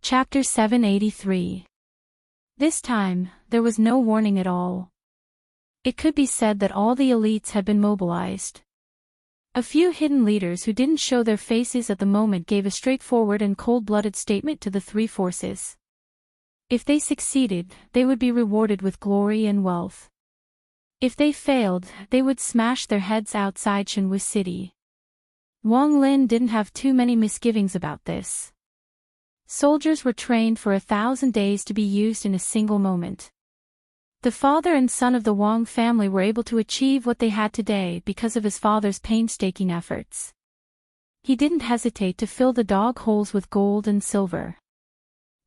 Chapter 783. This time, there was no warning at all. It could be said that all the elites had been mobilized. A few hidden leaders who didn't show their faces at the moment gave a straightforward and cold-blooded statement to the three forces. If they succeeded, they would be rewarded with glory and wealth. If they failed, they would smash their heads outside Shenwu City. Wang Lin didn't have too many misgivings about this. Soldiers were trained for 1,000 days to be used in a single moment. The father and son of the Wang family were able to achieve what they had today because of his father's painstaking efforts. He didn't hesitate to fill the dog holes with gold and silver.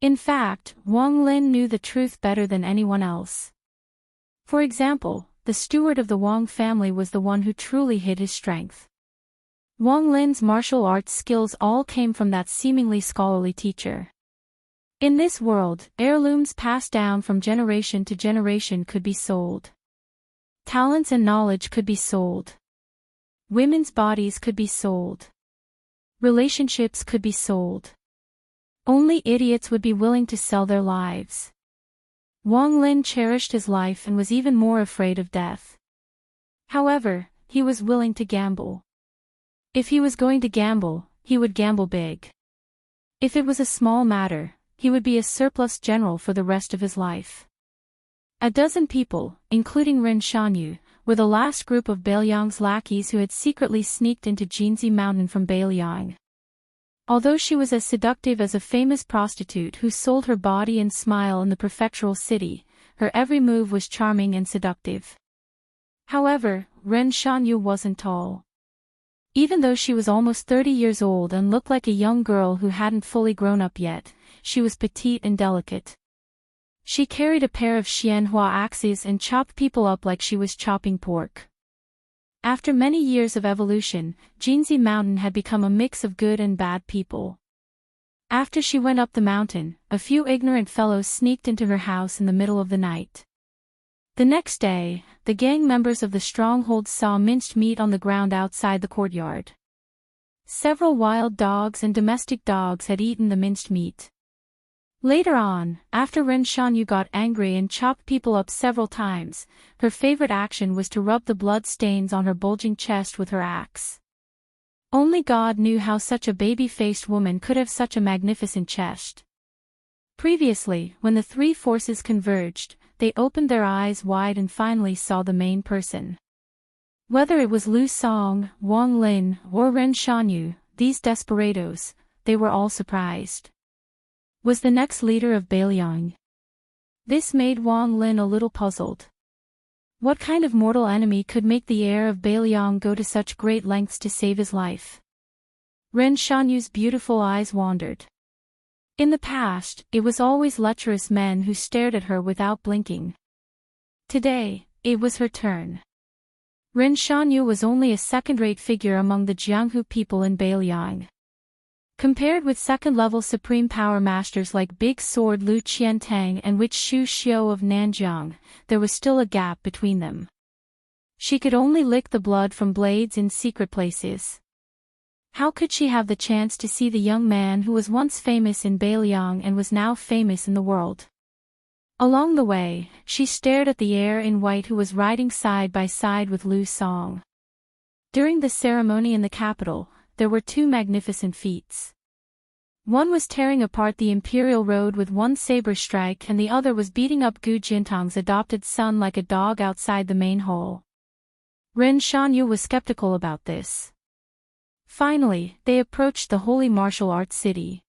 In fact, Wang Lin knew the truth better than anyone else. For example, the steward of the Wang family was the one who truly hid his strength. Wang Lin's martial arts skills all came from that seemingly scholarly teacher. In this world, heirlooms passed down from generation to generation could be sold. Talents and knowledge could be sold. Women's bodies could be sold. Relationships could be sold. Only idiots would be willing to sell their lives. Wang Lin cherished his life and was even more afraid of death. However, he was willing to gamble. If he was going to gamble, he would gamble big. If it was a small matter, he would be a surplus general for the rest of his life. A dozen people, including Ren Shanyu, were the last group of Bailiang's lackeys who had secretly sneaked into Jinzi Mountain from Bailiang. Although she was as seductive as a famous prostitute who sold her body and smile in the prefectural city, her every move was charming and seductive. However, Ren Shanyu wasn't tall. Even though she was almost 30 years old and looked like a young girl who hadn't fully grown up yet, she was petite and delicate. She carried a pair of Xianhua axes and chopped people up like she was chopping pork. After many years of evolution, Jinzi Mountain had become a mix of good and bad people. After she went up the mountain, a few ignorant fellows sneaked into her house in the middle of the night. The next day, the gang members of the stronghold saw minced meat on the ground outside the courtyard. Several wild dogs and domestic dogs had eaten the minced meat. Later on, after Ren Shanyu got angry and chopped people up several times, her favorite action was to rub the blood stains on her bulging chest with her axe. Only God knew how such a baby-faced woman could have such a magnificent chest. Previously, when the three forces converged, they opened their eyes wide and finally saw the main person. Whether it was Lu Song, Wang Lin, or Ren Shanyu, these desperados, they were all surprised. Was the next leader of Bailiang? This made Wang Lin a little puzzled. What kind of mortal enemy could make the heir of Bailiang go to such great lengths to save his life? Ren Shanyu's beautiful eyes wandered. In the past, it was always lecherous men who stared at her without blinking. Today, it was her turn. Ren Shanyu was only a second-rate figure among the Jianghu people in Bailiang. Compared with second-level supreme power masters like Big Sword Lu Qiantang and Witch Shu Xiu of Nanjiang, there was still a gap between them. She could only lick the blood from blades in secret places. How could she have the chance to see the young man who was once famous in Bailiang and was now famous in the world? Along the way, she stared at the heir in white who was riding side by side with Lu Song. During the ceremony in the capital, there were two magnificent feats. One was tearing apart the imperial road with one saber strike and the other was beating up Gu Jintang's adopted son like a dog outside the main hall. Ren Shanyu was skeptical about this. Finally, they approached the holy martial arts city.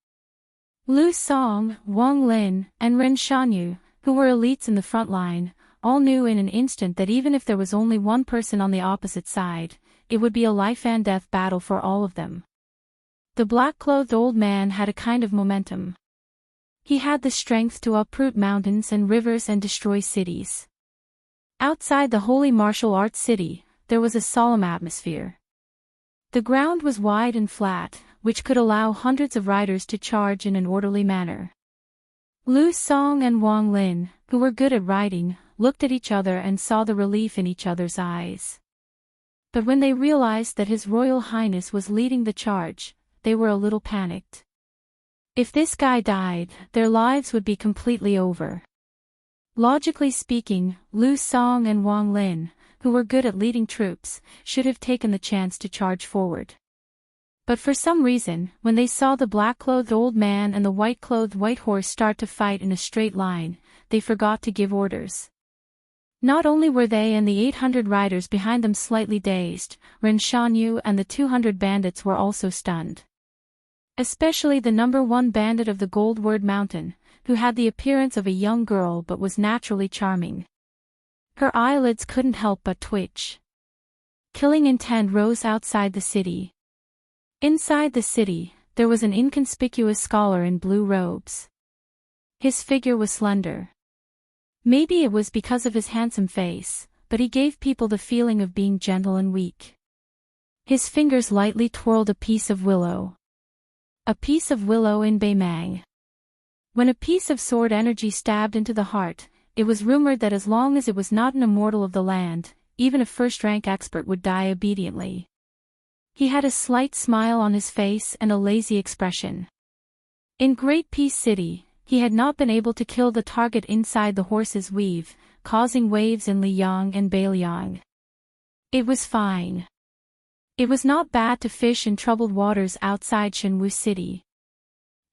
Lu Song, Wang Lin, and Ren Shanyu, who were elites in the front line, all knew in an instant that even if there was only one person on the opposite side, it would be a life-and-death battle for all of them. The black-clothed old man had a kind of momentum. He had the strength to uproot mountains and rivers and destroy cities. Outside the holy martial arts city, there was a solemn atmosphere. The ground was wide and flat, which could allow hundreds of riders to charge in an orderly manner. Lu Song and Wang Lin, who were good at riding, looked at each other and saw the relief in each other's eyes. But when they realized that His Royal Highness was leading the charge, they were a little panicked. If this guy died, their lives would be completely over. Logically speaking, Lu Song and Wang Lin, who were good at leading troops, should have taken the chance to charge forward. But for some reason, when they saw the black-clothed old man and the white-clothed white horse start to fight in a straight line, they forgot to give orders. Not only were they and the 800 riders behind them slightly dazed, Ren Shanyu and the 200 bandits were also stunned. Especially the number 1 bandit of the Gold Word Mountain, who had the appearance of a young girl but was naturally charming. Her eyelids couldn't help but twitch. Killing intent rose outside the city. Inside the city, there was an inconspicuous scholar in blue robes. His figure was slender. Maybe it was because of his handsome face, but he gave people the feeling of being gentle and weak. His fingers lightly twirled a piece of willow. A piece of willow in Beimang. When a piece of sword energy stabbed into the heart, it was rumored that as long as it was not an immortal of the land, even a first-rank expert would die obediently. He had a slight smile on his face and a lazy expression. In Great Peace City, he had not been able to kill the target inside the horse's weave, causing waves in Liyang and Beiliang. It was fine. It was not bad to fish in troubled waters outside Shenwu City.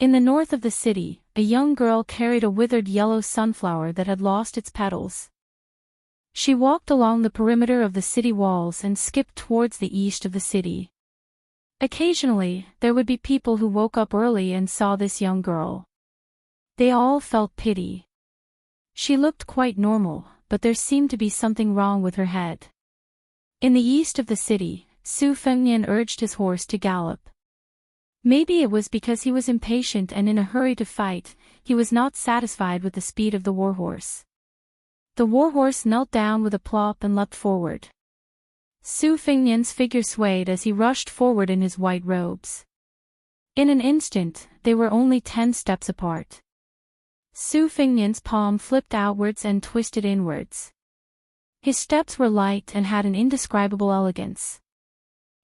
In the north of the city, a young girl carried a withered yellow sunflower that had lost its petals. She walked along the perimeter of the city walls and skipped towards the east of the city. Occasionally, there would be people who woke up early and saw this young girl. They all felt pity. She looked quite normal, but there seemed to be something wrong with her head. In the east of the city, Su Fengnian urged his horse to gallop. Maybe it was because he was impatient and in a hurry to fight, he was not satisfied with the speed of the warhorse. The warhorse knelt down with a plop and leapt forward. Su Fengnian's figure swayed as he rushed forward in his white robes. In an instant, they were only 10 steps apart. Su Fengnian's palm flipped outwards and twisted inwards. His steps were light and had an indescribable elegance.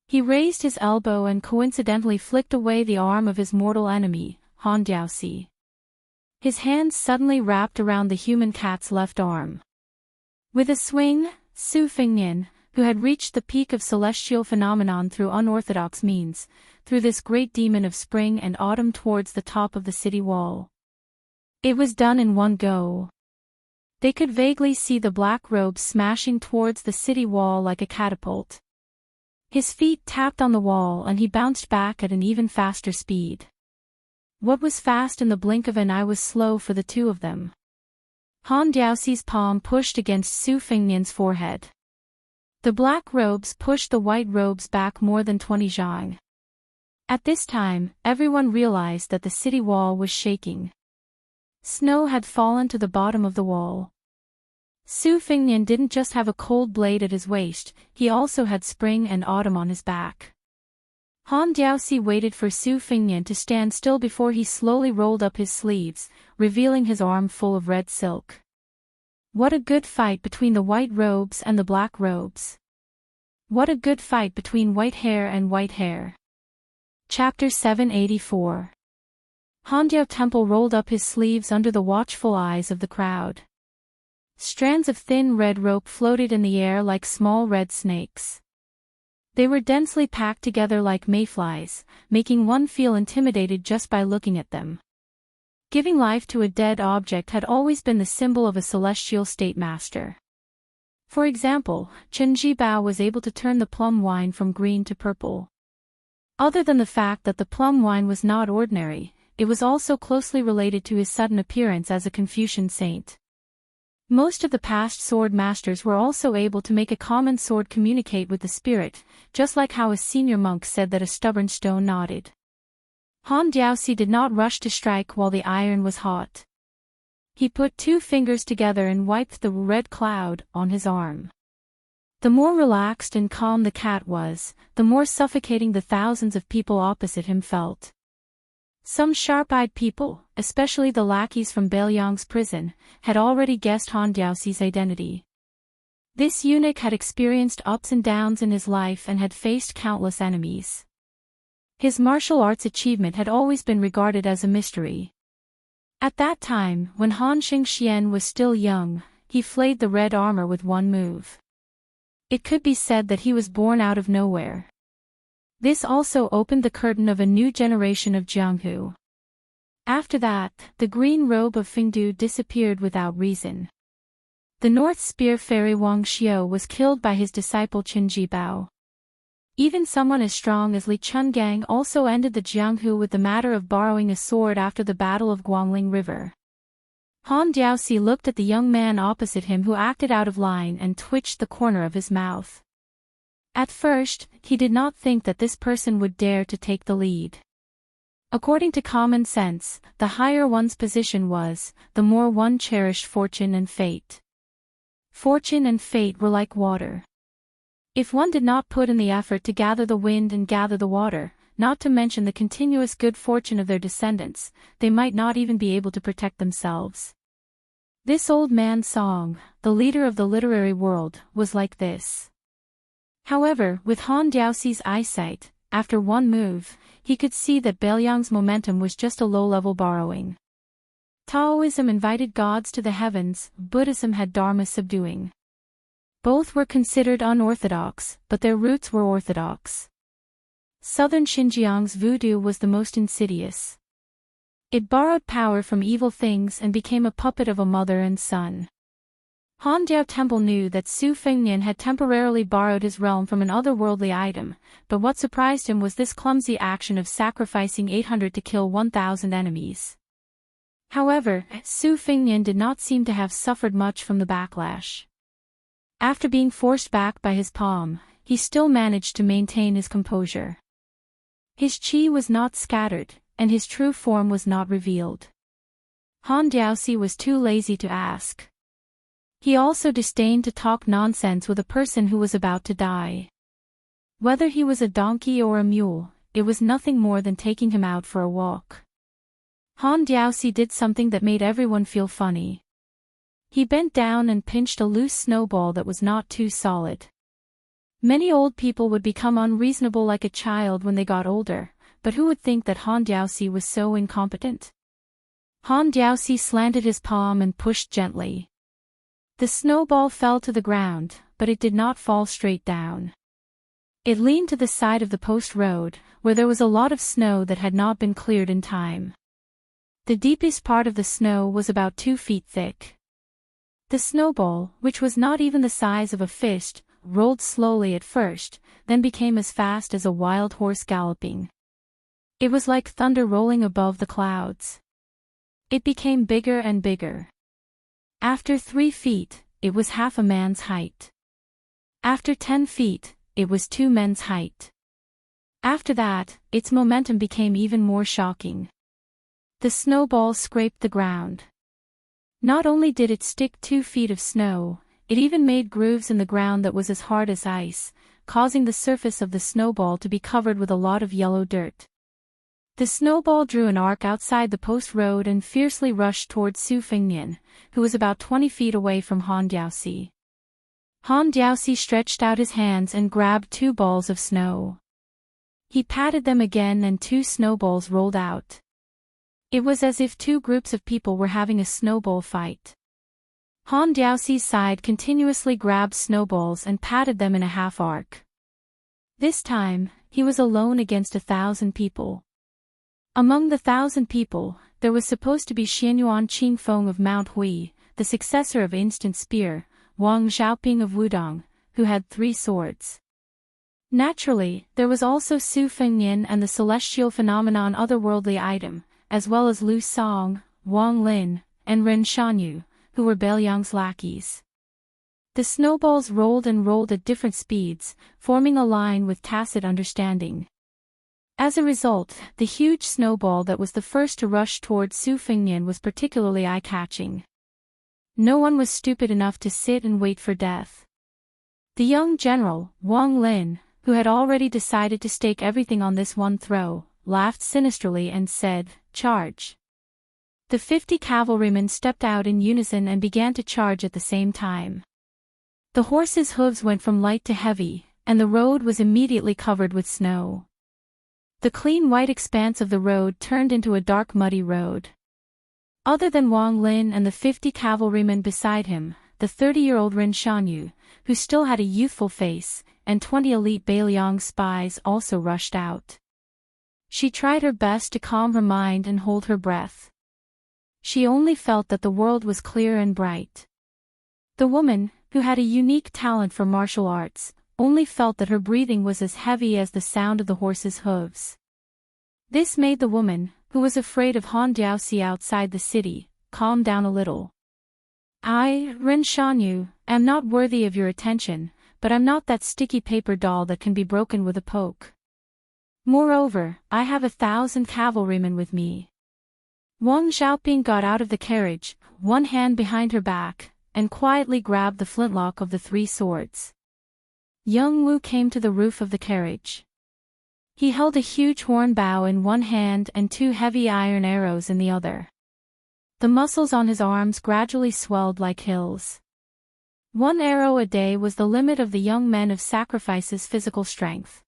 He raised his elbow and coincidentally flicked away the arm of his mortal enemy, Han Diaoxi. His hands suddenly wrapped around the human cat's left arm. With a swing, Su Fengnian, who had reached the peak of celestial phenomenon through unorthodox means, threw this great demon of spring and autumn towards the top of the city wall. It was done in one go. They could vaguely see the black robes smashing towards the city wall like a catapult. His feet tapped on the wall and he bounced back at an even faster speed. What was fast in the blink of an eye was slow for the two of them. Han Diaoxi's palm pushed against Su Fengnian's forehead. The black robes pushed the white robes back more than 20 zhang. At this time, everyone realized that the city wall was shaking. Snow had fallen to the bottom of the wall. Su Fengnian didn't just have a cold blade at his waist, he also had spring and autumn on his back. Han Diaoxi waited for Su Fengnian to stand still before he slowly rolled up his sleeves, revealing his arm full of red silk. What a good fight between the white robes and the black robes. What a good fight between white hair and white hair. Chapter 784. Handiao Temple rolled up his sleeves under the watchful eyes of the crowd. Strands of thin red rope floated in the air like small red snakes. They were densely packed together like mayflies, making one feel intimidated just by looking at them. Giving life to a dead object had always been the symbol of a celestial state master. For example, Chen Jibao was able to turn the plum wine from green to purple. Other than the fact that the plum wine was not ordinary, it was also closely related to his sudden appearance as a Confucian saint. Most of the past sword masters were also able to make a common sword communicate with the spirit, just like how a senior monk said that a stubborn stone nodded. Han Diaoxi did not rush to strike while the iron was hot. He put 2 fingers together and wiped the red cloud on his arm. The more relaxed and calm the cat was, the more suffocating the thousands of people opposite him felt. Some sharp-eyed people, especially the lackeys from Beiliang's prison, had already guessed Han Diaoxi's identity. This eunuch had experienced ups and downs in his life and had faced countless enemies. His martial arts achievement had always been regarded as a mystery. At that time, when Han Xingxian was still young, he flayed the red armor with one move. It could be said that he was born out of nowhere. This also opened the curtain of a new generation of Jianghu. After that, the green robe of Fengdu disappeared without reason. The North Spear Fairy Wang Xiu was killed by his disciple Qin Jibao. Even someone as strong as Li Chungang also ended the Jianghu with the matter of borrowing a sword after the Battle of Guangling River. Han Diaoxi looked at the young man opposite him who acted out of line and twitched the corner of his mouth. At first, he did not think that this person would dare to take the lead. According to common sense, the higher one's position was, the more one cherished fortune and fate. Fortune and fate were like water. If one did not put in the effort to gather the wind and gather the water, not to mention the continuous good fortune of their descendants, they might not even be able to protect themselves. This old man's song, the leader of the literary world, was like this. However, with Han Diaoxi's eyesight, after one move, he could see that Bailiang's momentum was just a low-level borrowing. Taoism invited gods to the heavens, Buddhism had Dharma subduing. Both were considered unorthodox, but their roots were orthodox. Southern Xinjiang's voodoo was the most insidious. It borrowed power from evil things and became a puppet of a mother and son. Han Diao Temple knew that Su Fengnian had temporarily borrowed his realm from an otherworldly item, but what surprised him was this clumsy action of sacrificing 800 to kill 1,000 enemies. However, Su Fengnian did not seem to have suffered much from the backlash. After being forced back by his palm, he still managed to maintain his composure. His qi was not scattered, and his true form was not revealed. Han Diaoxi was too lazy to ask. He also disdained to talk nonsense with a person who was about to die. Whether he was a donkey or a mule, it was nothing more than taking him out for a walk. Han Diaoxi did something that made everyone feel funny. He bent down and pinched a loose snowball that was not too solid. Many old people would become unreasonable like a child when they got older, but who would think that Han Diaoxi was so incompetent? Han Diaoxi slanted his palm and pushed gently. The snowball fell to the ground, but it did not fall straight down. It leaned to the side of the post road, where there was a lot of snow that had not been cleared in time. The deepest part of the snow was about 2 feet thick. The snowball, which was not even the size of a fist, rolled slowly at first, then became as fast as a wild horse galloping. It was like thunder rolling above the clouds. It became bigger and bigger. After 3 feet, it was half a man's height. After 10 feet, it was 2 men's height. After that, its momentum became even more shocking. The snowball scraped the ground. Not only did it stick 2 feet of snow, it even made grooves in the ground that was as hard as ice, causing the surface of the snowball to be covered with a lot of yellow dirt. The snowball drew an arc outside the post road and fiercely rushed towards Su Fengnian, who was about 20 feet away from Han Diaoxi. Han Diaoxi stretched out his hands and grabbed 2 balls of snow. He patted them again and 2 snowballs rolled out. It was as if 2 groups of people were having a snowball fight. Han Diaoxi's side continuously grabbed snowballs and patted them in a half arc. This time, he was alone against 1,000 people. Among the 1,000 people, there was supposed to be Xianyuan Qingfeng of Mount Hui, the successor of Instant Spear, Wang Xiaoping of Wudong, who had 3 swords. Naturally, there was also Su Fengnian and the celestial phenomenon otherworldly item, as well as Lu Song, Wang Lin, and Ren Shanyu, who were Bailiang's lackeys. The snowballs rolled and rolled at different speeds, forming a line with tacit understanding. As a result, the huge snowball that was the first to rush towards Su Fengnian was particularly eye-catching. No one was stupid enough to sit and wait for death. The young general, Wang Lin, who had already decided to stake everything on this one throw, laughed sinisterly and said, "Charge." The 50 cavalrymen stepped out in unison and began to charge at the same time. The horses' hooves went from light to heavy, and the road was immediately covered with snow. The clean white expanse of the road turned into a dark muddy road. Other than Wang Lin and the 50 cavalrymen beside him, the 30-year-old Ren Shanyu, who still had a youthful face, and 20 elite Beiliang spies also rushed out. She tried her best to calm her mind and hold her breath. She only felt that the world was clear and bright. The woman, who had a unique talent for martial arts, only felt that her breathing was as heavy as the sound of the horse's hooves. This made the woman, who was afraid of Han Diaoxi outside the city, calm down a little. I, Ren Shanyu, am not worthy of your attention, but I'm not that sticky paper doll that can be broken with a poke. Moreover, I have 1,000 cavalrymen with me. Wang Xiaoping got out of the carriage, one hand behind her back, and quietly grabbed the flintlock of the 3 swords. Young Wu came to the roof of the carriage. He held a huge horn bow in one hand and 2 heavy iron arrows in the other. The muscles on his arms gradually swelled like hills. 1 arrow a day was the limit of the young men of Sacrifice's physical strength.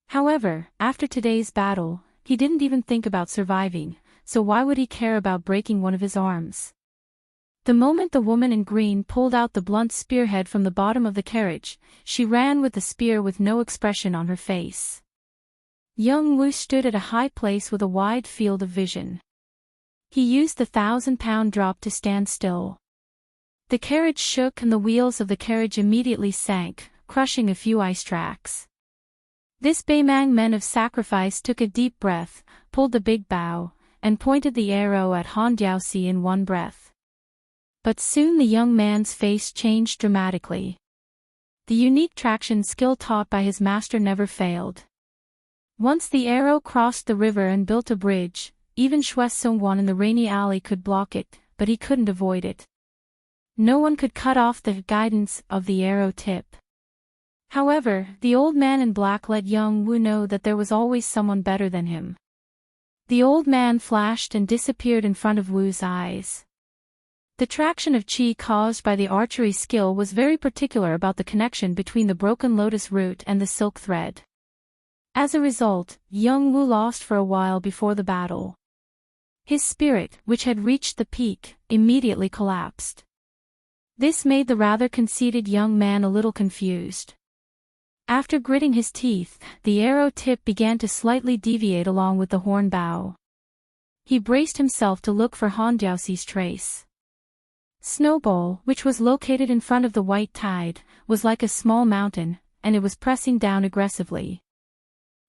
However, after today's battle, he didn't even think about surviving, so why would he care about breaking one of his arms? The moment the woman in green pulled out the blunt spearhead from the bottom of the carriage, she ran with the spear with no expression on her face. Young Wu stood at a high place with a wide field of vision. He used the 1,000-pound drop to stand still. The carriage shook and the wheels of the carriage immediately sank, crushing a few ice tracks. This Beimang men of Sacrifice took a deep breath, pulled the big bow, and pointed the arrow at Han Diaoxi in one breath. But soon the young man's face changed dramatically. The unique traction skill taught by his master never failed. Once the arrow crossed the river and built a bridge, even Xue Songwan in the rainy alley could block it, but he couldn't avoid it. No one could cut off the guidance of the arrow tip. However, the old man in black let young Wu know that there was always someone better than him. The old man flashed and disappeared in front of Wu's eyes. The traction of qi caused by the archery skill was very particular about the connection between the broken lotus root and the silk thread. As a result, young Wu lost for a while before the battle. His spirit, which had reached the peak, immediately collapsed. This made the rather conceited young man a little confused. After gritting his teeth, the arrow tip began to slightly deviate along with the horn bow. He braced himself to look for Han Diaoxi's trace. Snowbowl, which was located in front of the white tide, was like a small mountain, and it was pressing down aggressively.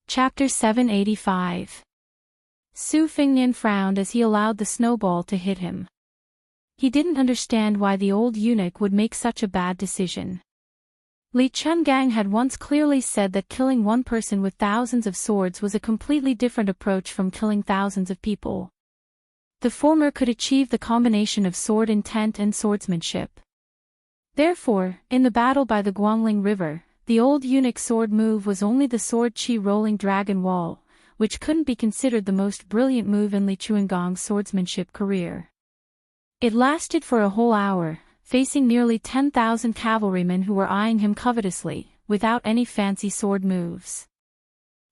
Chapter 785. Su Fengnian frowned as he allowed the snowball to hit him. He didn't understand why the old eunuch would make such a bad decision. Li Chungang had once clearly said that killing one person with thousands of swords was a completely different approach from killing thousands of people. The former could achieve the combination of sword intent and swordsmanship. Therefore, in the battle by the Guangling River, the old eunuch's sword move was only the sword chi rolling dragon wall, which couldn't be considered the most brilliant move in Li Chuangong's swordsmanship career. It lasted for a whole hour, facing nearly 10,000 cavalrymen who were eyeing him covetously, without any fancy sword moves.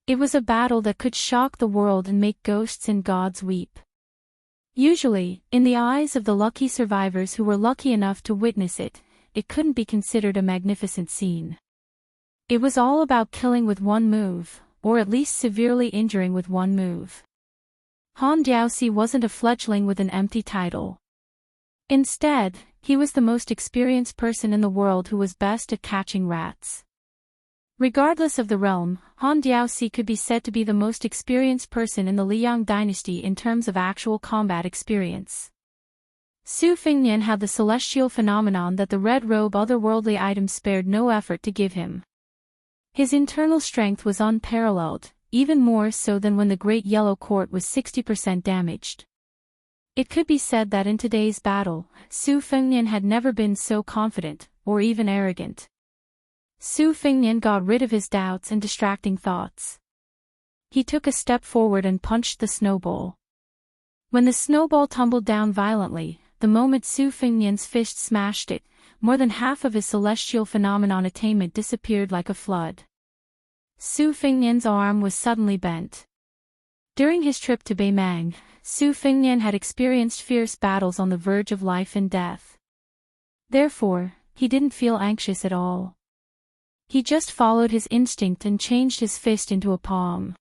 It was a battle that could shock the world and make ghosts and gods weep. Usually, in the eyes of the lucky survivors who were lucky enough to witness it, it couldn't be considered a magnificent scene. It was all about killing with one move, or at least severely injuring with one move. Han Diaoxi wasn't a fledgling with an empty title. Instead, he was the most experienced person in the world who was best at catching rats. Regardless of the realm, Han Diaoxi could be said to be the most experienced person in the Liang dynasty in terms of actual combat experience. Su Fengnian had the celestial phenomenon that the red robe otherworldly items spared no effort to give him. His internal strength was unparalleled, even more so than when the Great Yellow Court was 60% damaged. It could be said that in today's battle, Su Fengnian had never been so confident, or even arrogant. Su Fengnian got rid of his doubts and distracting thoughts. He took a step forward and punched the snowball. When the snowball tumbled down violently, the moment Su Fengnian's fist smashed it, more than half of his celestial phenomenon attainment disappeared like a flood. Su Fengnian's arm was suddenly bent. During his trip to Beimang, Su Fengnian had experienced fierce battles on the verge of life and death. Therefore, he didn't feel anxious at all. He just followed his instinct and changed his fist into a palm.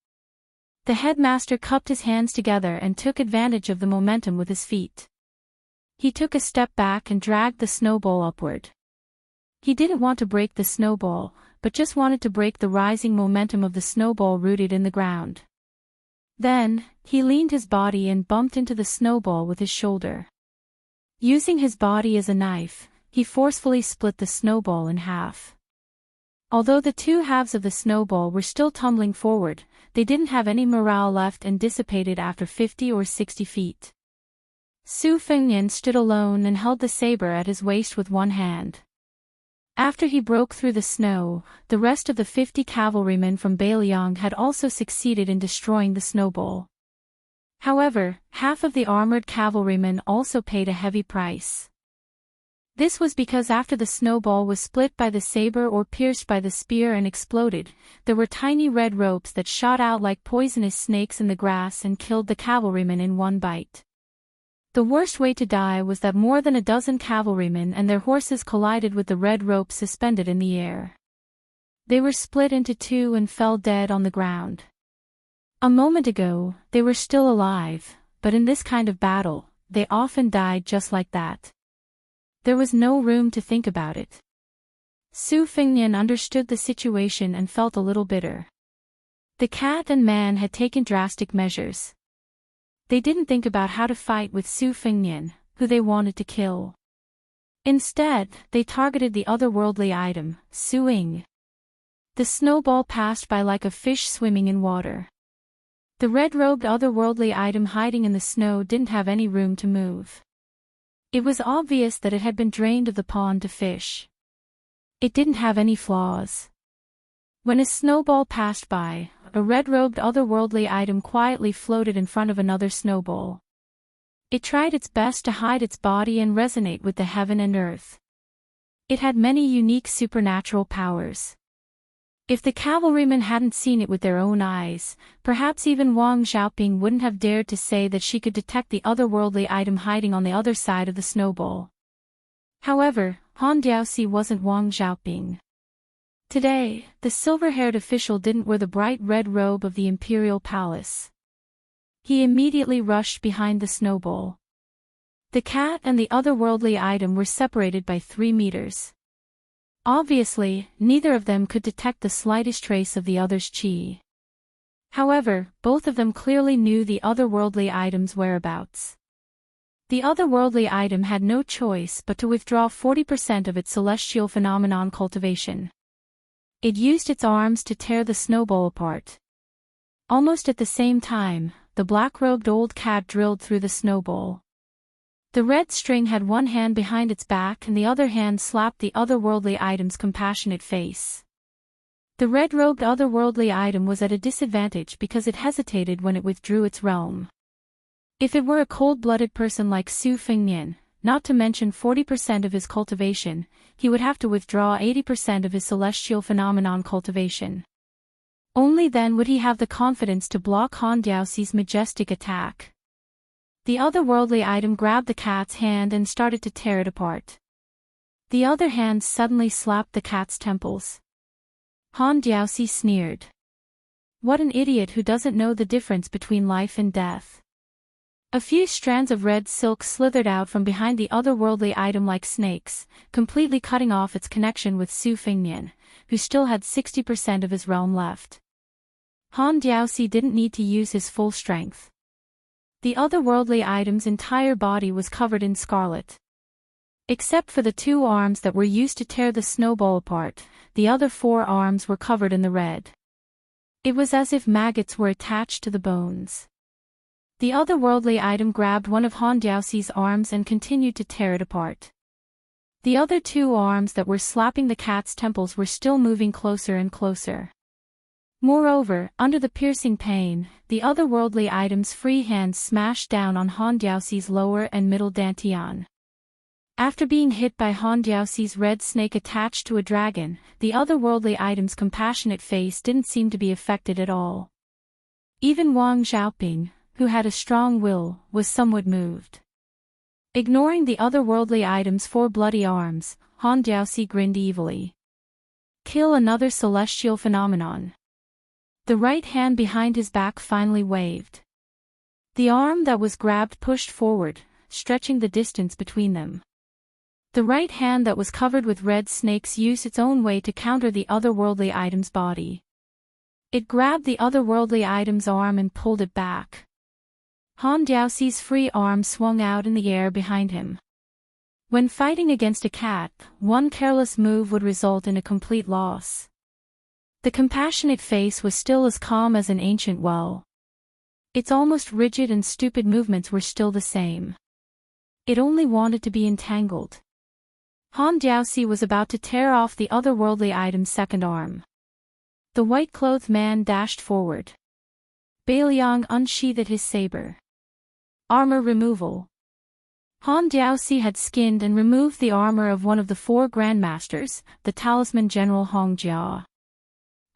The headmaster cupped his hands together and took advantage of the momentum with his feet. He took a step back and dragged the snowball upward. He didn't want to break the snowball, but just wanted to break the rising momentum of the snowball rooted in the ground. Then, he leaned his body and bumped into the snowball with his shoulder. Using his body as a knife, he forcefully split the snowball in half. Although the two halves of the snowball were still tumbling forward, they didn't have any morale left and dissipated after 50 or 60 feet. Su Fengnian stood alone and held the saber at his waist with one hand. After he broke through the snow, the rest of the 50 cavalrymen from Beiliang had also succeeded in destroying the snowball. However, half of the armored cavalrymen also paid a heavy price. This was because after the snowball was split by the saber or pierced by the spear and exploded, there were tiny red ropes that shot out like poisonous snakes in the grass and killed the cavalrymen in one bite. The worst way to die was that more than a dozen cavalrymen and their horses collided with the red rope suspended in the air. They were split into two and fell dead on the ground. A moment ago, they were still alive, but in this kind of battle, they often died just like that. There was no room to think about it. Su Fengnian understood the situation and felt a little bitter. The cat and man had taken drastic measures. They didn't think about how to fight with Su Fengnian, who they wanted to kill. Instead, they targeted the otherworldly item, Su Ying. The snowball passed by like a fish swimming in water. The red-robed otherworldly item hiding in the snow didn't have any room to move. It was obvious that it had been drained of the pond to fish. It didn't have any flaws. When a snowball passed by, a red-robed otherworldly item quietly floated in front of another snowball. It tried its best to hide its body and resonate with the heaven and earth. It had many unique supernatural powers. If the cavalrymen hadn't seen it with their own eyes, perhaps even Wang Xiaoping wouldn't have dared to say that she could detect the otherworldly item hiding on the other side of the snowball. However, Han Diaoxi wasn't Wang Xiaoping. Today, the silver-haired official didn't wear the bright red robe of the imperial palace. He immediately rushed behind the snowball. The cat and the otherworldly item were separated by 3 meters. Obviously, neither of them could detect the slightest trace of the other's qi. However, both of them clearly knew the otherworldly item's whereabouts. The otherworldly item had no choice but to withdraw 40% of its celestial phenomenon cultivation. It used its arms to tear the snowball apart. Almost at the same time, the black-robed old cat drilled through the snowball. The red string had one hand behind its back and the other hand slapped the otherworldly item's compassionate face. The red-robed otherworldly item was at a disadvantage because it hesitated when it withdrew its realm. If it were a cold-blooded person like Su Fengnian, not to mention 40% of his cultivation, he would have to withdraw 80% of his celestial phenomenon cultivation. Only then would he have the confidence to block Han Diaoxi's majestic attack. The otherworldly item grabbed the cat's hand and started to tear it apart. The other hand suddenly slapped the cat's temples. Han Diaoxi sneered. What an idiot who doesn't know the difference between life and death. A few strands of red silk slithered out from behind the otherworldly item like snakes, completely cutting off its connection with Su Fengnian, who still had 60% of his realm left. Han Diaoxi didn't need to use his full strength. The otherworldly item's entire body was covered in scarlet. Except for the 2 arms that were used to tear the snowball apart, the other 4 arms were covered in the red. It was as if maggots were attached to the bones. The otherworldly item grabbed one of Han Diaoxi's arms and continued to tear it apart. The other 2 arms that were slapping the cat's temples were still moving closer and closer. Moreover, under the piercing pain, the otherworldly item's free hands smashed down on Han Diaoxi's lower and middle dantian. After being hit by Han Diaoxi's red snake attached to a dragon, the otherworldly item's compassionate face didn't seem to be affected at all. Even Wang Xiaoping, who had a strong will, was somewhat moved. Ignoring the otherworldly item's 4 bloody arms, Han Diaoxi grinned evilly. Kill another celestial phenomenon. The right hand behind his back finally waved. The arm that was grabbed pushed forward, stretching the distance between them. The right hand that was covered with red snakes used its own way to counter the otherworldly item's body. It grabbed the otherworldly item's arm and pulled it back. Han Diaoxi's free arm swung out in the air behind him. When fighting against a cat, one careless move would result in a complete loss. The compassionate face was still as calm as an ancient well. Its almost rigid and stupid movements were still the same. It only wanted to be entangled. Han Diaoxi was about to tear off the otherworldly item's second arm. The white-clothed man dashed forward. Beiliang unsheathed his saber. Armor removal. Han Diaoxi had skinned and removed the armor of one of the 4 grandmasters, the talisman general Hongjia.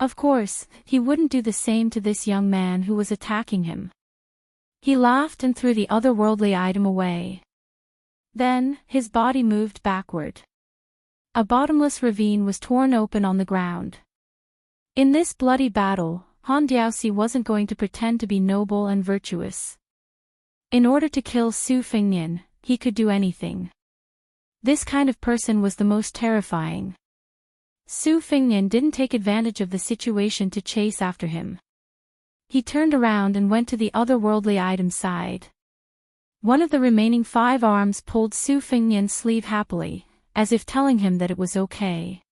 Of course, he wouldn't do the same to this young man who was attacking him. He laughed and threw the otherworldly item away. Then, his body moved backward. A bottomless ravine was torn open on the ground. In this bloody battle, Han Diaoxi wasn't going to pretend to be noble and virtuous. In order to kill Su Fengnian, he could do anything. This kind of person was the most terrifying. Su Fengnian didn't take advantage of the situation to chase after him. He turned around and went to the otherworldly item's side. One of the remaining 5 arms pulled Su Fengnian's sleeve happily, as if telling him that it was okay.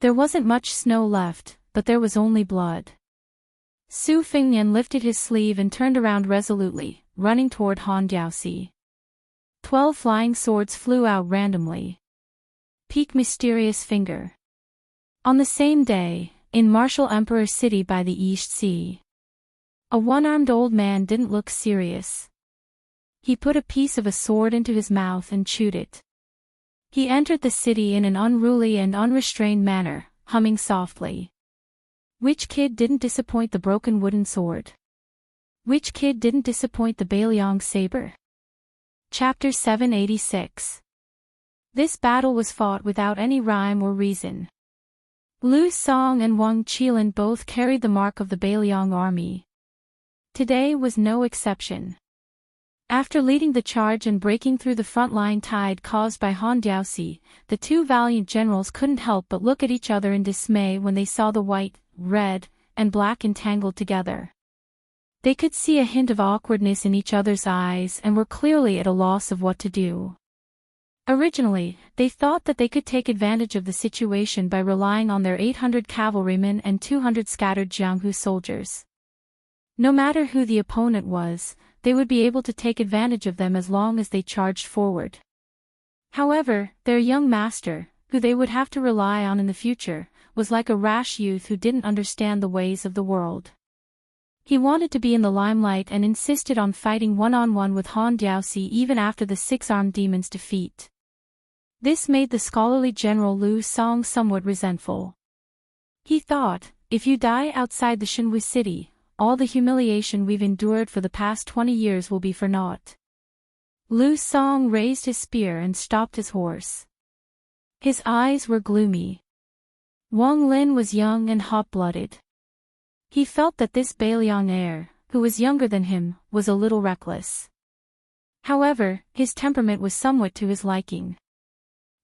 There wasn't much snow left, but there was only blood. Su Fengnian lifted his sleeve and turned around resolutely, running toward Han Diaoxi. 12 flying swords flew out randomly. Peak mysterious finger. On the same day, in Martial Emperor City by the East Sea, a one-armed old man didn't look serious. He put a piece of a sword into his mouth and chewed it. He entered the city in an unruly and unrestrained manner, humming softly. Which kid didn't disappoint the broken wooden sword? Which kid didn't disappoint the Beiliang saber? Chapter 786. This battle was fought without any rhyme or reason. Lu Song and Wang Qilin both carried the mark of the Beiliang army. Today was no exception. After leading the charge and breaking through the front line tide caused by Han Diaoxi, the 2 valiant generals couldn't help but look at each other in dismay when they saw the white, red, and black entangled together. They could see a hint of awkwardness in each other's eyes and were clearly at a loss of what to do. Originally, they thought that they could take advantage of the situation by relying on their 800 cavalrymen and 200 scattered Jianghu soldiers. No matter who the opponent was, they would be able to take advantage of them as long as they charged forward. However, their young master, who they would have to rely on in the future, was like a rash youth who didn't understand the ways of the world. He wanted to be in the limelight and insisted on fighting one-on-one with Han Diaoxi even after the 6-armed demon's defeat. This made the scholarly general Lu Song somewhat resentful. He thought, if you die outside the Shenwu city, all the humiliation we've endured for the past 20 years will be for naught. Lu Song raised his spear and stopped his horse. His eyes were gloomy. Wang Lin was young and hot-blooded. He felt that this Beiliang heir, who was younger than him, was a little reckless. However, his temperament was somewhat to his liking.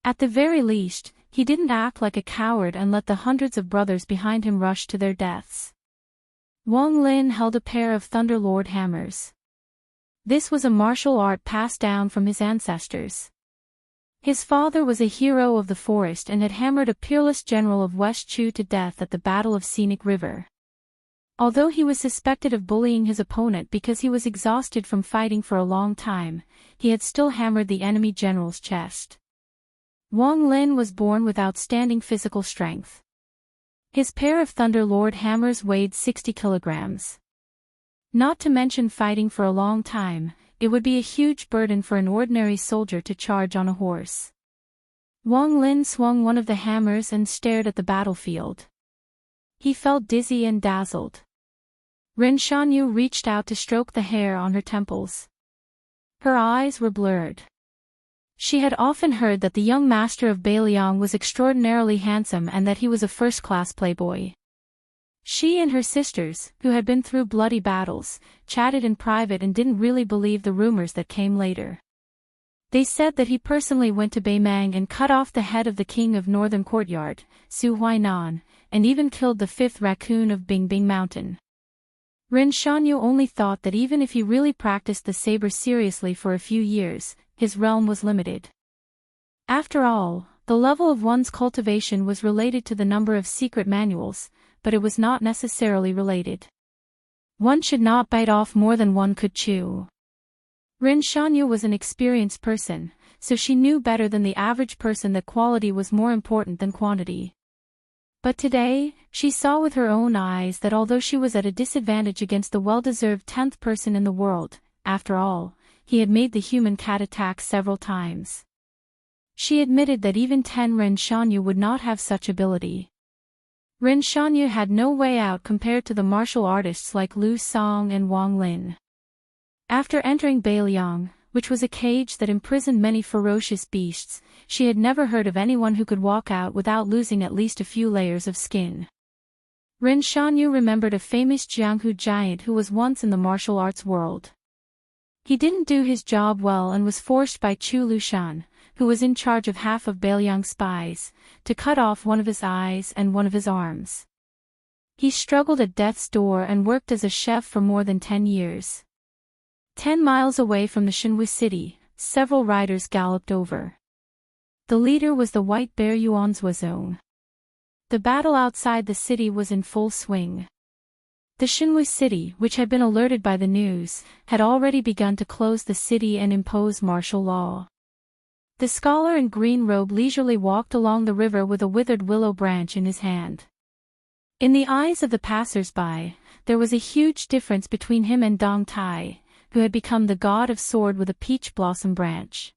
At the very least, he didn't act like a coward and let the hundreds of brothers behind him rush to their deaths. Wang Lin held a pair of Thunderlord hammers. This was a martial art passed down from his ancestors. His father was a hero of the forest and had hammered a peerless general of West Chu to death at the Battle of Scenic River. Although he was suspected of bullying his opponent because he was exhausted from fighting for a long time, he had still hammered the enemy general's chest. Wang Lin was born with outstanding physical strength. His pair of Thunderlord hammers weighed 60 kilograms. Not to mention fighting for a long time, it would be a huge burden for an ordinary soldier to charge on a horse. Wang Lin swung one of the hammers and stared at the battlefield. He felt dizzy and dazzled. Ren Shanyu reached out to stroke the hair on her temples. Her eyes were blurred. She had often heard that the young master of Beiliang was extraordinarily handsome and that he was a first-class playboy. She and her sisters, who had been through bloody battles, chatted in private and didn't really believe the rumors that came later. They said that he personally went to Beimang and cut off the head of the king of Northern Courtyard, Su Huainan, and even killed the fifth raccoon of Bingbing Mountain. Ren Shanyu only thought that even if he really practiced the saber seriously for a few years, his realm was limited. After all, the level of one's cultivation was related to the number of secret manuals, but it was not necessarily related. One should not bite off more than one could chew. Ren Shanyu was an experienced person, so she knew better than the average person that quality was more important than quantity. But today, she saw with her own eyes that although she was at a disadvantage against the well-deserved 10th person in the world, after all, he had made the human cat attack several times. She admitted that even 10 Ren Shanyu would not have such ability. Ren Shanyu had no way out compared to the martial artists like Lu Song and Wang Lin. After entering Beiliang, which was a cage that imprisoned many ferocious beasts, she had never heard of anyone who could walk out without losing at least a few layers of skin. Ren Shanyu remembered a famous Jianghu giant who was once in the martial arts world. He didn't do his job well and was forced by Chu Lushan, who was in charge of half of Beiliang's spies, to cut off one of his eyes and one of his arms. He struggled at death's door and worked as a chef for more than 10 years. 10 miles away from the Shenhui city, several riders galloped over. The leader was the White Bear Yuanzhuazong. The battle outside the city was in full swing. The Shenhui city, which had been alerted by the news, had already begun to close the city and impose martial law. The scholar in green robe leisurely walked along the river with a withered willow branch in his hand. In the eyes of the passers-by, there was a huge difference between him and Dong Tai, who had become the god of sword with a peach blossom branch.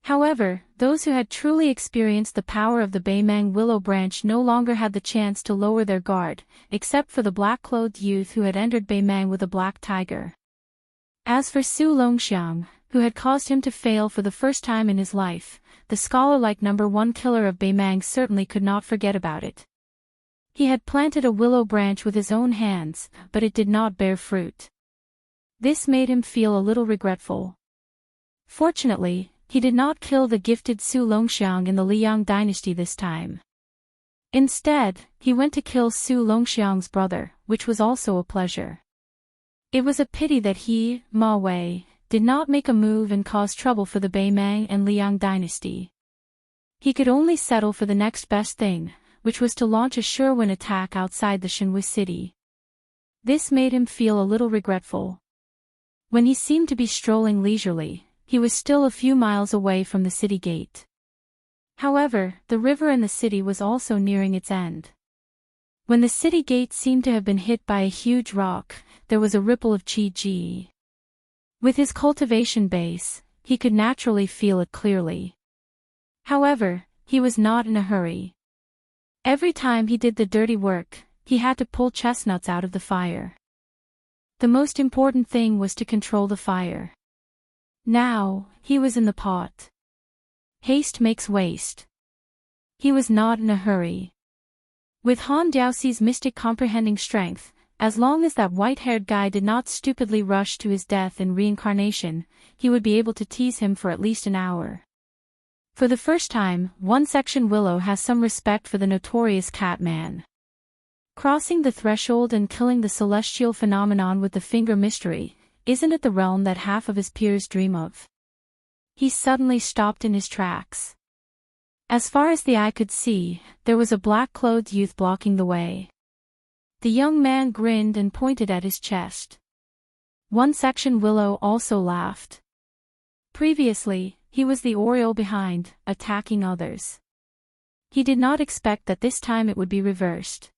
However, those who had truly experienced the power of the Beimang willow branch no longer had the chance to lower their guard, except for the black-clothed youth who had entered Beimang with a black tiger. As for Su Longxiang, who had caused him to fail for the first time in his life, the scholar-like #1 killer of Beimang certainly could not forget about it. He had planted a willow branch with his own hands, but it did not bear fruit. This made him feel a little regretful. Fortunately, he did not kill the gifted Su Longxiang in the Liang dynasty this time. Instead, he went to kill Su Longxiang's brother, which was also a pleasure. It was a pity that he, Ma Wei, did not make a move and cause trouble for the Beimang and Liang dynasty. He could only settle for the next best thing, which was to launch a sure-win attack outside the Shenhui city. This made him feel a little regretful. When he seemed to be strolling leisurely, he was still a few miles away from the city gate. However, the river in the city was also nearing its end. When the city gate seemed to have been hit by a huge rock, there was a ripple of qi. With his cultivation base, he could naturally feel it clearly. However, he was not in a hurry. Every time he did the dirty work, he had to pull chestnuts out of the fire. The most important thing was to control the fire. Now, he was in the pot. Haste makes waste. He was not in a hurry. With Han Diaoxi's mystic comprehending strength, as long as that white-haired guy did not stupidly rush to his death in reincarnation, he would be able to tease him for at least an hour. For the first time, one section Willow has some respect for the notorious Catman. Crossing the threshold and killing the celestial phenomenon with the finger mystery, isn't it the realm that half of his peers dream of? He suddenly stopped in his tracks. As far as the eye could see, there was a black-clothed youth blocking the way. The young man grinned and pointed at his chest. One section Willow also laughed. Previously, he was the Oriole behind, attacking others. He did not expect that this time it would be reversed.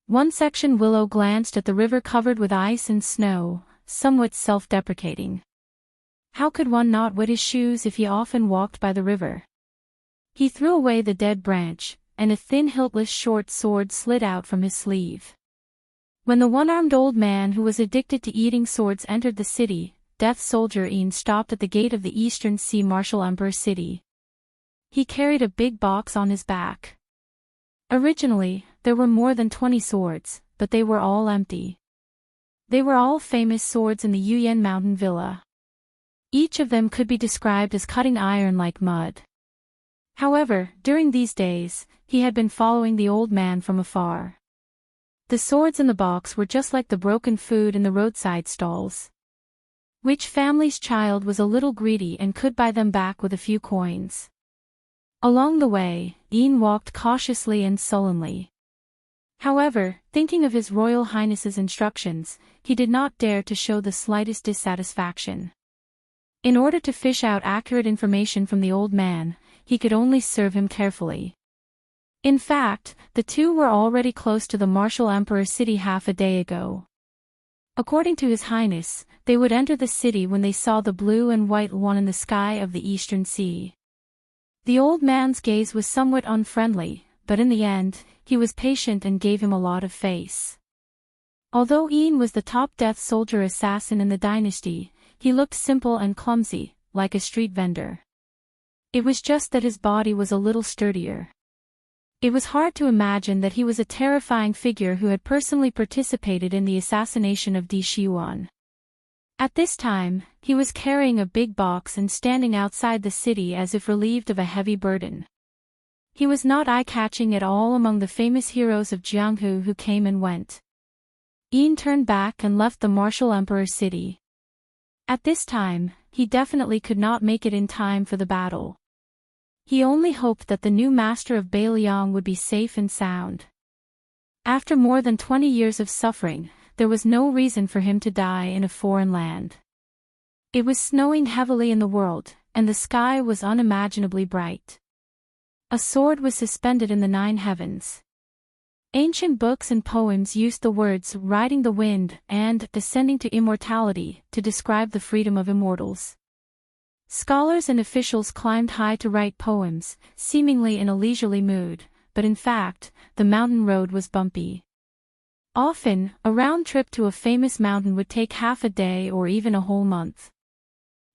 One section Willow glanced at the river covered with ice and snow, somewhat self-deprecating. How could one not wet his shoes if he often walked by the river? He threw away the dead branch, and a thin hiltless short sword slid out from his sleeve. When the one-armed old man who was addicted to eating swords entered the city, Death Soldier Ian stopped at the gate of the Eastern Sea Martial Emperor city. He carried a big box on his back. Originally, there were more than 20 swords, but they were all empty. They were all famous swords in the Yuyan Mountain Villa. Each of them could be described as cutting iron like mud. However, during these days, he had been following the old man from afar. The swords in the box were just like the broken food in the roadside stalls. Which family's child was a little greedy and could buy them back with a few coins? Along the way, Ian walked cautiously and sullenly. However, thinking of His Royal Highness's instructions, he did not dare to show the slightest dissatisfaction. In order to fish out accurate information from the old man, he could only serve him carefully. In fact, the two were already close to the Martial Emperor city half a day ago. According to His Highness, they would enter the city when they saw the blue and white one in the sky of the Eastern Sea. The old man's gaze was somewhat unfriendly, but in the end, he was patient and gave him a lot of face. Although Ian was the top Death Soldier assassin in the dynasty, he looked simple and clumsy, like a street vendor. It was just that his body was a little sturdier. It was hard to imagine that he was a terrifying figure who had personally participated in the assassination of Di Shiyuan. At this time, he was carrying a big box and standing outside the city as if relieved of a heavy burden. He was not eye-catching at all among the famous heroes of Jianghu who came and went. Ian turned back and left the Martial Emperor city. At this time, he definitely could not make it in time for the battle. He only hoped that the new master of Bailiang would be safe and sound. After more than 20 years of suffering, there was no reason for him to die in a foreign land. It was snowing heavily in the world, and the sky was unimaginably bright. A sword was suspended in the 9 heavens. Ancient books and poems used the words riding the wind and descending to immortality to describe the freedom of immortals. Scholars and officials climbed high to write poems, seemingly in a leisurely mood, but in fact, the mountain road was bumpy. Often, a round trip to a famous mountain would take half a day or even a whole month.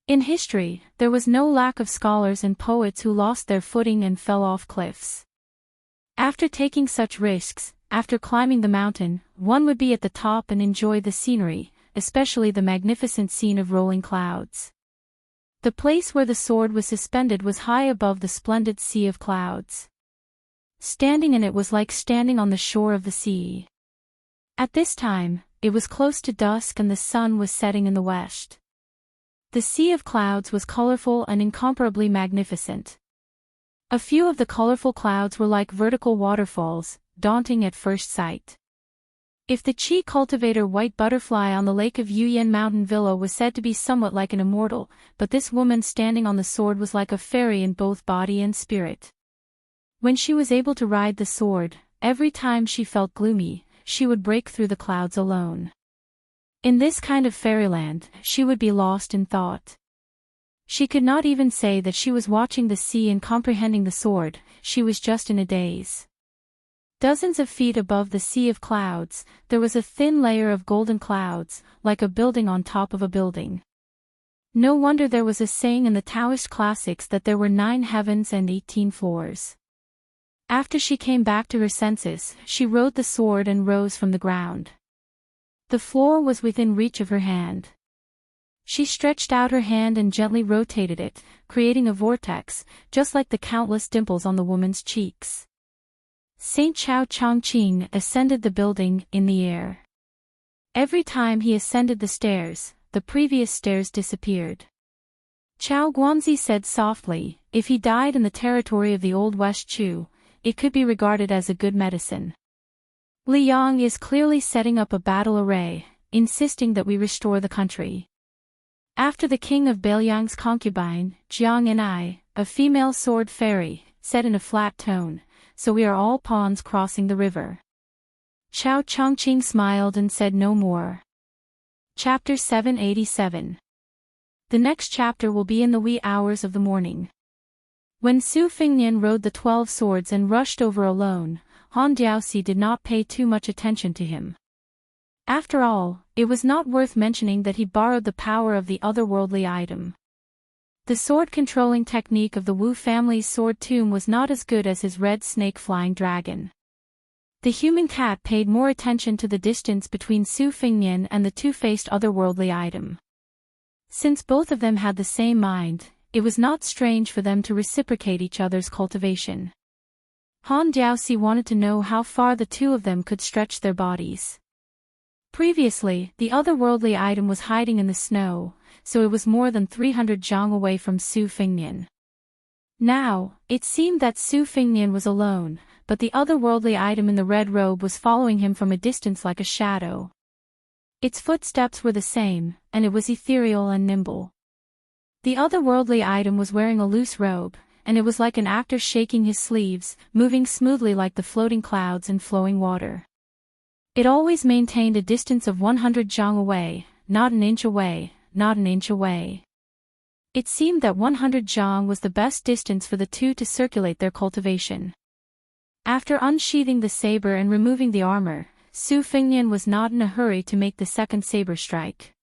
In history, there was no lack of scholars and poets who lost their footing and fell off cliffs. After taking such risks, after climbing the mountain, one would be at the top and enjoy the scenery, especially the magnificent scene of rolling clouds. The place where the sword was suspended was high above the splendid sea of clouds. Standing in it was like standing on the shore of the sea. At this time, it was close to dusk and the sun was setting in the west. The sea of clouds was colorful and incomparably magnificent. A few of the colorful clouds were like vertical waterfalls, daunting at first sight. If the chi cultivator white butterfly on the lake of Yuyan Mountain Villa was said to be somewhat like an immortal, but this woman standing on the sword was like a fairy in both body and spirit. When she was able to ride the sword, every time she felt gloomy, she would break through the clouds alone. In this kind of fairyland, she would be lost in thought. She could not even say that she was watching the sea and comprehending the sword, she was just in a daze. Dozens of feet above the sea of clouds, there was a thin layer of golden clouds, like a building on top of a building. No wonder there was a saying in the Taoist classics that there were 9 heavens and 18 floors. After she came back to her senses, she rode the sword and rose from the ground. The floor was within reach of her hand. She stretched out her hand and gently rotated it, creating a vortex, just like the countless dimples on the woman's cheeks. Saint Chao Chongqing ascended the building in the air. Every time he ascended the stairs, the previous stairs disappeared. Chao Guanzi said softly, if he died in the territory of the old West Chu, it could be regarded as a good medicine. Li Yang is clearly setting up a battle array, insisting that we restore the country. After the king of Bailiang's concubine, Jiang and I, a female sword fairy, said in a flat tone, so we are all pawns crossing the river. Chao Chongqing smiled and said no more. Chapter 787. The next chapter will be in the wee hours of the morning. When Su Fingnian rode the 12 swords and rushed over alone, Han Diaoxi did not pay too much attention to him. After all, it was not worth mentioning that he borrowed the power of the otherworldly item. The sword-controlling technique of the Wu family's sword tomb was not as good as his red snake-flying dragon. The human cat paid more attention to the distance between Su Fingnian and the two-faced otherworldly item. Since both of them had the same mind, it was not strange for them to reciprocate each other's cultivation. Han Diaoxi wanted to know how far the two of them could stretch their bodies. Previously, the otherworldly item was hiding in the snow, so it was more than 300 zhang away from Su Fingnian. Now, it seemed that Su Fingnian was alone, but the otherworldly item in the red robe was following him from a distance like a shadow. Its footsteps were the same, and it was ethereal and nimble. The otherworldly item was wearing a loose robe, and it was like an actor shaking his sleeves, moving smoothly like the floating clouds in flowing water. It always maintained a distance of 100 zhang away, not an inch away, not an inch away. It seemed that 100 zhang was the best distance for the two to circulate their cultivation. After unsheathing the saber and removing the armor, Su Fingnian was not in a hurry to make the second saber strike.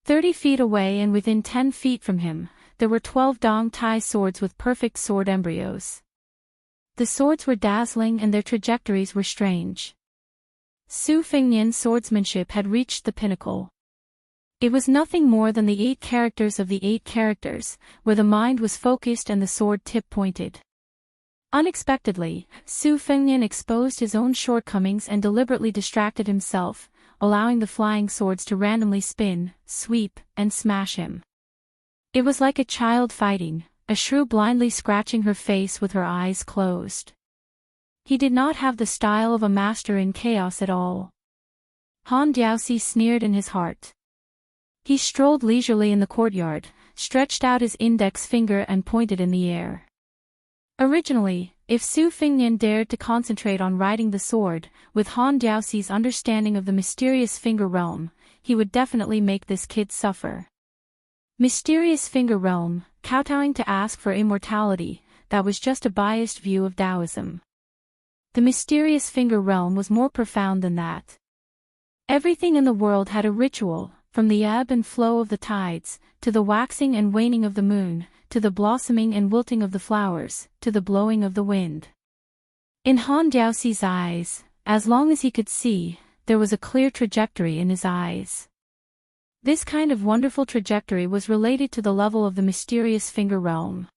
30 feet away and within 10 feet from him, there were 12 Dong Tai swords with perfect sword embryos. The swords were dazzling and their trajectories were strange. Su Fingnian's swordsmanship had reached the pinnacle. It was nothing more than the 8 characters of the 8 characters, where the mind was focused and the sword tip pointed. Unexpectedly, Su Fingnian exposed his own shortcomings and deliberately distracted himself, allowing the flying swords to randomly spin, sweep, and smash him. It was like a child fighting, a shrew blindly scratching her face with her eyes closed. He did not have the style of a master in chaos at all. Han Diaoxi sneered in his heart. He strolled leisurely in the courtyard, stretched out his index finger and pointed in the air. Originally, if Su Fingnian dared to concentrate on riding the sword, with Han Diaoxi's understanding of the mysterious finger realm, he would definitely make this kid suffer. Mysterious finger realm, kowtowing to ask for immortality, that was just a biased view of Taoism. The mysterious finger realm was more profound than that. Everything in the world had a ritual, from the ebb and flow of the tides, to the waxing and waning of the moon, to the blossoming and wilting of the flowers, to the blowing of the wind. In Han Diaoxi's eyes, as long as he could see, there was a clear trajectory in his eyes. This kind of wonderful trajectory was related to the level of the mysterious finger realm.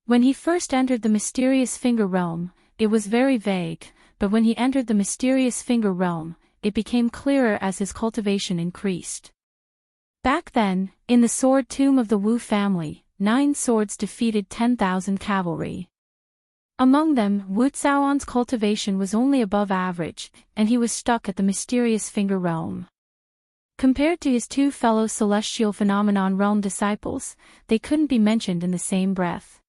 When he first entered the mysterious finger realm, it was very vague, but when he entered the mysterious finger realm, it became clearer as his cultivation increased. Back then, in the sword tomb of the Wu family, 9 swords defeated 10,000 cavalry. Among them, Wuxiao's cultivation was only above average, and he was stuck at the mysterious finger realm. Compared to his 2 fellow celestial phenomenon realm disciples, they couldn't be mentioned in the same breath.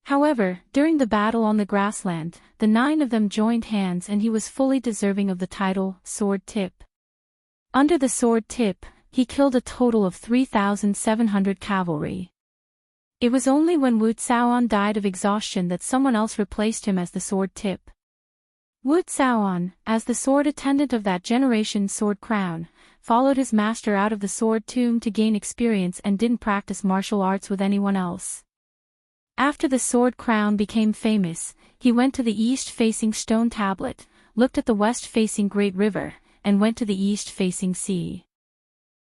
However, during the battle on the grassland, the 9 of them joined hands and he was fully deserving of the title, Sword Tip. Under the Sword Tip, he killed a total of 3,700 cavalry. It was only when Wuxiaon died of exhaustion that someone else replaced him as the Sword Tip. Wuxiaon, as the sword attendant of that generation's sword crown, followed his master out of the sword tomb to gain experience and didn't practice martial arts with anyone else. After the sword crown became famous, he went to the east-facing stone tablet, looked at the west-facing great river, and went to the east-facing sea.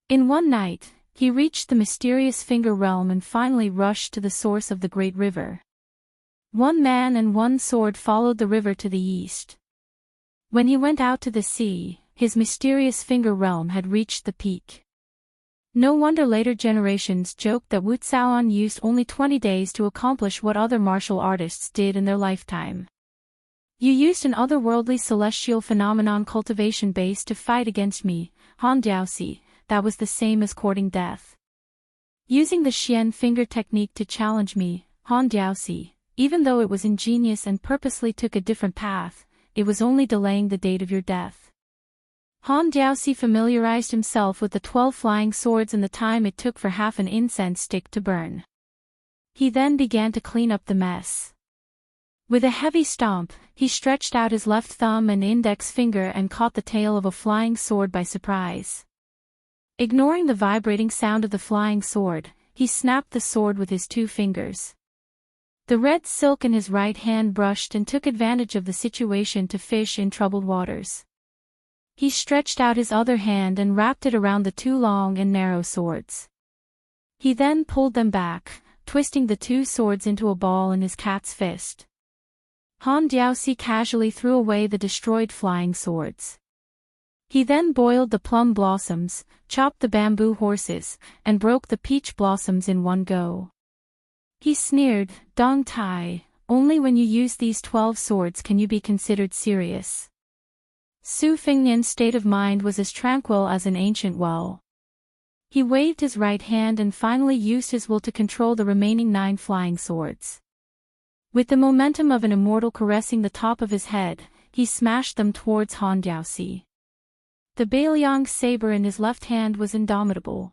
In one night, he reached the mysterious finger realm and finally rushed to the source of the great river. 1 man and 1 sword followed the river to the east. When he went out to the sea, his mysterious finger realm had reached the peak. No wonder later generations joked that Wuxiaon used only 20 days to accomplish what other martial artists did in their lifetime. You used an otherworldly celestial phenomenon cultivation base to fight against me, Han Diaoxi, that was the same as courting death. Using the Xian finger technique to challenge me, Han Diaoxi, even though it was ingenious and purposely took a different path, it was only delaying the date of your death. Han Diaoxi familiarized himself with the 12 flying swords and the time it took for half an incense stick to burn. He then began to clean up the mess. With a heavy stomp, he stretched out his left thumb and index finger and caught the tail of a flying sword by surprise. Ignoring the vibrating sound of the flying sword, he snapped the sword with his 2 fingers. The red silk in his right hand brushed and took advantage of the situation to fish in troubled waters. He stretched out his other hand and wrapped it around the 2 long and narrow swords. He then pulled them back, twisting the 2 swords into a ball in his cat's fist. Han Diaoxi casually threw away the destroyed flying swords. He then boiled the plum blossoms, chopped the bamboo horses, and broke the peach blossoms in one go. He sneered, "Dong Tai, only when you use these 12 swords can you be considered serious." Su Fengnian's state of mind was as tranquil as an ancient well. He waved his right hand and finally used his will to control the remaining 9 flying swords. With the momentum of an immortal caressing the top of his head, he smashed them towards Han Diaoxi. The Beiliang saber in his left hand was indomitable.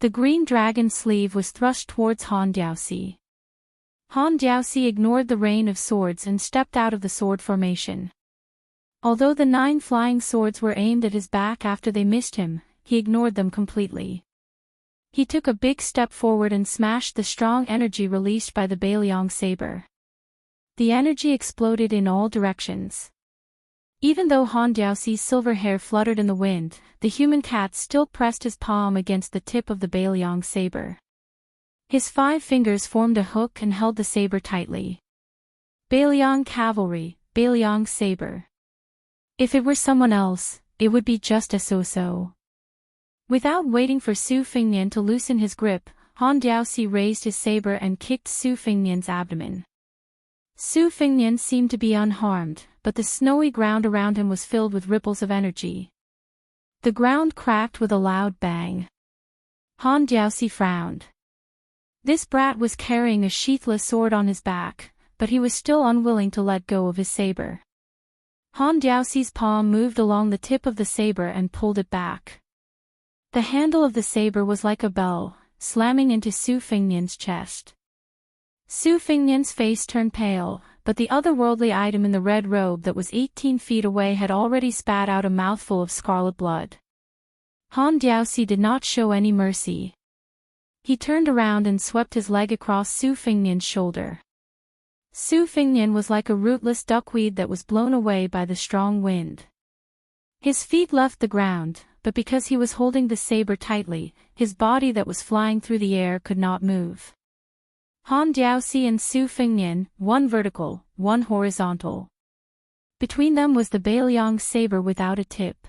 The green dragon sleeve was thrust towards Han Diaoxi. Han Diaoxi ignored the rain of swords and stepped out of the sword formation. Although the 9 flying swords were aimed at his back after they missed him, he ignored them completely. He took a big step forward and smashed the strong energy released by the Beiliang saber. The energy exploded in all directions. Even though Han Diaoxi's silver hair fluttered in the wind, the human cat still pressed his palm against the tip of the Beiliang saber. His 5 fingers formed a hook and held the saber tightly. Beiliang cavalry, Beiliang saber. If it were someone else, it would be just a so-so. Without waiting for Su Fengnian to loosen his grip, Han Diaoxi raised his saber and kicked Su Fengnian's abdomen. Su Fengnian seemed to be unharmed, but the snowy ground around him was filled with ripples of energy. The ground cracked with a loud bang. Han Diaoxi frowned. This brat was carrying a sheathless sword on his back, but he was still unwilling to let go of his saber. Han Diaoxi's palm moved along the tip of the saber and pulled it back. The handle of the saber was like a bell, slamming into Su Fengnian's chest. Su Fengnian's face turned pale, but the otherworldly item in the red robe that was 18 feet away had already spat out a mouthful of scarlet blood. Han Diaoxi did not show any mercy. He turned around and swept his leg across Su Fengnian's shoulder. Su Fengnian was like a rootless duckweed that was blown away by the strong wind. His feet left the ground, but because he was holding the saber tightly, his body that was flying through the air could not move. Han Diaoxi and Su Fengnian, one vertical, one horizontal. Between them was the Beiliang saber without a tip.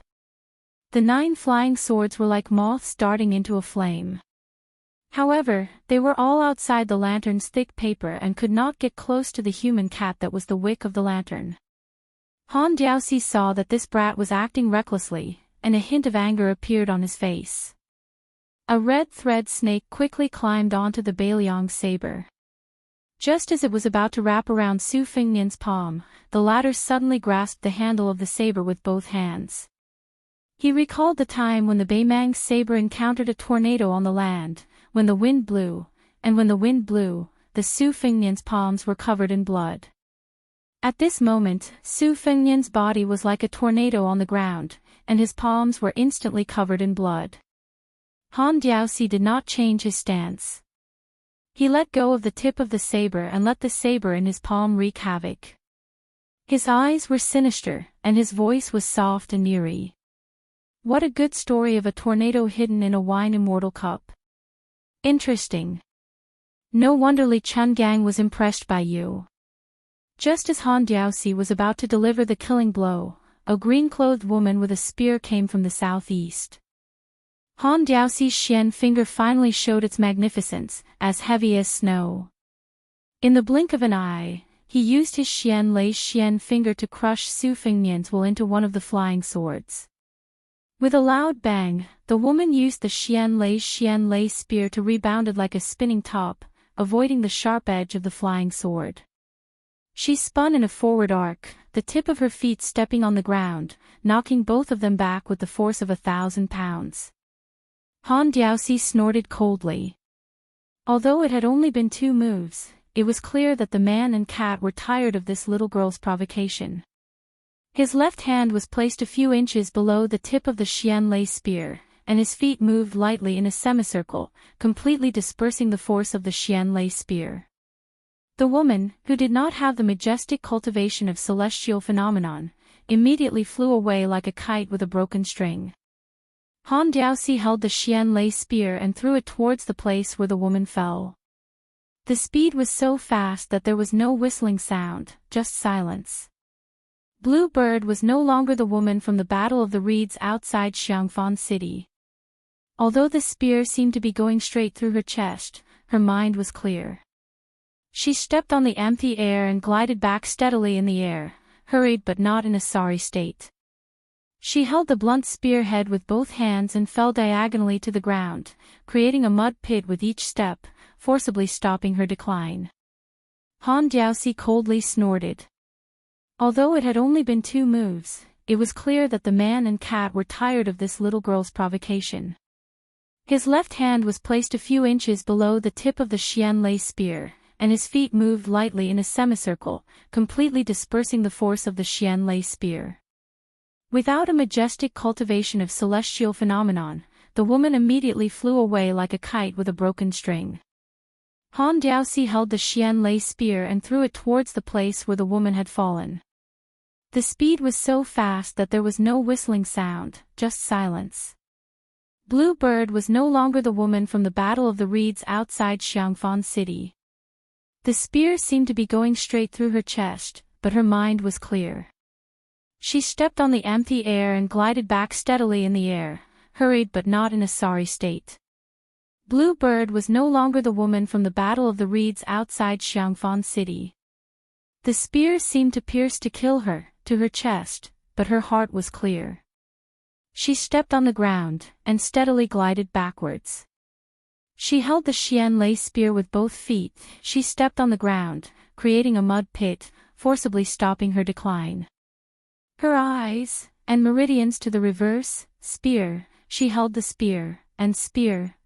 The 9 flying swords were like moths darting into a flame. However, they were all outside the lantern's thick paper and could not get close to the human cat that was the wick of the lantern. Han Diaoxi saw that this brat was acting recklessly, and a hint of anger appeared on his face. A red thread snake quickly climbed onto the Beiliang saber. Just as it was about to wrap around Su Fengnian's palm, the latter suddenly grasped the handle of the saber with both hands. He recalled the time when the Beimang saber encountered a tornado on the land, when the wind blew, and when the wind blew, the Su Fengnian's palms were covered in blood. At this moment, Su Fengnian's body was like a tornado on the ground, and his palms were instantly covered in blood. Han Diaoxi did not change his stance. He let go of the tip of the saber and let the saber in his palm wreak havoc. His eyes were sinister, and his voice was soft and eerie. What a good story of a tornado hidden in a wine immortal cup. Interesting. No wonder Li Chungang was impressed by you. Just as Han Diaoxi was about to deliver the killing blow, a green-clothed woman with a spear came from the southeast. Han Diaoxi's xian finger finally showed its magnificence, as heavy as snow. In the blink of an eye, he used his xian finger to crush Su Fengnian's will into one of the flying swords. With a loud bang, the woman used the xian lei spear to rebound it like a spinning top, avoiding the sharp edge of the flying sword. She spun in a forward arc, the tip of her feet stepping on the ground, knocking both of them back with the force of 1,000 pounds. Han Diaoxi snorted coldly. Although it had only been 2 moves, it was clear that the man and cat were tired of this little girl's provocation. His left hand was placed a few inches below the tip of the Xianlei spear, and his feet moved lightly in a semicircle, completely dispersing the force of the Xianlei spear. The woman, who did not have the majestic cultivation of celestial phenomenon, immediately flew away like a kite with a broken string. Han Diaoxi held the Xianlei spear and threw it towards the place where the woman fell. The speed was so fast that there was no whistling sound, just silence. Blue Bird was no longer the woman from the Battle of the Reeds outside Xiangfan City. Although the spear seemed to be going straight through her chest, her mind was clear. She stepped on the empty air and glided back steadily in the air, hurried but not in a sorry state. She held the blunt spearhead with both hands and fell diagonally to the ground, creating a mud pit with each step, forcibly stopping her decline. Han Diaoxi coldly snorted. Although it had only been 2 moves, it was clear that the man and cat were tired of this little girl's provocation. His left hand was placed a few inches below the tip of the Xianlei spear, and his feet moved lightly in a semicircle, completely dispersing the force of the Xianlei spear. Without a majestic cultivation of celestial phenomenon, the woman immediately flew away like a kite with a broken string. Han Diaoxi held the Xianlei spear and threw it towards the place where the woman had fallen. The speed was so fast that there was no whistling sound, just silence. Blue Bird was no longer the woman from the Battle of the Reeds outside Xiangfan City. The spear seemed to be going straight through her chest, but her mind was clear. She stepped on the empty air and glided back steadily in the air, hurried but not in a sorry state. Blue Bird was no longer the woman from the Battle of the Reeds outside Xiangfan City. The spear seemed to pierce to kill her, to her chest, but her heart was clear. She stepped on the ground, and steadily glided backwards. She held the Xianlei spear with both feet. She stepped on the ground, creating a mud pit, forcibly stopping her decline. Her eyes, and meridians to the reverse, spear, she held the spear, and spear,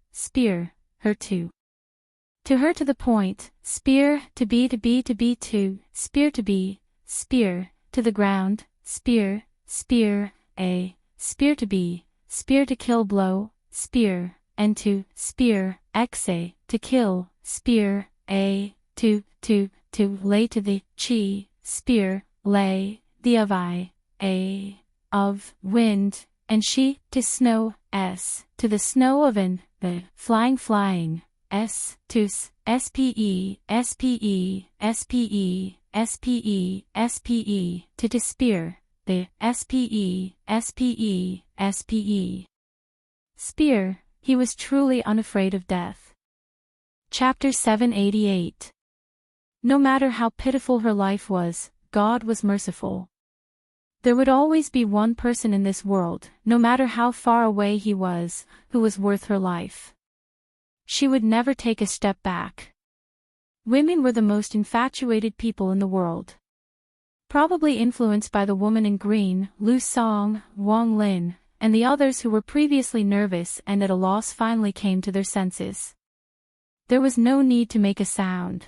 her to her to the point, spear, to be, spear to be, spear, to the ground, spear, a, spear to be, spear to kill blow, spear, and to, spear, xa, to kill, spear, a, to, lay to the, chi, spear, lay, the of I, a, of, wind, and she, to snow, s, to the snow of an, the, flying, s, to, spe, to spear, the, spe. Spear, he was truly unafraid of death. Chapter 788. No matter how pitiful her life was, God was merciful. There would always be one person in this world, no matter how far away he was, who was worth her life. She would never take a step back. Women were the most infatuated people in the world. Probably influenced by the woman in green, Lu Song, Wang Lin, and the others who were previously nervous and at a loss finally came to their senses. There was no need to make a sound.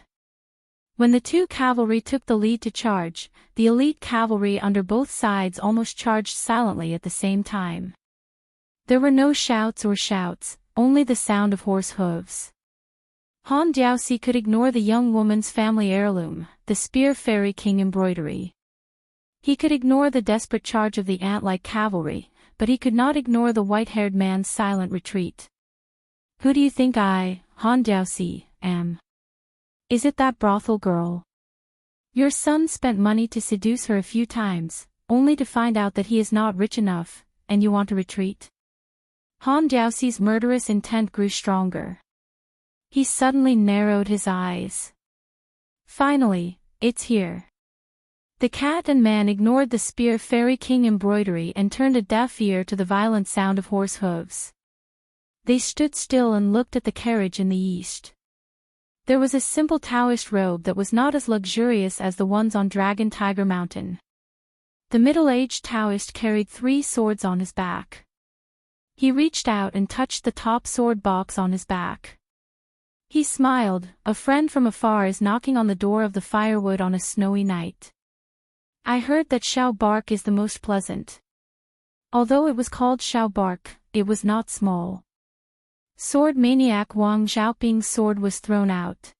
When the 2 cavalry took the lead to charge, the elite cavalry under both sides almost charged silently at the same time. There were no shouts, only the sound of horse hooves. Han Diaoxi could ignore the young woman's family heirloom, the spear Fairy King embroidery. He could ignore the desperate charge of the ant-like cavalry, but he could not ignore the white-haired man's silent retreat. Who do you think I, Han Diaoxi, am? Is it that brothel girl? Your son spent money to seduce her a few times, only to find out that he is not rich enough, and you want to retreat? Han Diaoxi's murderous intent grew stronger. He suddenly narrowed his eyes. Finally, it's here. The cat and man ignored the spear Fairy King embroidery and turned a deaf ear to the violent sound of horse hooves. They stood still and looked at the carriage in the east. There was a simple Taoist robe that was not as luxurious as the ones on Dragon Tiger Mountain. The middle-aged Taoist carried 3 swords on his back. He reached out and touched the top sword box on his back. He smiled. A friend from afar is knocking on the door of the firewood on a snowy night. I heard that Xiao bark is the most pleasant. Although it was called Xiao bark, it was not small. Sword maniac Wang Xiaoping's sword was thrown out.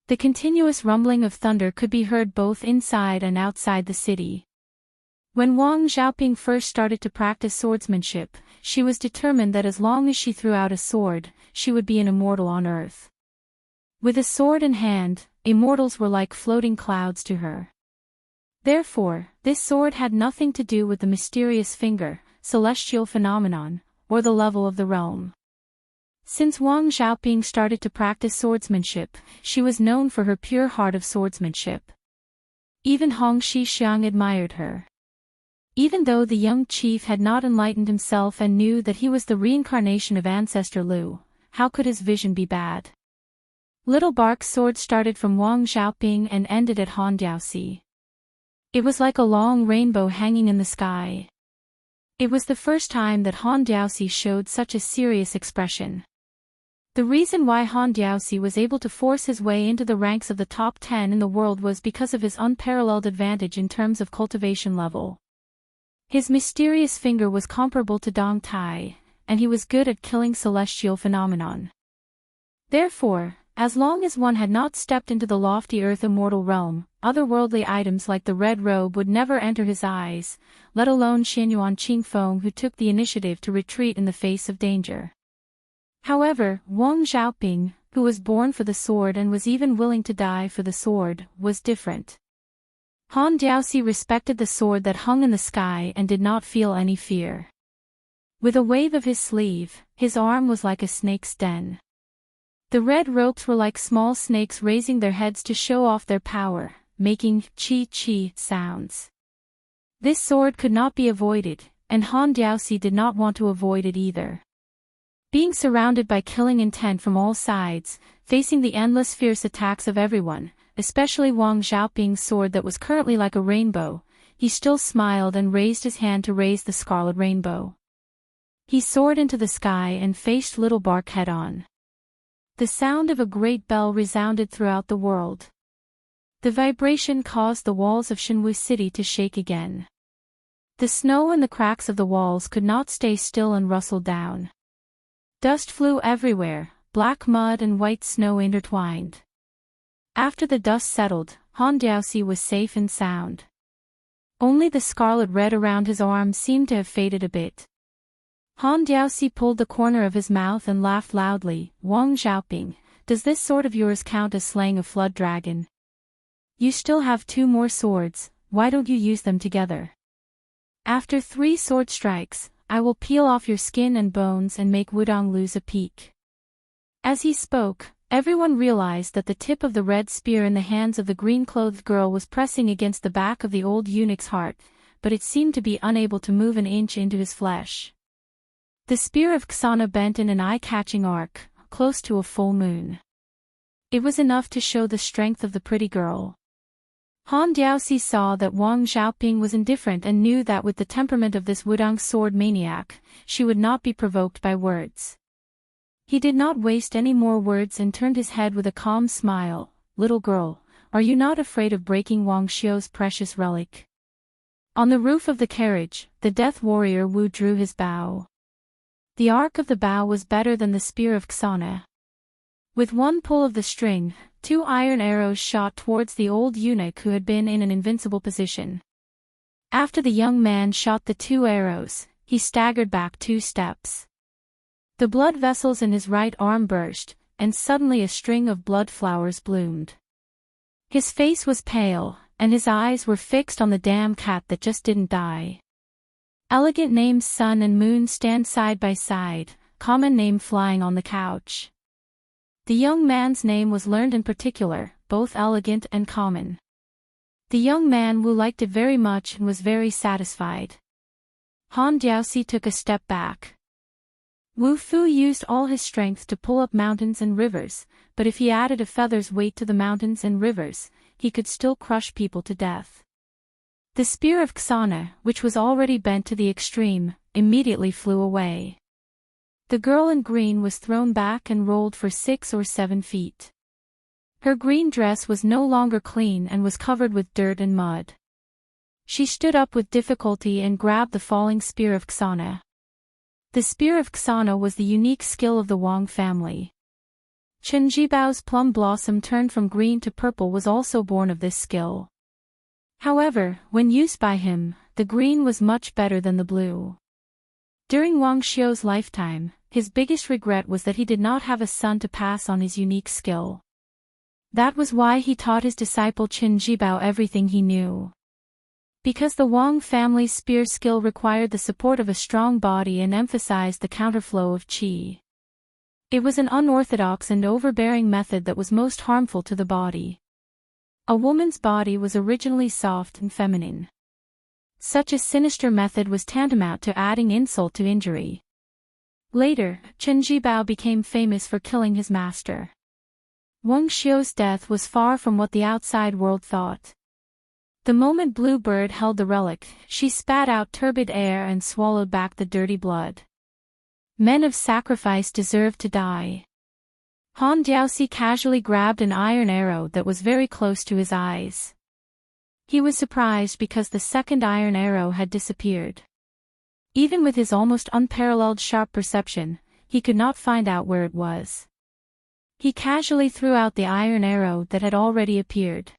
The continuous rumbling of thunder could be heard both inside and outside the city. When Wang Xiaoping first started to practice swordsmanship, she was determined that as long as she threw out a sword, she would be an immortal on earth. With a sword in hand, immortals were like floating clouds to her. Therefore, this sword had nothing to do with the mysterious finger, celestial phenomenon, or the level of the realm. Since Wang Xiaoping started to practice swordsmanship, she was known for her pure heart of swordsmanship. Even Hong Xixiang admired her. Even though the young chief had not enlightened himself and knew that he was the reincarnation of Ancestor Lu, how could his vision be bad? Little Bark's sword started from Wang Xiaoping and ended at Han Diaoxi. It was like a long rainbow hanging in the sky. It was the first time that Han Diaoxi showed such a serious expression. The reason why Han Diaoxi was able to force his way into the ranks of the top 10 in the world was because of his unparalleled advantage in terms of cultivation level. His mysterious finger was comparable to Dong Tai, and he was good at killing celestial phenomenon. Therefore, as long as one had not stepped into the lofty earth immortal realm, otherworldly items like the red robe would never enter his eyes, let alone Xianyuan Qingfeng, who took the initiative to retreat in the face of danger. However, Wang Xiaoping, who was born for the sword and was even willing to die for the sword, was different. Han Diaoxi respected the sword that hung in the sky and did not feel any fear. With a wave of his sleeve, his arm was like a snake's den. The red ropes were like small snakes raising their heads to show off their power, making chi-chi sounds. This sword could not be avoided, and Han Diaoxi did not want to avoid it either. Being surrounded by killing intent from all sides, facing the endless fierce attacks of everyone, especially Wang Xiaoping's sword that was currently like a rainbow, he still smiled and raised his hand to raise the scarlet rainbow. He soared into the sky and faced Little Bark head-on. The sound of a great bell resounded throughout the world. The vibration caused the walls of Shenwu City to shake again. The snow and the cracks of the walls could not stay still and rustled down. Dust flew everywhere, black mud and white snow intertwined. After the dust settled, Han Diaoxi was safe and sound. Only the scarlet red around his arm seemed to have faded a bit. Han Diaoxi pulled the corner of his mouth and laughed loudly. Wang Xiaoping, does this sword of yours count as slaying a flood dragon? You still have 2 more swords, why don't you use them together? After 3 sword strikes, I will peel off your skin and bones and make Wudong lose a peak. As he spoke, everyone realized that the tip of the red spear in the hands of the green-clothed girl was pressing against the back of the old eunuch's heart, but it seemed to be unable to move an inch into his flesh. The spear of Xana bent in an eye-catching arc, close to a full moon. It was enough to show the strength of the pretty girl. Han Diaoxi saw that Wang Xiaoping was indifferent and knew that with the temperament of this Wudong sword maniac, she would not be provoked by words. He did not waste any more words and turned his head with a calm smile. Little girl, are you not afraid of breaking Wang Xiu's precious relic? On the roof of the carriage, the death warrior Wu drew his bow. The arc of the bow was better than the spear of Xana. With one pull of the string, 2 iron arrows shot towards the old eunuch who had been in an invincible position. After the young man shot the 2 arrows, he staggered back 2 steps. The blood vessels in his right arm burst, and suddenly a string of blood flowers bloomed. His face was pale, and his eyes were fixed on the damn cat that just didn't die. Elegant names Sun and Moon stand side by side, common name flying on the couch. The young man's name was learned in particular, both elegant and common. The young man Wu liked it very much and was very satisfied. Han Diaoxi took a step back. Wu Fu used all his strength to pull up mountains and rivers, but if he added a feather's weight to the mountains and rivers, he could still crush people to death. The spear of Xana, which was already bent to the extreme, immediately flew away. The girl in green was thrown back and rolled for 6 or 7 feet. Her green dress was no longer clean and was covered with dirt and mud. She stood up with difficulty and grabbed the falling spear of Xana. The spear of Xana was the unique skill of the Wang family. Chen Jibao's plum blossom turned from green to purple was also born of this skill. However, when used by him, the green was much better than the blue. During Wang Xiu's lifetime, his biggest regret was that he did not have a son to pass on his unique skill. That was why he taught his disciple Chen Jibao everything he knew. Because the Wang family's spear skill required the support of a strong body and emphasized the counterflow of qi. It was an unorthodox and overbearing method that was most harmful to the body. A woman's body was originally soft and feminine. Such a sinister method was tantamount to adding insult to injury. Later, Chen Jibao became famous for killing his master. Wang Xiu's death was far from what the outside world thought. The moment Blue Bird held the relic, she spat out turbid air and swallowed back the dirty blood. Men of sacrifice deserved to die. Han Diaoxi casually grabbed an iron arrow that was very close to his eyes. He was surprised because the second iron arrow had disappeared. Even with his almost unparalleled sharp perception, he could not find out where it was. He casually threw out the iron arrow that had already appeared.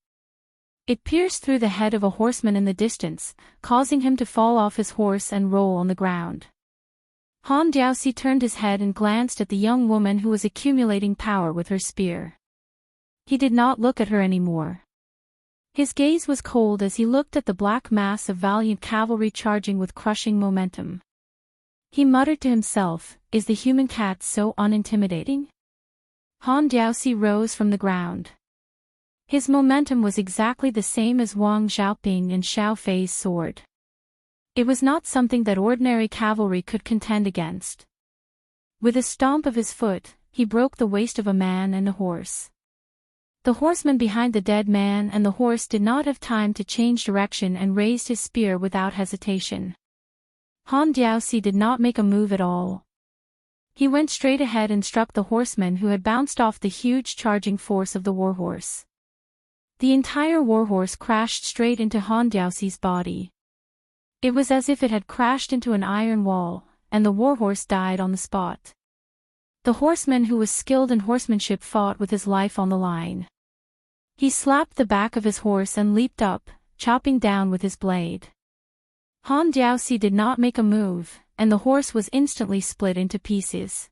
It pierced through the head of a horseman in the distance, causing him to fall off his horse and roll on the ground. Han Diaoxi turned his head and glanced at the young woman who was accumulating power with her spear. He did not look at her anymore. His gaze was cold as he looked at the black mass of valiant cavalry charging with crushing momentum. He muttered to himself, "Is the human cat so unintimidating?" Han Diaoxi rose from the ground. His momentum was exactly the same as Wang Xiaoping and Xiao Fei's sword. It was not something that ordinary cavalry could contend against. With a stomp of his foot, he broke the waist of a man and a horse. The horseman behind the dead man and the horse did not have time to change direction and raised his spear without hesitation. Han Diaoxi did not make a move at all. He went straight ahead and struck the horseman who had bounced off the huge charging force of the warhorse. The entire warhorse crashed straight into Han Diaoxi's body. It was as if it had crashed into an iron wall, and the warhorse died on the spot. The horseman who was skilled in horsemanship fought with his life on the line. He slapped the back of his horse and leaped up, chopping down with his blade. Han Diaoxi did not make a move, and the horse was instantly split into pieces.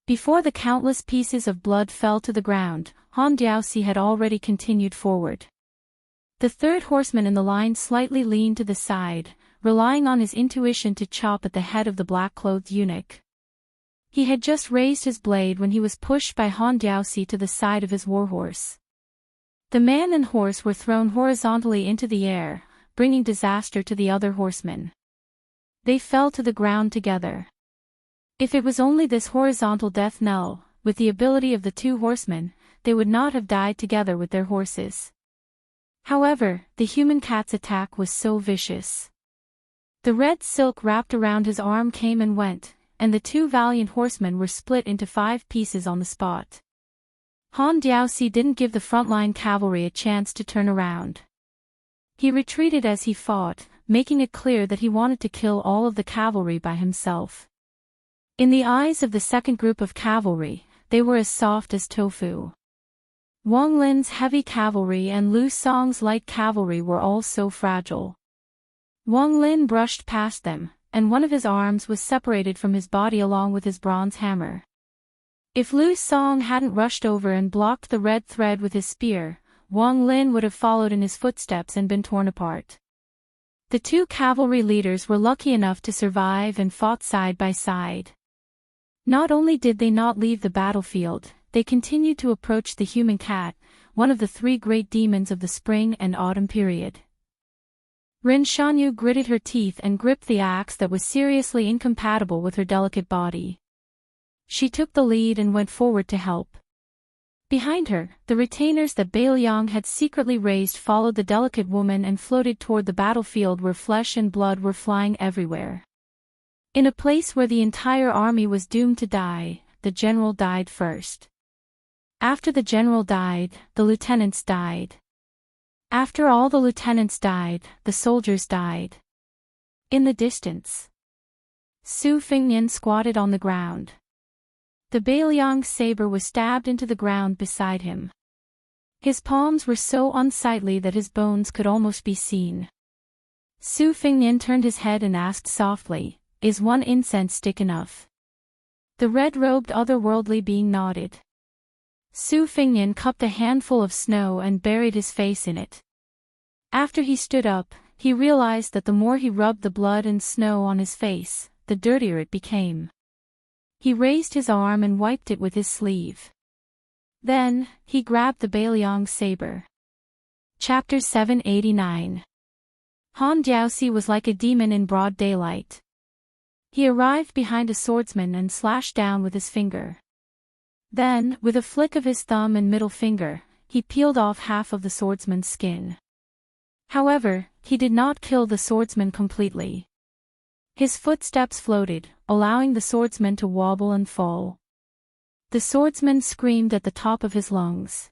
Before the countless pieces of blood fell to the ground, Han Diaoxi had already continued forward. The third horseman in the line slightly leaned to the side, relying on his intuition to chop at the head of the black-clothed eunuch. He had just raised his blade when he was pushed by Han Diaoxi to the side of his warhorse. The man and horse were thrown horizontally into the air, bringing disaster to the other horsemen. They fell to the ground together. If it was only this horizontal death knell, with the ability of the two horsemen, they would not have died together with their horses. However, the human cat's attack was so vicious. The red silk wrapped around his arm came and went, and the two valiant horsemen were split into 5 pieces on the spot. Han Diaoxi didn't give the frontline cavalry a chance to turn around. He retreated as he fought, making it clear that he wanted to kill all of the cavalry by himself. In the eyes of the second group of cavalry, they were as soft as tofu. Wang Lin's heavy cavalry and Lu Song's light cavalry were all so fragile. Wang Lin brushed past them, and one of his arms was separated from his body along with his bronze hammer. If Lu Song hadn't rushed over and blocked the red thread with his spear, Wang Lin would have followed in his footsteps and been torn apart. The two cavalry leaders were lucky enough to survive and fought side by side. Not only did they not leave the battlefield, they continued to approach the human cat, one of the 3 great demons of the spring and autumn period. Ren Shanyu gritted her teeth and gripped the axe that was seriously incompatible with her delicate body. She took the lead and went forward to help. Behind her, the retainers that Bailiang had secretly raised followed the delicate woman and floated toward the battlefield where flesh and blood were flying everywhere. In a place where the entire army was doomed to die, the general died first. After the general died, the lieutenants died. After all the lieutenants died, the soldiers died. In the distance, Su Fengnian squatted on the ground. The Bailiang's saber was stabbed into the ground beside him. His palms were so unsightly that his bones could almost be seen. Su Fengnian turned his head and asked softly, "Is one incense stick enough?" The red-robed otherworldly being nodded. Su Fengnian cupped a handful of snow and buried his face in it. After he stood up, he realized that the more he rubbed the blood and snow on his face, the dirtier it became. He raised his arm and wiped it with his sleeve. Then, he grabbed the Bailiang's saber. Chapter 789. Han Diaoxi was like a demon in broad daylight. He arrived behind a swordsman and slashed down with his finger. Then, with a flick of his thumb and middle finger, he peeled off half of the swordsman's skin. However, he did not kill the swordsman completely. His footsteps floated, allowing the swordsman to wobble and fall. The swordsman screamed at the top of his lungs.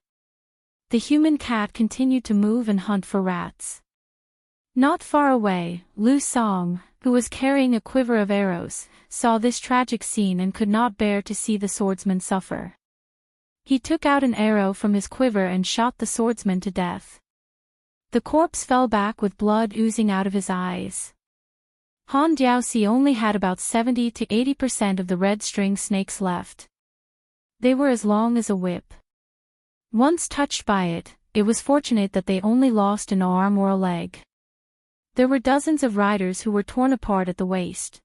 The human cat continued to move and hunt for rats. Not far away, Lu Song, who was carrying a quiver of arrows, saw this tragic scene and could not bear to see the swordsman suffer. He took out an arrow from his quiver and shot the swordsman to death. The corpse fell back with blood oozing out of his eyes. Han Diaoxi only had about 70 to 80% of the red string snakes left. They were as long as a whip. Once touched by it, it was fortunate that they only lost an arm or a leg. There were dozens of riders who were torn apart at the waist.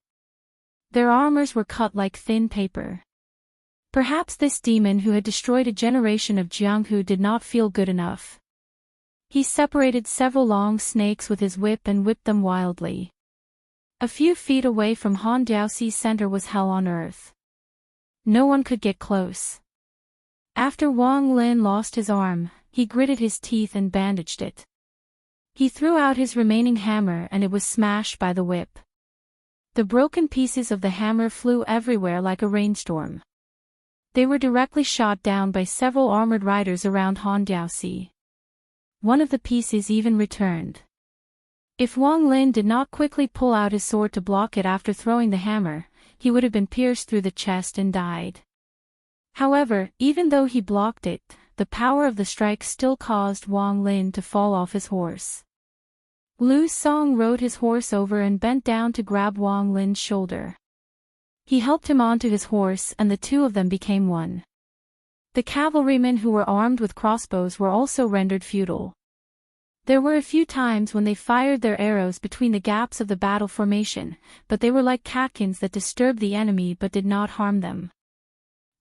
Their armors were cut like thin paper. Perhaps this demon who had destroyed a generation of Jianghu did not feel good enough. He separated several long snakes with his whip and whipped them wildly. A few feet away from Han Diaoxi's center was hell on earth. No one could get close. After Wang Lin lost his arm, he gritted his teeth and bandaged it. He threw out his remaining hammer and it was smashed by the whip. The broken pieces of the hammer flew everywhere like a rainstorm. They were directly shot down by several armored riders around Han Diaoxi. One of the pieces even returned. If Wang Lin did not quickly pull out his sword to block it after throwing the hammer, he would have been pierced through the chest and died. However, even though he blocked it, the power of the strike still caused Wang Lin to fall off his horse. Lu Song rode his horse over and bent down to grab Wang Lin's shoulder. He helped him onto his horse and the two of them became one. The cavalrymen who were armed with crossbows were also rendered futile. There were a few times when they fired their arrows between the gaps of the battle formation, but they were like catkins that disturbed the enemy but did not harm them.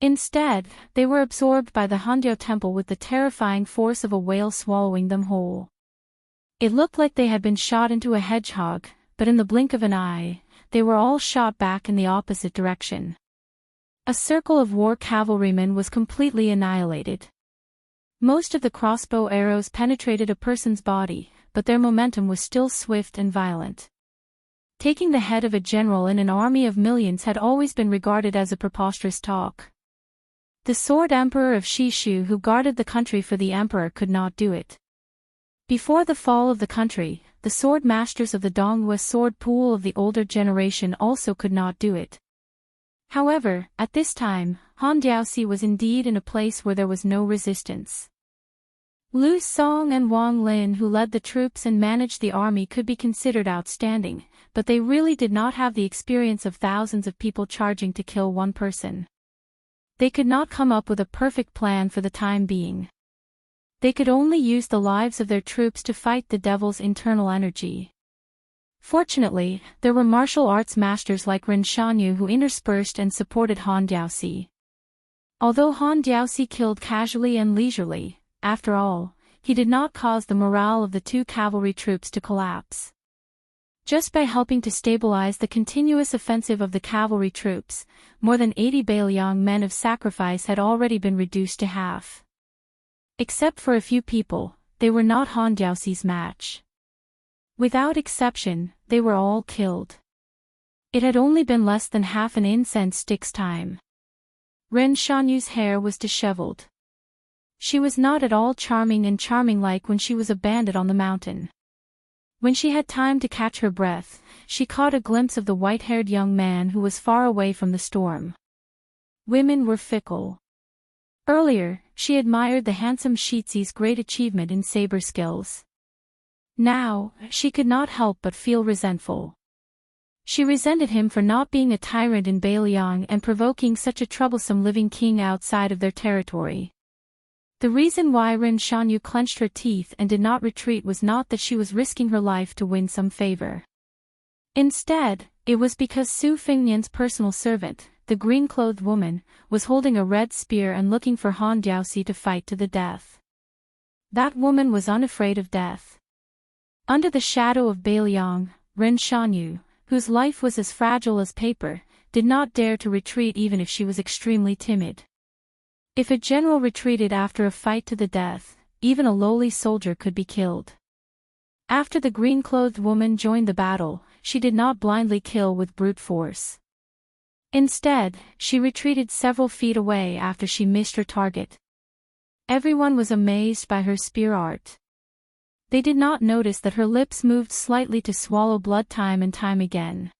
Instead, they were absorbed by the Handiao temple with the terrifying force of a whale swallowing them whole. It looked like they had been shot into a hedgehog, but in the blink of an eye, they were all shot back in the opposite direction. A circle of war cavalrymen was completely annihilated. Most of the crossbow arrows penetrated a person's body, but their momentum was still swift and violent. Taking the head of a general in an army of millions had always been regarded as a preposterous talk. The sword emperor of Shishu who guarded the country for the emperor could not do it. Before the fall of the country, the sword masters of the Donghua sword pool of the older generation also could not do it. However, at this time, Han Diaoxi was indeed in a place where there was no resistance. Lu Song and Wang Lin who led the troops and managed the army could be considered outstanding, but they really did not have the experience of thousands of people charging to kill one person. They could not come up with a perfect plan for the time being. They could only use the lives of their troops to fight the devil's internal energy. Fortunately, there were martial arts masters like Ren Shanyu who interspersed and supported Han Diaoxi. Although Han Diaoxi killed casually and leisurely, after all, he did not cause the morale of the two cavalry troops to collapse. Just by helping to stabilize the continuous offensive of the cavalry troops, more than 80 Bailiang men of sacrifice had already been reduced to half. Except for a few people, they were not Han Diaoxi's match. Without exception, they were all killed. It had only been less than half an incense stick's time. Ren Shanyu's hair was disheveled. She was not at all charming like when she was a bandit on the mountain. When she had time to catch her breath, she caught a glimpse of the white-haired young man who was far away from the storm. Women were fickle. Earlier, she admired the handsome Shizi's great achievement in saber skills. Now, she could not help but feel resentful. She resented him for not being a tyrant in Beiliang and provoking such a troublesome living king outside of their territory. The reason why Ren Shanyu clenched her teeth and did not retreat was not that she was risking her life to win some favor. Instead, it was because Su Fengnian's personal servant, the green-clothed woman, was holding a red spear and looking for Han Diaoxi to fight to the death. That woman was unafraid of death. Under the shadow of Beiliang, Ren Shanyu, whose life was as fragile as paper, did not dare to retreat even if she was extremely timid. If a general retreated after a fight to the death, even a lowly soldier could be killed. After the green-clothed woman joined the battle, she did not blindly kill with brute force. Instead, she retreated several feet away after she missed her target. Everyone was amazed by her spear art. They did not notice that her lips moved slightly to swallow blood time and time again.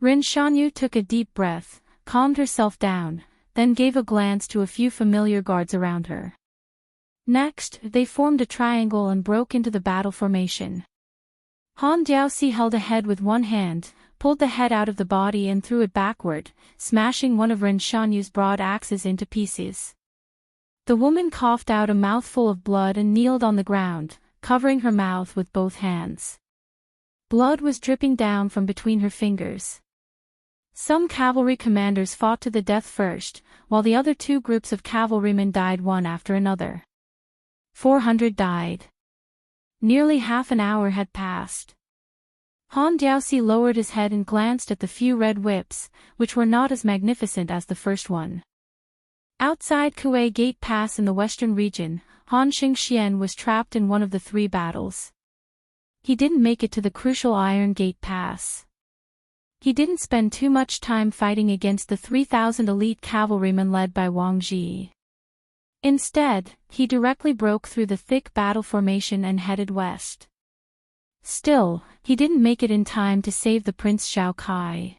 Ren Shanyu took a deep breath, calmed herself down, then gave a glance to a few familiar guards around her. Next, they formed a triangle and broke into the battle formation. Han Diaoxi held a head with one hand, pulled the head out of the body and threw it backward, smashing one of Ren Shanyu's broad axes into pieces. The woman coughed out a mouthful of blood and kneeled on the ground, covering her mouth with both hands. Blood was dripping down from between her fingers. Some cavalry commanders fought to the death first, while the other two groups of cavalrymen died one after another. 400 died. Nearly half an hour had passed. Han Diaoxi lowered his head and glanced at the few red whips, which were not as magnificent as the first one. Outside Kuei Gate Pass in the western region, Han Xingxian was trapped in one of the three battles. He didn't make it to the crucial Iron Gate Pass. He didn't spend too much time fighting against the 3,000 elite cavalrymen led by Wang Ji. Instead, he directly broke through the thick battle formation and headed west. Still, he didn't make it in time to save the Prince Xiao Kai.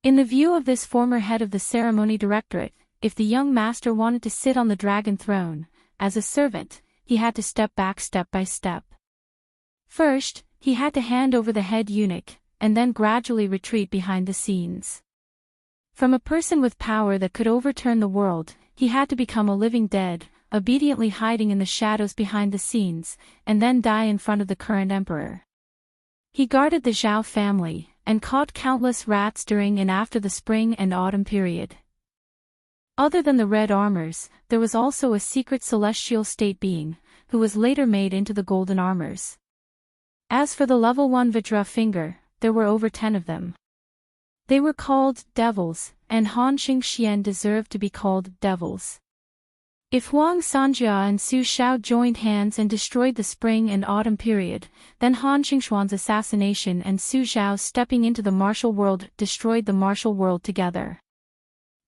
In the view of this former head of the ceremony directorate, if the young master wanted to sit on the dragon throne, as a servant, he had to step back step by step. First, he had to hand over the head eunuch, and then gradually retreat behind the scenes. From a person with power that could overturn the world, he had to become a living dead, obediently hiding in the shadows behind the scenes, and then die in front of the current emperor. He guarded the Zhao family, and caught countless rats during and after the spring and autumn period. Other than the red armors, there was also a secret celestial state being, who was later made into the golden armors. As for the level 1 Vajra finger, there were over 10 of them. They were called devils, and Han Xingxian deserved to be called devils. If Huang Sanjia and Su Xiao joined hands and destroyed the spring and autumn period, then Han Xingxuan's assassination and Su Xiao stepping into the martial world destroyed the martial world together.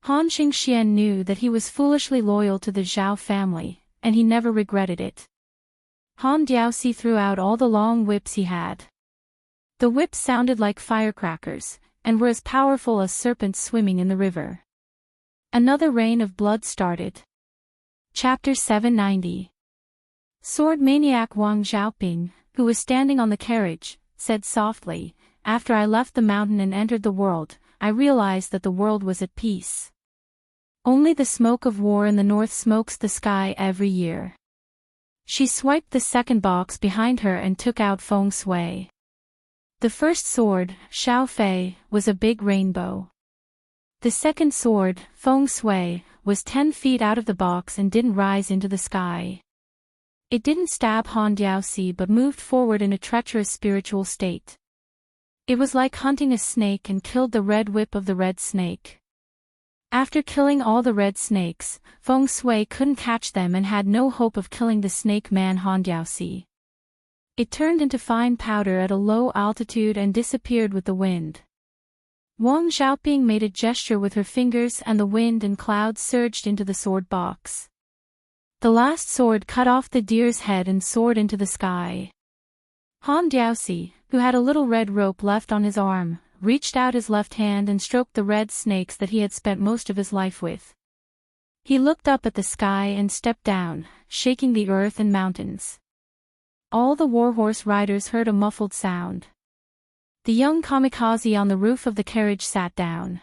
Han Xingxian knew that he was foolishly loyal to the Zhao family, and he never regretted it. Han Diaoxi threw out all the long whips he had. The whips sounded like firecrackers, and were as powerful as serpents swimming in the river. Another rain of blood started. Chapter 790. Sword maniac Wang Xiaoping, who was standing on the carriage, said softly, "After I left the mountain and entered the world, I realized that the world was at peace. Only the smoke of war in the north smokes the sky every year." She swiped the second box behind her and took out feng shui. The first sword, Xiao Fei, was a big rainbow. The second sword, feng shui, was 10 feet out of the box and didn't rise into the sky. It didn't stab Han Diaoxi but moved forward in a treacherous spiritual state. It was like hunting a snake and killed the red whip of the red snake. After killing all the red snakes, Feng Shui couldn't catch them and had no hope of killing the snake man Han Diaoxi. It turned into fine powder at a low altitude and disappeared with the wind. Wang Xiaoping made a gesture with her fingers and the wind and clouds surged into the sword box. The last sword cut off the deer's head and soared into the sky. Han Diaoxi, who had a little red rope left on his arm, reached out his left hand and stroked the red snakes that he had spent most of his life with. He looked up at the sky and stepped down, shaking the earth and mountains. All the warhorse riders heard a muffled sound. The young kamikaze on the roof of the carriage sat down.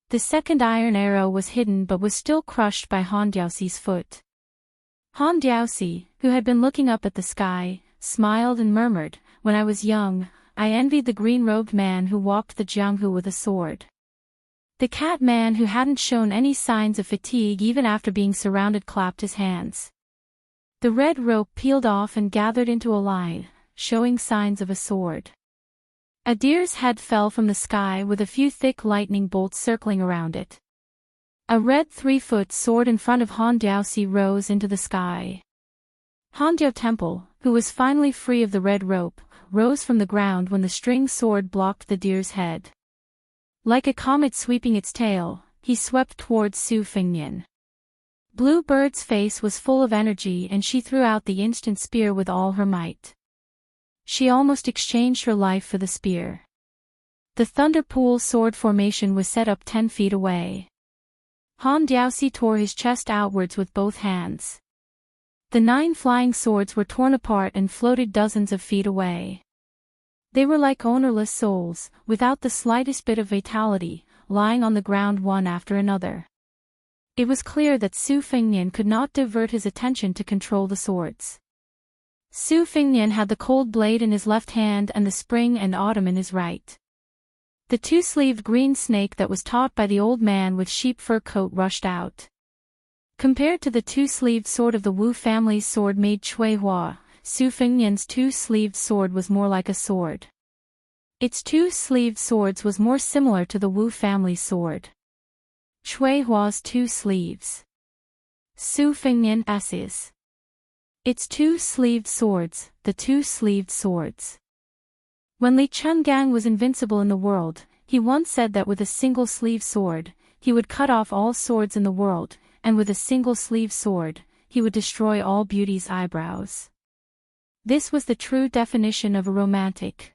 The second iron arrow was hidden but was still crushed by Han Diaoxi's foot. Han Diaoxi, who had been looking up at the sky, smiled and murmured, "When I was young, I envied the green-robed man who walked the Jianghu with a sword." The cat man who hadn't shown any signs of fatigue even after being surrounded clapped his hands. The red rope peeled off and gathered into a line, showing signs of a sword. A deer's head fell from the sky with a few thick lightning bolts circling around it. A red 3-foot sword in front of Han Diaoxi rose into the sky. Handiao Temple, who was finally free of the red rope, rose from the ground when the string sword blocked the deer's head. Like a comet sweeping its tail, he swept towards Su Fengnian. Blue Bird's face was full of energy and she threw out the instant spear with all her might. She almost exchanged her life for the spear. The Thunder Pool sword formation was set up 10 feet away. Han Diaoxi tore his chest outwards with both hands. The 9 flying swords were torn apart and floated dozens of feet away. They were like ownerless souls, without the slightest bit of vitality, lying on the ground one after another. It was clear that Su Fengnian could not divert his attention to control the swords. Su Fengnian had the cold blade in his left hand and the spring and autumn in his right. The 2-sleeved green snake that was taught by the old man with sheep fur coat rushed out. Compared to the 2-sleeved sword of the Wu family's sword made Chui Hua, Su Fengnian's 2-sleeved sword was more like a sword. Its 2-sleeved swords was more similar to the Wu family's sword. Chui Hua's 2 sleeves. Su Fengnian S's. Its 2-sleeved swords, the 2-sleeved swords. When Li Chungang was invincible in the world, he once said that with a single-sleeved sword, he would cut off all swords in the world, and with a single-sleeved sword, he would destroy all beauty's eyebrows. This was the true definition of a romantic.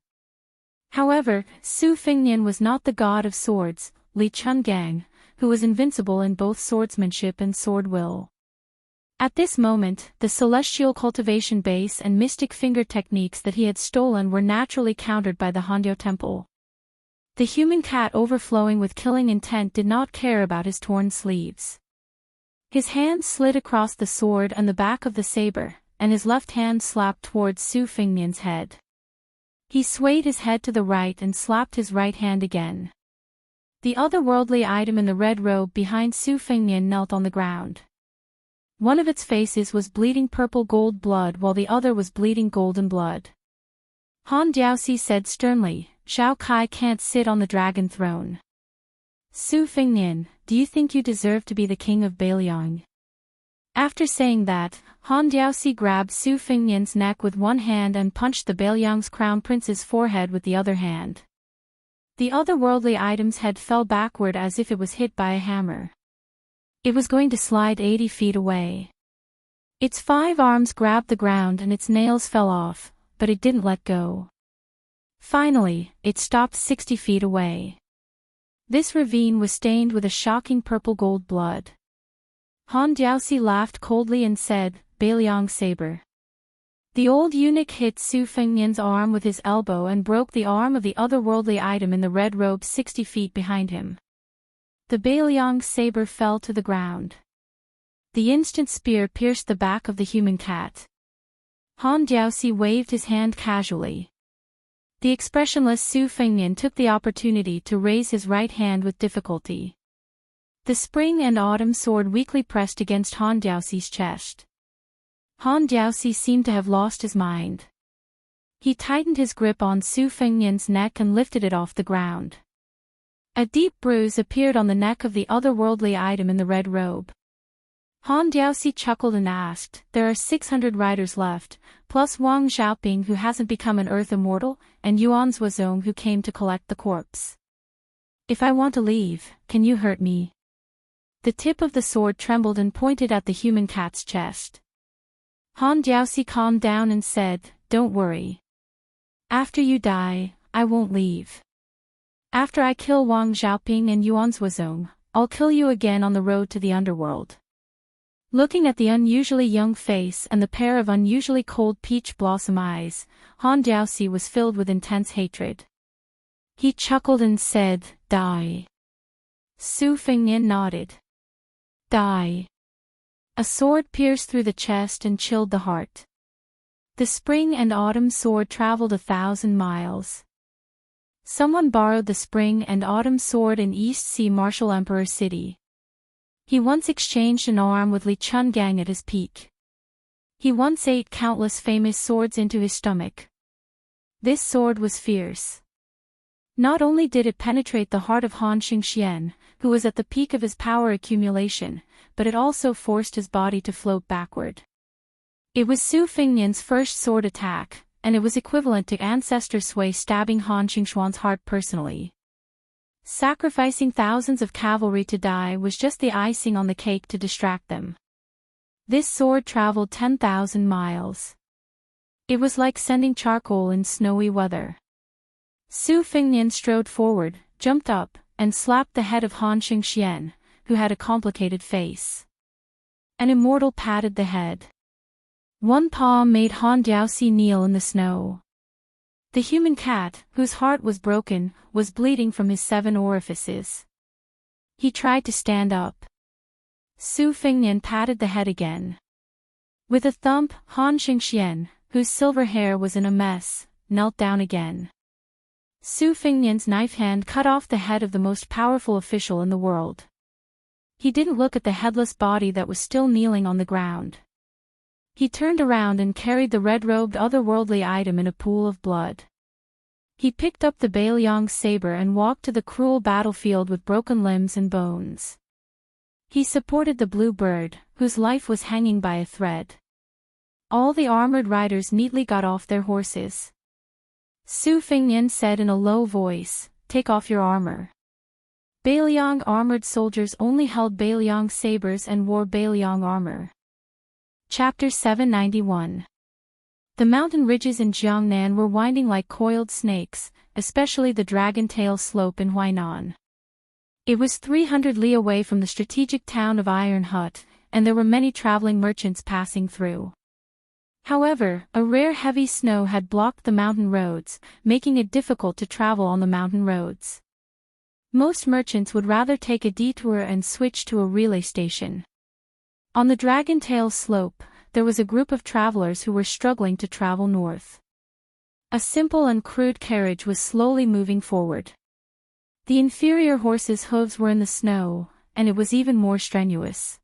However, Su Fengnian was not the god of swords, Li Chungang, who was invincible in both swordsmanship and sword will. At this moment, the celestial cultivation base and mystic finger techniques that he had stolen were naturally countered by the Handiao Temple. The human cat overflowing with killing intent did not care about his torn sleeves. His hand slid across the sword and the back of the saber, and his left hand slapped towards Su Fengnian's head. He swayed his head to the right and slapped his right hand again. The otherworldly item in the red robe behind Su Fengnian knelt on the ground. One of its faces was bleeding purple gold blood while the other was bleeding golden blood. Han Diaoxi said sternly, "Zhao Kai can't sit on the dragon throne. Su Fengnian, do you think you deserve to be the king of Beiliang?" After saying that, Han Diaoxi grabbed Su Fengnian's neck with one hand and punched the Beiliang's crown prince's forehead with the other hand. The otherworldly item's head fell backward as if it was hit by a hammer. It was going to slide 80 feet away. Its 5 arms grabbed the ground and its nails fell off, but it didn't let go. Finally, it stopped 60 feet away. This ravine was stained with a shocking purple gold blood. Han Diaoxi laughed coldly and said, "Beiliang saber." The old eunuch hit Su Fengnian's arm with his elbow and broke the arm of the otherworldly item in the red robe 60 feet behind him. The Beiliang saber fell to the ground. The instant spear pierced the back of the human cat. Han Diaoxi waved his hand casually. The expressionless Su Fengnian took the opportunity to raise his right hand with difficulty. The spring and autumn sword weakly pressed against Han Diaoxi's chest. Han Diaoxi seemed to have lost his mind. He tightened his grip on Su Fengnian's neck and lifted it off the ground. A deep bruise appeared on the neck of the otherworldly item in the red robe. Han Diaoxi chuckled and asked, "There are 600 riders left, plus Wang Xiaoping who hasn't become an Earth Immortal, and Yuan Zuozong who came to collect the corpse. If I want to leave, can you hurt me?" The tip of the sword trembled and pointed at the human cat's chest. Han Diaoxi calmed down and said, "Don't worry. After you die, I won't leave. After I kill Wang Xiaoping and Yuan Zuozong, I'll kill you again on the road to the underworld." Looking at the unusually young face and the pair of unusually cold peach blossom eyes, Han Diaoxi was filled with intense hatred. He chuckled and said, "Die." Su Fengnian nodded. "Die." A sword pierced through the chest and chilled the heart. The spring and autumn sword traveled 1,000 miles. Someone borrowed the spring and autumn sword in East Sea Martial Emperor City. He once exchanged an arm with Li Chungang at his peak. He once ate countless famous swords into his stomach. This sword was fierce. Not only did it penetrate the heart of Han Xingxian, who was at the peak of his power accumulation, but it also forced his body to float backward. It was Su Fengnian's first sword attack, and it was equivalent to Ancestor Sui stabbing Han Xingxuan's heart personally. Sacrificing thousands of cavalry to die was just the icing on the cake to distract them. This sword traveled 10,000 miles. It was like sending charcoal in snowy weather. Su Fengnian strode forward, jumped up, and slapped the head of Han Xingxian, who had a complicated face. An immortal patted the head. One paw made Han Diaoxi kneel in the snow. The human cat, whose heart was broken, was bleeding from his 7 orifices. He tried to stand up. Su Fengnian patted the head again. With a thump, Han Xingxian, whose silver hair was in a mess, knelt down again. Su Fengnian's knife hand cut off the head of the most powerful official in the world. He didn't look at the headless body that was still kneeling on the ground. He turned around and carried the red-robed otherworldly item in a pool of blood. He picked up the Bailiang's saber and walked to the cruel battlefield with broken limbs and bones. He supported the blue bird, whose life was hanging by a thread. All the armored riders neatly got off their horses. Su Fengnian said in a low voice, "Take off your armor." Bailiang armored soldiers only held Bailiang sabers and wore Bailiang armor. Chapter 791. The mountain ridges in Jiangnan were winding like coiled snakes, especially the Dragon Tail slope in Huainan. It was 300 li away from the strategic town of Iron Hut, and there were many traveling merchants passing through. However, a rare heavy snow had blocked the mountain roads, making it difficult to travel on the mountain roads. Most merchants would rather take a detour and switch to a relay station. On the Dragon Tail slope, there was a group of travelers who were struggling to travel north. A simple and crude carriage was slowly moving forward. The inferior horse's hooves were in the snow, and it was even more strenuous.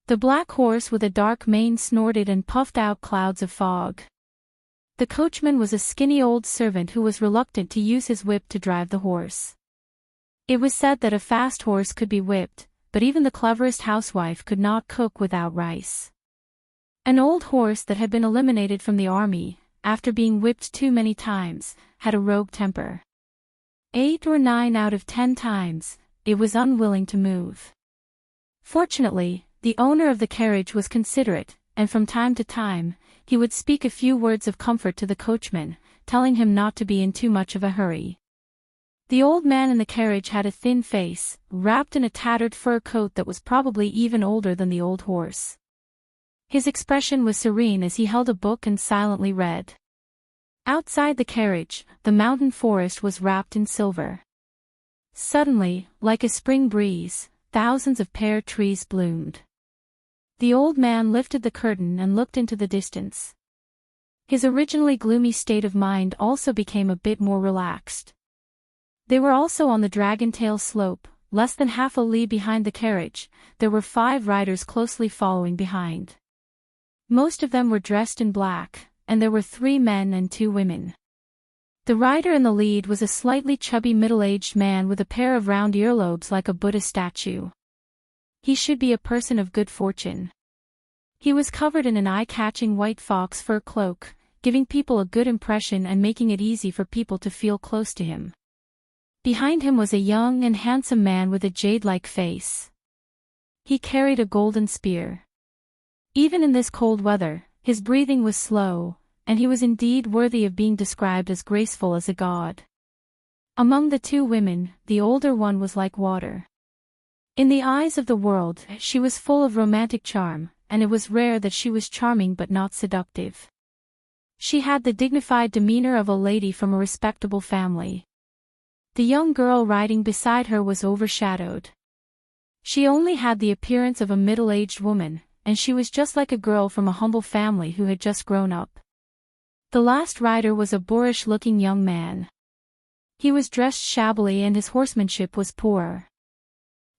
The black horse with a dark mane snorted and puffed out clouds of fog. The coachman was a skinny old servant who was reluctant to use his whip to drive the horse. It was said that a fast horse could be whipped, but even the cleverest housewife could not cook without rice. An old horse that had been eliminated from the army, after being whipped too many times, had a rogue temper. 8 or 9 out of 10 times, it was unwilling to move. Fortunately, the owner of the carriage was considerate, and from time to time, he would speak a few words of comfort to the coachman, telling him not to be in too much of a hurry. The old man in the carriage had a thin face, wrapped in a tattered fur coat that was probably even older than the old horse. His expression was serene as he held a book and silently read. Outside the carriage, the mountain forest was wrapped in silver. Suddenly, like a spring breeze, thousands of pear trees bloomed. The old man lifted the curtain and looked into the distance. His originally gloomy state of mind also became a bit more relaxed. They were also on the Dragon Tail slope, less than half a li behind the carriage. There were 5 riders closely following behind. Most of them were dressed in black, and there were 3 men and 2 women. The rider in the lead was a slightly chubby middle-aged man with a pair of round earlobes like a Buddha statue. He should be a person of good fortune. He was covered in an eye-catching white fox fur cloak, giving people a good impression and making it easy for people to feel close to him. Behind him was a young and handsome man with a jade-like face. He carried a golden spear. Even in this cold weather, his breathing was slow, and he was indeed worthy of being described as graceful as a god. Among the two women, the older one was like water. In the eyes of the world, she was full of romantic charm, and it was rare that she was charming but not seductive. She had the dignified demeanor of a lady from a respectable family. The young girl riding beside her was overshadowed. She only had the appearance of a middle-aged woman, and she was just like a girl from a humble family who had just grown up. The last rider was a boorish-looking young man. He was dressed shabbily and his horsemanship was poor.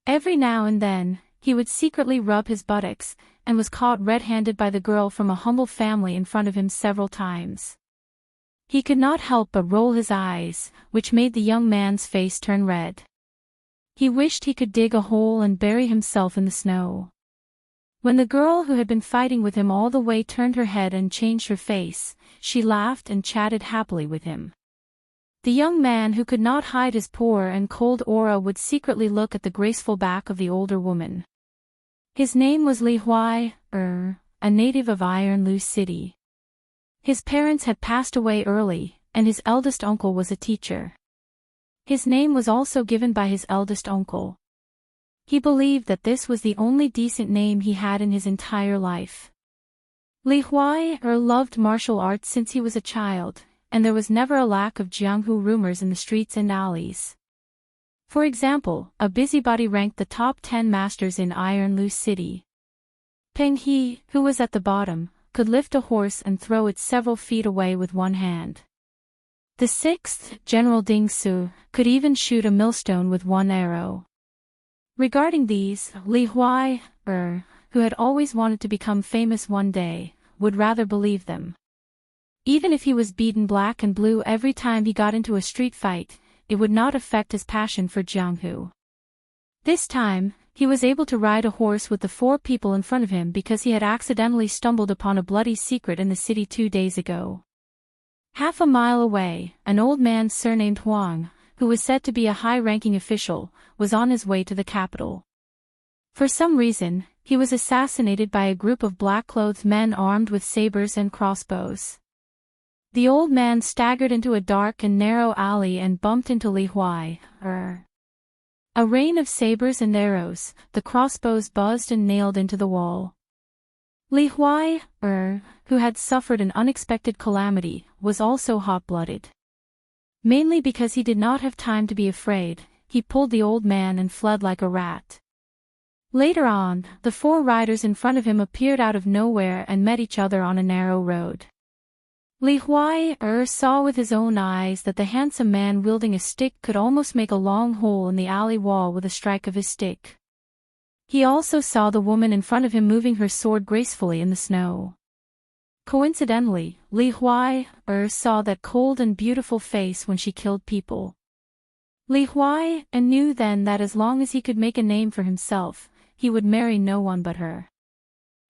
Every now and then, he would secretly rub his buttocks, and was caught red-handed by the girl from a humble family in front of him several times. He could not help but roll his eyes, which made the young man's face turn red. He wished he could dig a hole and bury himself in the snow. When the girl who had been fighting with him all the way turned her head and changed her face, she laughed and chatted happily with him. The young man who could not hide his poor and cold aura would secretly look at the graceful back of the older woman. His name was Li Huai, a native of Iron Lu City. His parents had passed away early, and his eldest uncle was a teacher. His name was also given by his eldest uncle. He believed that this was the only decent name he had in his entire life. Li Huai loved martial arts since he was a child, and there was never a lack of Jianghu rumors in the streets and alleys. For example, a busybody ranked the top 10 masters in Iron Lu City. Peng He, who was at the bottom, could lift a horse and throw it several feet away with one hand. The 6th, General Ding Su, could even shoot a millstone with one arrow. Regarding these, Li Huai, who had always wanted to become famous one day, would rather believe them. Even if he was beaten black and blue every time he got into a street fight, it would not affect his passion for Jianghu. This time, he was able to ride a horse with the 4 people in front of him because he had accidentally stumbled upon a bloody secret in the city 2 days ago. Half a mile away, an old man surnamed Huang, who was said to be a high-ranking official, was on his way to the capital. For some reason, he was assassinated by a group of black-clothed men armed with sabers and crossbows. The old man staggered into a dark and narrow alley and bumped into Li Huai. A rain of sabers and arrows, the crossbows buzzed and nailed into the wall. Li Huai, who had suffered an unexpected calamity, was also hot-blooded. Mainly because he did not have time to be afraid, he pulled the old man and fled like a rat. Later on, the 4 riders in front of him appeared out of nowhere and met each other on a narrow road. Li Huai saw with his own eyes that the handsome man wielding a stick could almost make a long hole in the alley wall with a strike of his stick. He also saw the woman in front of him moving her sword gracefully in the snow. Coincidentally, Li Huai saw that cold and beautiful face when she killed people. Li Huai knew then that as long as he could make a name for himself, he would marry no one but her.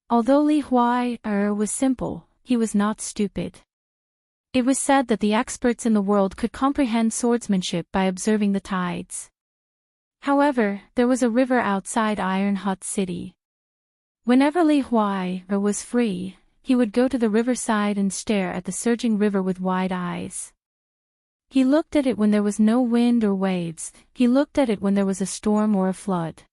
Although Li Huai was simple, he was not stupid. It was said that the experts in the world could comprehend swordsmanship by observing the tides. However, there was a river outside Iron Hut City. Whenever Li Huai was free, he would go to the riverside and stare at the surging river with wide eyes. He looked at it when there was no wind or waves, he looked at it when there was a storm or a flood.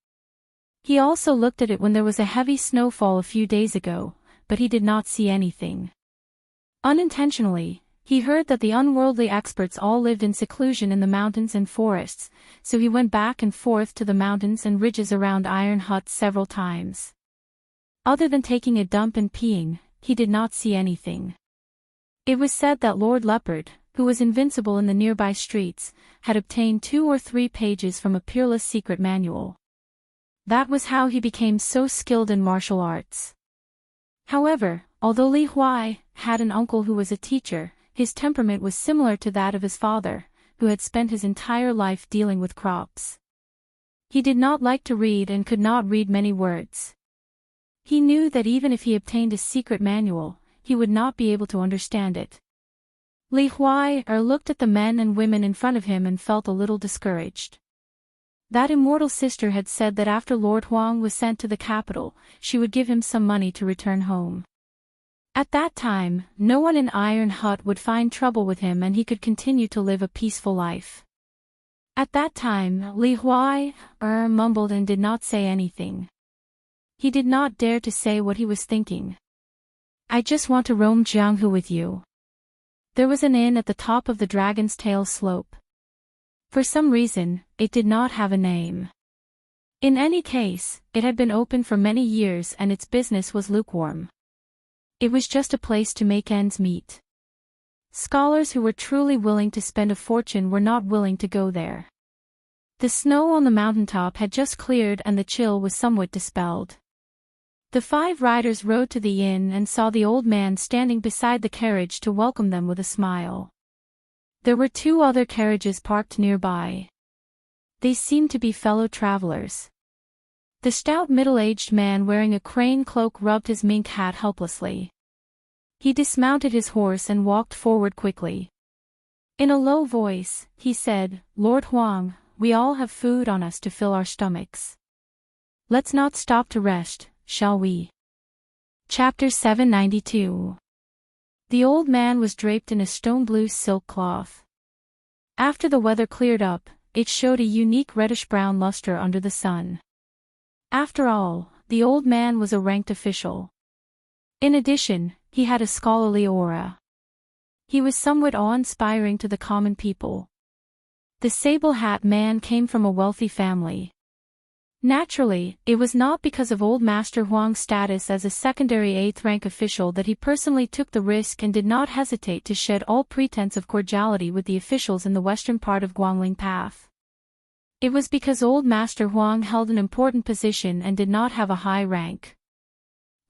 He also looked at it when there was a heavy snowfall a few days ago, but he did not see anything. Unintentionally, he heard that the unworldly experts all lived in seclusion in the mountains and forests, so he went back and forth to the mountains and ridges around Iron Hut several times. Other than taking a dump and peeing, he did not see anything. It was said that Lord Leopard, who was invincible in the nearby streets, had obtained 2 or 3 pages from a peerless secret manual. That was how he became so skilled in martial arts. However, although Li Huai had an uncle who was a teacher, his temperament was similar to that of his father, who had spent his entire life dealing with crops. He did not like to read and could not read many words. He knew that even if he obtained a secret manual, he would not be able to understand it. Li Huai looked at the men and women in front of him and felt a little discouraged. That immortal sister had said that after Lord Huang was sent to the capital, she would give him some money to return home. At that time, no one in Iron Hut would find trouble with him and he could continue to live a peaceful life. At that time, Li Huai mumbled and did not say anything. He did not dare to say what he was thinking. I just want to roam Jianghu with you. There was an inn at the top of the Dragon's Tail slope. For some reason, it did not have a name. In any case, it had been open for many years and its business was lukewarm. It was just a place to make ends meet. Scholars who were truly willing to spend a fortune were not willing to go there. The snow on the mountaintop had just cleared and the chill was somewhat dispelled. The 5 riders rode to the inn and saw the old man standing beside the carriage to welcome them with a smile. There were 2 other carriages parked nearby. They seemed to be fellow travelers. The stout middle-aged man wearing a crane cloak rubbed his mink hat helplessly. He dismounted his horse and walked forward quickly. In a low voice, he said, "Lord Huang, we all have food on us to fill our stomachs. Let's not stop to rest, shall we?" Chapter 792. The old man was draped in a stone-blue silk cloth. After the weather cleared up, it showed a unique reddish-brown luster under the sun. After all, the old man was a ranked official. In addition, he had a scholarly aura. He was somewhat awe-inspiring to the common people. The sable hat man came from a wealthy family. Naturally, it was not because of Old Master Huang's status as a secondary 8th-rank official that he personally took the risk and did not hesitate to shed all pretense of cordiality with the officials in the western part of Guangling Path. It was because Old Master Huang held an important position and did not have a high rank.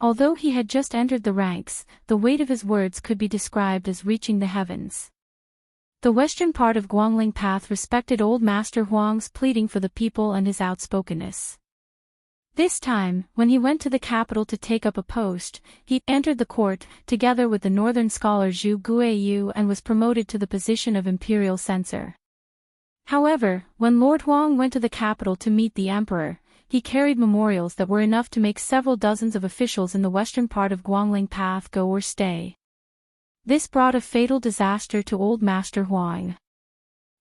Although he had just entered the ranks, the weight of his words could be described as reaching the heavens. The western part of Guangling Path respected Old Master Huang's pleading for the people and his outspokenness. This time, when he went to the capital to take up a post, he entered the court, together with the northern scholar Zhu Guiyu, and was promoted to the position of imperial censor. However, when Lord Huang went to the capital to meet the emperor, he carried memorials that were enough to make several dozens of officials in the western part of Guangling Path go or stay. This brought a fatal disaster to Old Master Huang.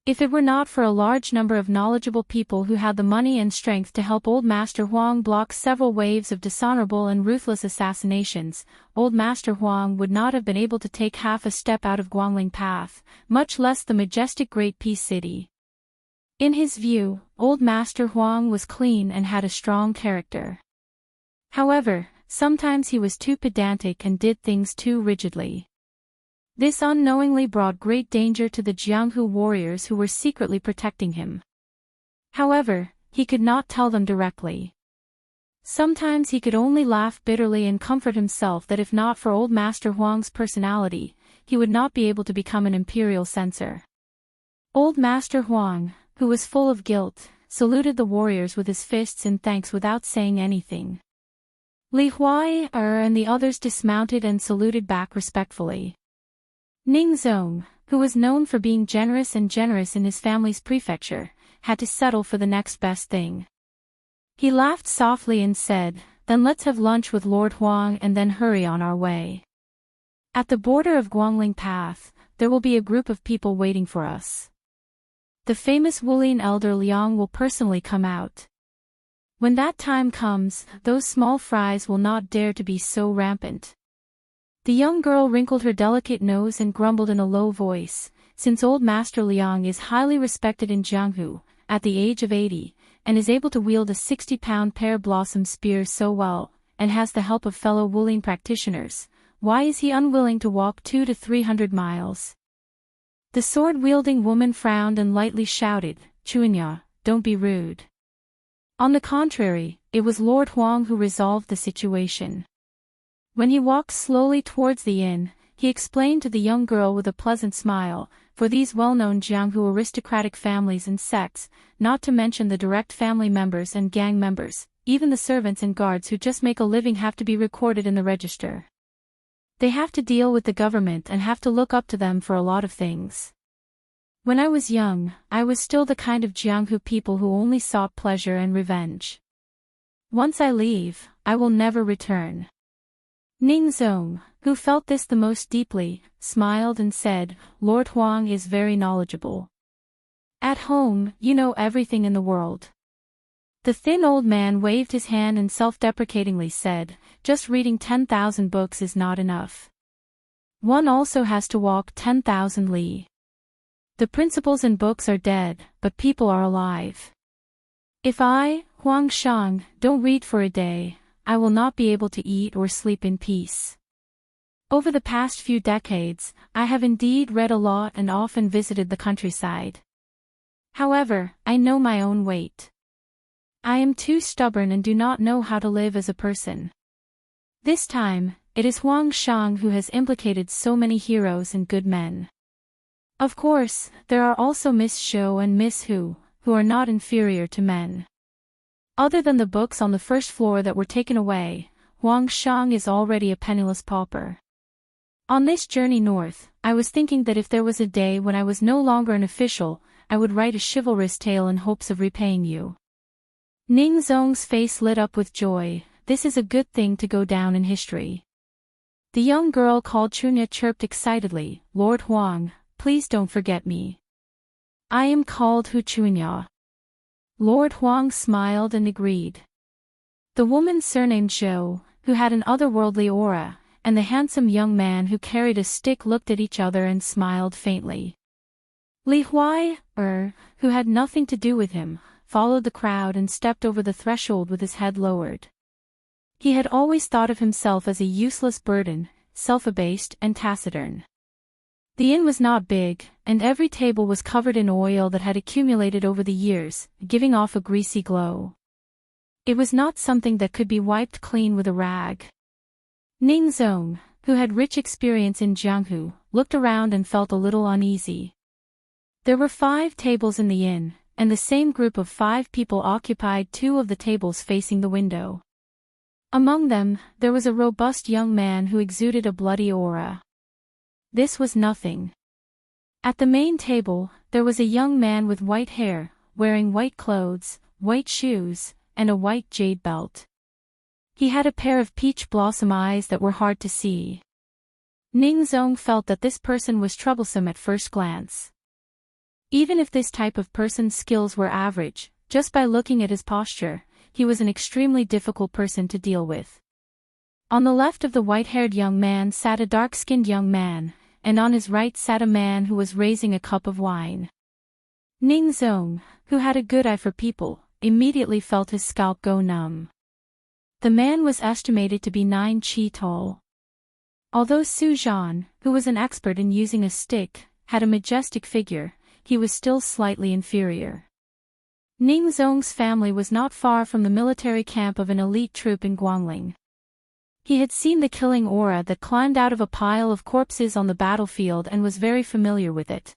If it were not for a large number of knowledgeable people who had the money and strength to help Old Master Huang block several waves of dishonorable and ruthless assassinations, Old Master Huang would not have been able to take half a step out of Guangling Path, much less the majestic Great Peace City. In his view, Old Master Huang was clean and had a strong character. However, sometimes he was too pedantic and did things too rigidly. This unknowingly brought great danger to the Jianghu warriors who were secretly protecting him. However, he could not tell them directly. Sometimes he could only laugh bitterly and comfort himself that if not for Old Master Huang's personality, he would not be able to become an imperial censor. Old Master Huang, who was full of guilt, saluted the warriors with his fists in thanks without saying anything. Li Huai and the others dismounted and saluted back respectfully. Ning Zong, who was known for being generous in his family's prefecture, had to settle for the next best thing. He laughed softly and said, "Then let's have lunch with Lord Huang and then hurry on our way. At the border of Guangling Path, there will be a group of people waiting for us. The famous Wulian elder Liang will personally come out. When that time comes, those small fries will not dare to be so rampant." The young girl wrinkled her delicate nose and grumbled in a low voice, "Since Old Master Liang is highly respected in Jianghu, at the age of 80, and is able to wield a 60-pound pear blossom spear so well, and has the help of fellow Wulian practitioners, why is he unwilling to walk 200 to 300 miles? The sword-wielding woman frowned and lightly shouted, "Chunya, don't be rude." On the contrary, it was Lord Huang who resolved the situation. When he walked slowly towards the inn, he explained to the young girl with a pleasant smile, for these well-known Jianghu aristocratic families and sects, not to mention the direct family members and gang members, even the servants and guards who just make a living have to be recorded in the register. They have to deal with the government and have to look up to them for a lot of things. When I was young, I was still the kind of Jianghu people who only sought pleasure and revenge. Once I leave, I will never return. Ning Zong, who felt this the most deeply, smiled and said, Lord Huang is very knowledgeable. At home, you know everything in the world. The thin old man waved his hand and self-deprecatingly said, just reading 10,000 books is not enough. One also has to walk 10,000 li. The principles in books are dead, but people are alive. If I, Huang Shang, don't read for a day, I will not be able to eat or sleep in peace. Over the past few decades, I have indeed read a lot and often visited the countryside. However, I know my own weight. I am too stubborn and do not know how to live as a person. This time, it is Huang Shang who has implicated so many heroes and good men. Of course, there are also Miss Shou and Miss Hu are not inferior to men. Other than the books on the first floor that were taken away, Huang Shang is already a penniless pauper. On this journey north, I was thinking that if there was a day when I was no longer an official, I would write a chivalrous tale in hopes of repaying you. Ning Zong's face lit up with joy. This is a good thing to go down in history. The young girl called Chunya chirped excitedly, Lord Huang, please don't forget me. I am called Hu Chunya. Lord Huang smiled and agreed. The woman surnamed Zhou, who had an otherworldly aura, and the handsome young man who carried a stick looked at each other and smiled faintly. Li Huai, who had nothing to do with him, followed the crowd and stepped over the threshold with his head lowered. He had always thought of himself as a useless burden, self-abased and taciturn. The inn was not big, and every table was covered in oil that had accumulated over the years, giving off a greasy glow. It was not something that could be wiped clean with a rag. Ning Zong, who had rich experience in Jianghu, looked around and felt a little uneasy. There were 5 tables in the inn, and the same group of 5 people occupied 2 of the tables facing the window. Among them, there was a robust young man who exuded a bloody aura. This was nothing. At the main table, there was a young man with white hair, wearing white clothes, white shoes, and a white jade belt. He had a pair of peach blossom eyes that were hard to see. Ning Zong felt that this person was troublesome at first glance. Even if this type of person's skills were average, just by looking at his posture, he was an extremely difficult person to deal with. On the left of the white-haired young man sat a dark-skinned young man, and on his right sat a man who was raising a cup of wine. Ning Zong, who had a good eye for people, immediately felt his scalp go numb. The man was estimated to be 9 chi tall. Although Su Zhan, who was an expert in using a stick, had a majestic figure, he was still slightly inferior. Ning Zong's family was not far from the military camp of an elite troop in Guangling. He had seen the killing aura that climbed out of a pile of corpses on the battlefield and was very familiar with it.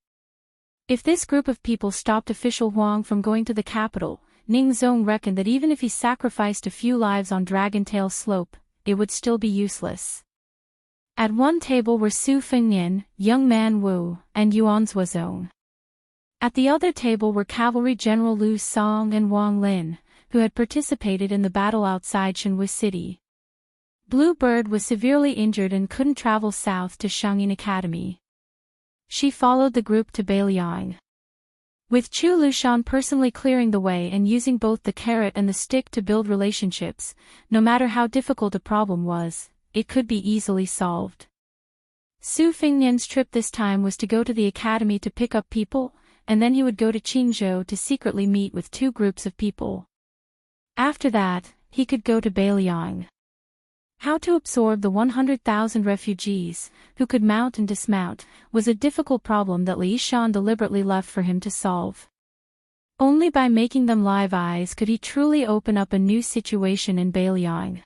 If this group of people stopped official Huang from going to the capital, Ning Zong reckoned that even if he sacrificed a few lives on Dragontail Slope, it would still be useless. At one table were Su Fengnian, young man Wu, and Yuan Zuozong. At the other table were Cavalry General Lu Song and Wang Lin, who had participated in the battle outside Shenhui City. Blue Bird was severely injured and couldn't travel south to Shangyin Academy. She followed the group to Beiliang. With Chu Lushan personally clearing the way and using both the carrot and the stick to build relationships, no matter how difficult a problem was, it could be easily solved. Su Fengnian's trip this time was to go to the academy to pick up people, and then he would go to Qingzhou to secretly meet with 2 groups of people. After that, he could go to Beiliang. How to absorb the 100,000 refugees, who could mount and dismount, was a difficult problem that Li Shan deliberately left for him to solve. Only by making them live eyes could he truly open up a new situation in Beiliang.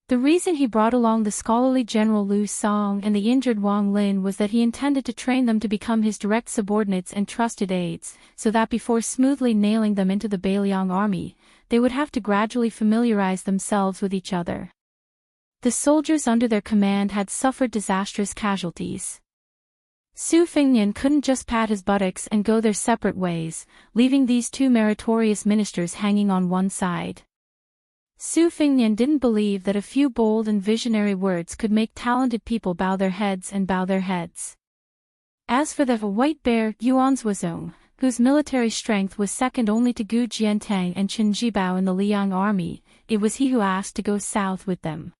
The reason he brought along the scholarly General Lu Song and the injured Wang Lin was that he intended to train them to become his direct subordinates and trusted aides, so that before smoothly nailing them into the Beiliang army, they would have to gradually familiarize themselves with each other. The soldiers under their command had suffered disastrous casualties. Su Fengnian couldn't just pat his buttocks and go their separate ways, leaving these two meritorious ministers hanging on one side. Su Fengnian didn't believe that a few bold and visionary words could make talented people bow their heads and bow their heads. As for the white bear Yuanzhuazong, whose military strength was second only to Gu Jiantang and Qin Jibao in the Liang army, it was he who asked to go south with them.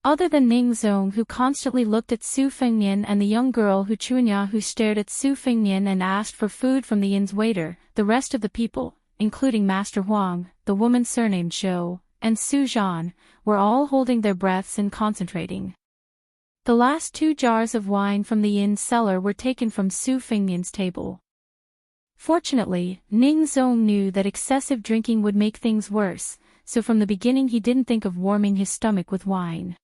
Other than Ning Zong, who constantly looked at Su Fengnian, and the young girl Hu Chunya who stared at Su Fengnian and asked for food from the inn's waiter, the rest of the people, including Master Huang, the woman surnamed Zhou, and Su Zhan, were all holding their breaths and concentrating. The last 2 jars of wine from the inn's cellar were taken from Su Fengnian's table. Fortunately, Ning Zong knew that excessive drinking would make things worse, so from the beginning he didn't think of warming his stomach with wine.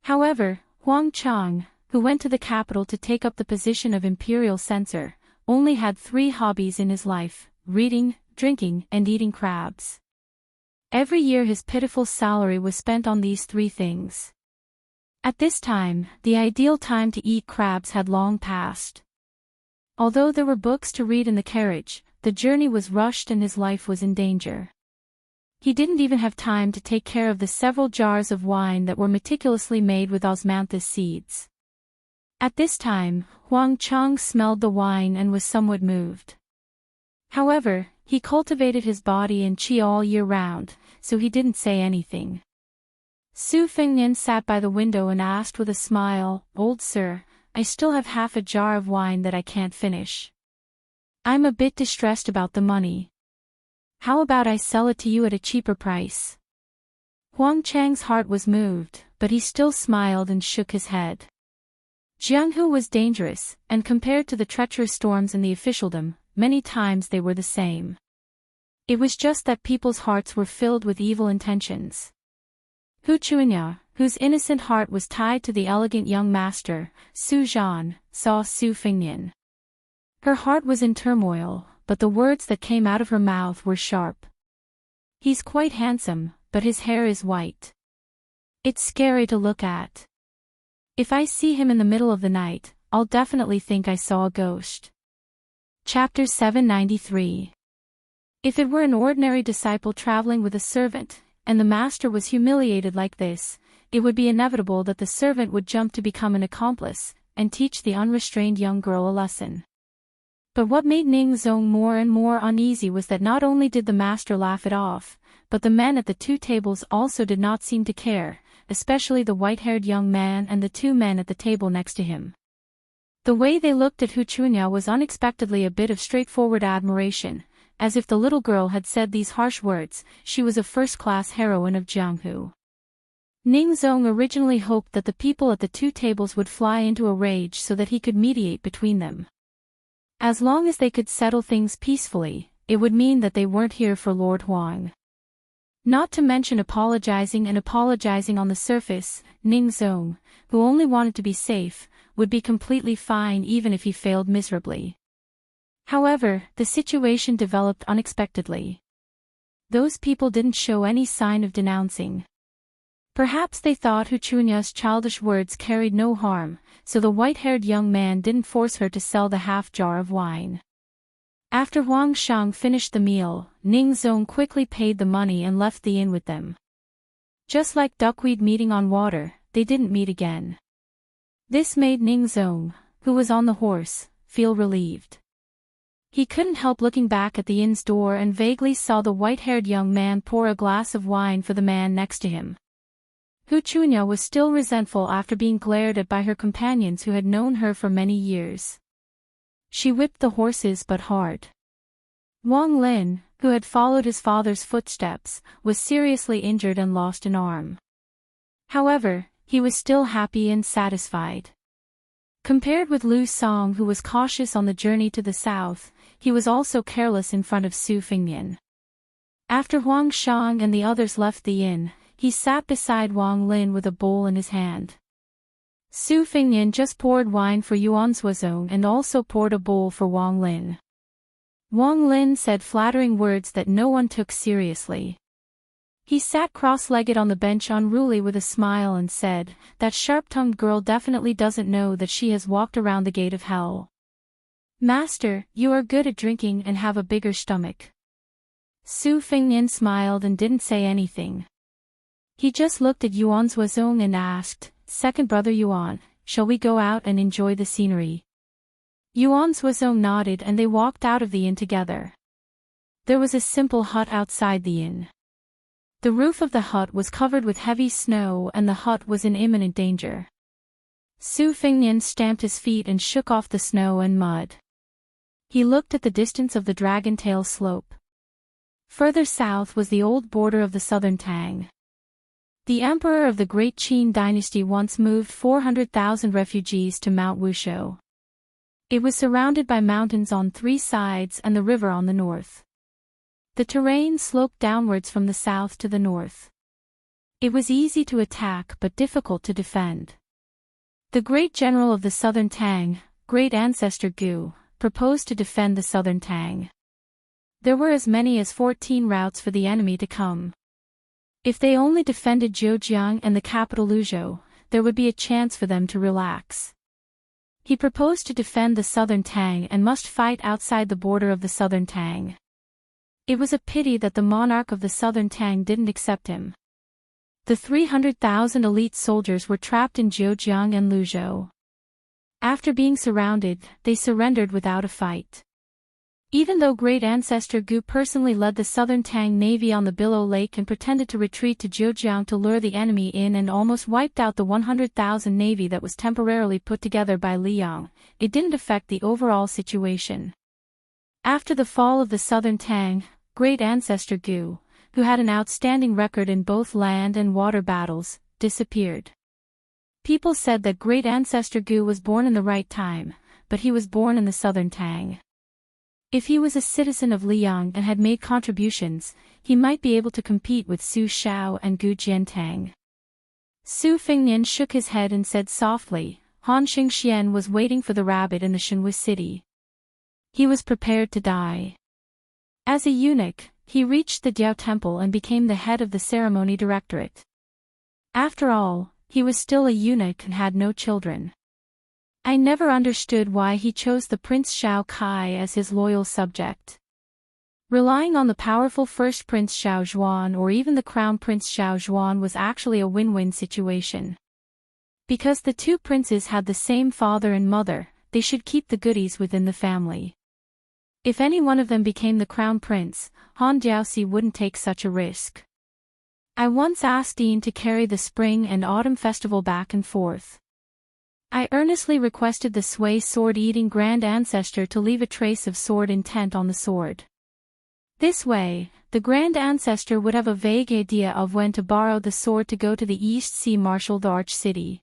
However, Huang Chang, who went to the capital to take up the position of imperial censor, only had 3 hobbies in his life: reading, drinking, and eating crabs. Every year his pitiful salary was spent on these 3 things. At this time, the ideal time to eat crabs had long passed. Although there were books to read in the carriage, the journey was rushed and his life was in danger. He didn't even have time to take care of the several jars of wine that were meticulously made with osmanthus seeds. At this time, Huang Chang smelled the wine and was somewhat moved. However, he cultivated his body and qi all year round, so he didn't say anything. Su Fengnian sat by the window and asked with a smile, "Old sir, I still have half a jar of wine that I can't finish. I'm a bit distressed about the money. How about I sell it to you at a cheaper price?" Huang Chang's heart was moved, but he still smiled and shook his head. Jianghu was dangerous, and compared to the treacherous storms in the officialdom, many times they were the same. It was just that people's hearts were filled with evil intentions. Hu Chunya, whose innocent heart was tied to the elegant young master, Su Zhan, saw Su Fengnian. Her heart was in turmoil, but the words that came out of her mouth were sharp. "He's quite handsome, but his hair is white. It's scary to look at. If I see him in the middle of the night, I'll definitely think I saw a ghost." Chapter 793. If it were an ordinary disciple traveling with a servant, and the master was humiliated like this, it would be inevitable that the servant would jump to become an accomplice, and teach the unrestrained young girl a lesson. But what made Ning Zong more and more uneasy was that not only did the master laugh it off, but the men at the 2 tables also did not seem to care, especially the white-haired young man and the 2 men at the table next to him. The way they looked at Hu Chunya was unexpectedly a bit of straightforward admiration, as if the little girl had said these harsh words, she was a first-class heroine of Jianghu. Ning Zong originally hoped that the people at the 2 tables would fly into a rage so that he could mediate between them. As long as they could settle things peacefully, it would mean that they weren't here for Lord Huang. Not to mention apologizing on the surface, Ning Zong, who only wanted to be safe, would be completely fine even if he failed miserably. However, the situation developed unexpectedly. Those people didn't show any sign of denouncing. Perhaps they thought Hu Chunya's childish words carried no harm, so the white-haired young man didn't force her to sell the half jar of wine. After Huang Shang finished the meal, Ning Zong quickly paid the money and left the inn with them. Just like duckweed meeting on water, they didn't meet again. This made Ning Zong, who was on the horse, feel relieved. He couldn't help looking back at the inn's door and vaguely saw the white-haired young man pour a glass of wine for the man next to him. Hu Chunya was still resentful after being glared at by her companions who had known her for many years. She whipped the horses but hard. Wang Lin, who had followed his father's footsteps, was seriously injured and lost an arm. However, he was still happy and satisfied. Compared with Lu Song, who was cautious on the journey to the south, he was also careless in front of Su Fengnian. After Huang Shang and the others left the inn, he sat beside Wang Lin with a bowl in his hand. Su Fengnian just poured wine for Yuan Zuozong and also poured a bowl for Wang Lin. Wang Lin said flattering words that no one took seriously. He sat cross-legged on the bench unruly with a smile and said, "That sharp-tongued girl definitely doesn't know that she has walked around the gate of hell. Master, you are good at drinking and have a bigger stomach." Su Fengnian smiled and didn't say anything. He just looked at Yuan Zuozong and asked, "Second brother Yuan, shall we go out and enjoy the scenery?" Yuan Zuozong nodded and they walked out of the inn together. There was a simple hut outside the inn. The roof of the hut was covered with heavy snow and the hut was in imminent danger. Su Fengnian stamped his feet and shook off the snow and mud. He looked at the distance of the Dragon Tail slope. Further south was the old border of the southern Tang. The emperor of the Great Qin dynasty once moved 400,000 refugees to Mount Wuxia. It was surrounded by mountains on 3 sides and the river on the north. The terrain sloped downwards from the south to the north. It was easy to attack but difficult to defend. The great general of the southern Tang, great ancestor Gu, proposed to defend the southern Tang. There were as many as 14 routes for the enemy to come. If they only defended Zhejiang and the capital Luzhou, there would be a chance for them to relax. He proposed to defend the southern Tang and must fight outside the border of the southern Tang. It was a pity that the monarch of the southern Tang didn't accept him. The 300,000 elite soldiers were trapped in Zhejiang and Luzhou. After being surrounded, they surrendered without a fight. Even though great ancestor Gu personally led the southern Tang navy on the Billow Lake and pretended to retreat to Zhejiang to lure the enemy in and almost wiped out the 100,000 navy that was temporarily put together by Liang, it didn't affect the overall situation. After the fall of the southern Tang, great ancestor Gu, who had an outstanding record in both land and water battles, disappeared. People said that great ancestor Gu was born in the right time, but he was born in the southern Tang. If he was a citizen of Liang and had made contributions, he might be able to compete with Su Xiao and Gu Jiantang. Su Fengnian shook his head and said softly, Han Xingxian was waiting for the rabbit in the Shenwu city. He was prepared to die. As a eunuch, he reached the Diao Temple and became the head of the ceremony directorate. After all, he was still a eunuch and had no children. I never understood why he chose the Prince Xiao Kai as his loyal subject. Relying on the powerful first Prince Xiao Zhuan or even the Crown Prince Xiao Zhuan was actually a win-win situation. Because the two princes had the same father and mother, they should keep the goodies within the family. If any one of them became the crown prince, Han Jiaoxi wouldn't take such a risk. I once asked Dean to carry the spring and autumn festival back and forth. I earnestly requested the Sui sword-eating grand ancestor to leave a trace of sword intent on the sword. This way, the grand ancestor would have a vague idea of when to borrow the sword to go to the East Sea marshal the Arch City.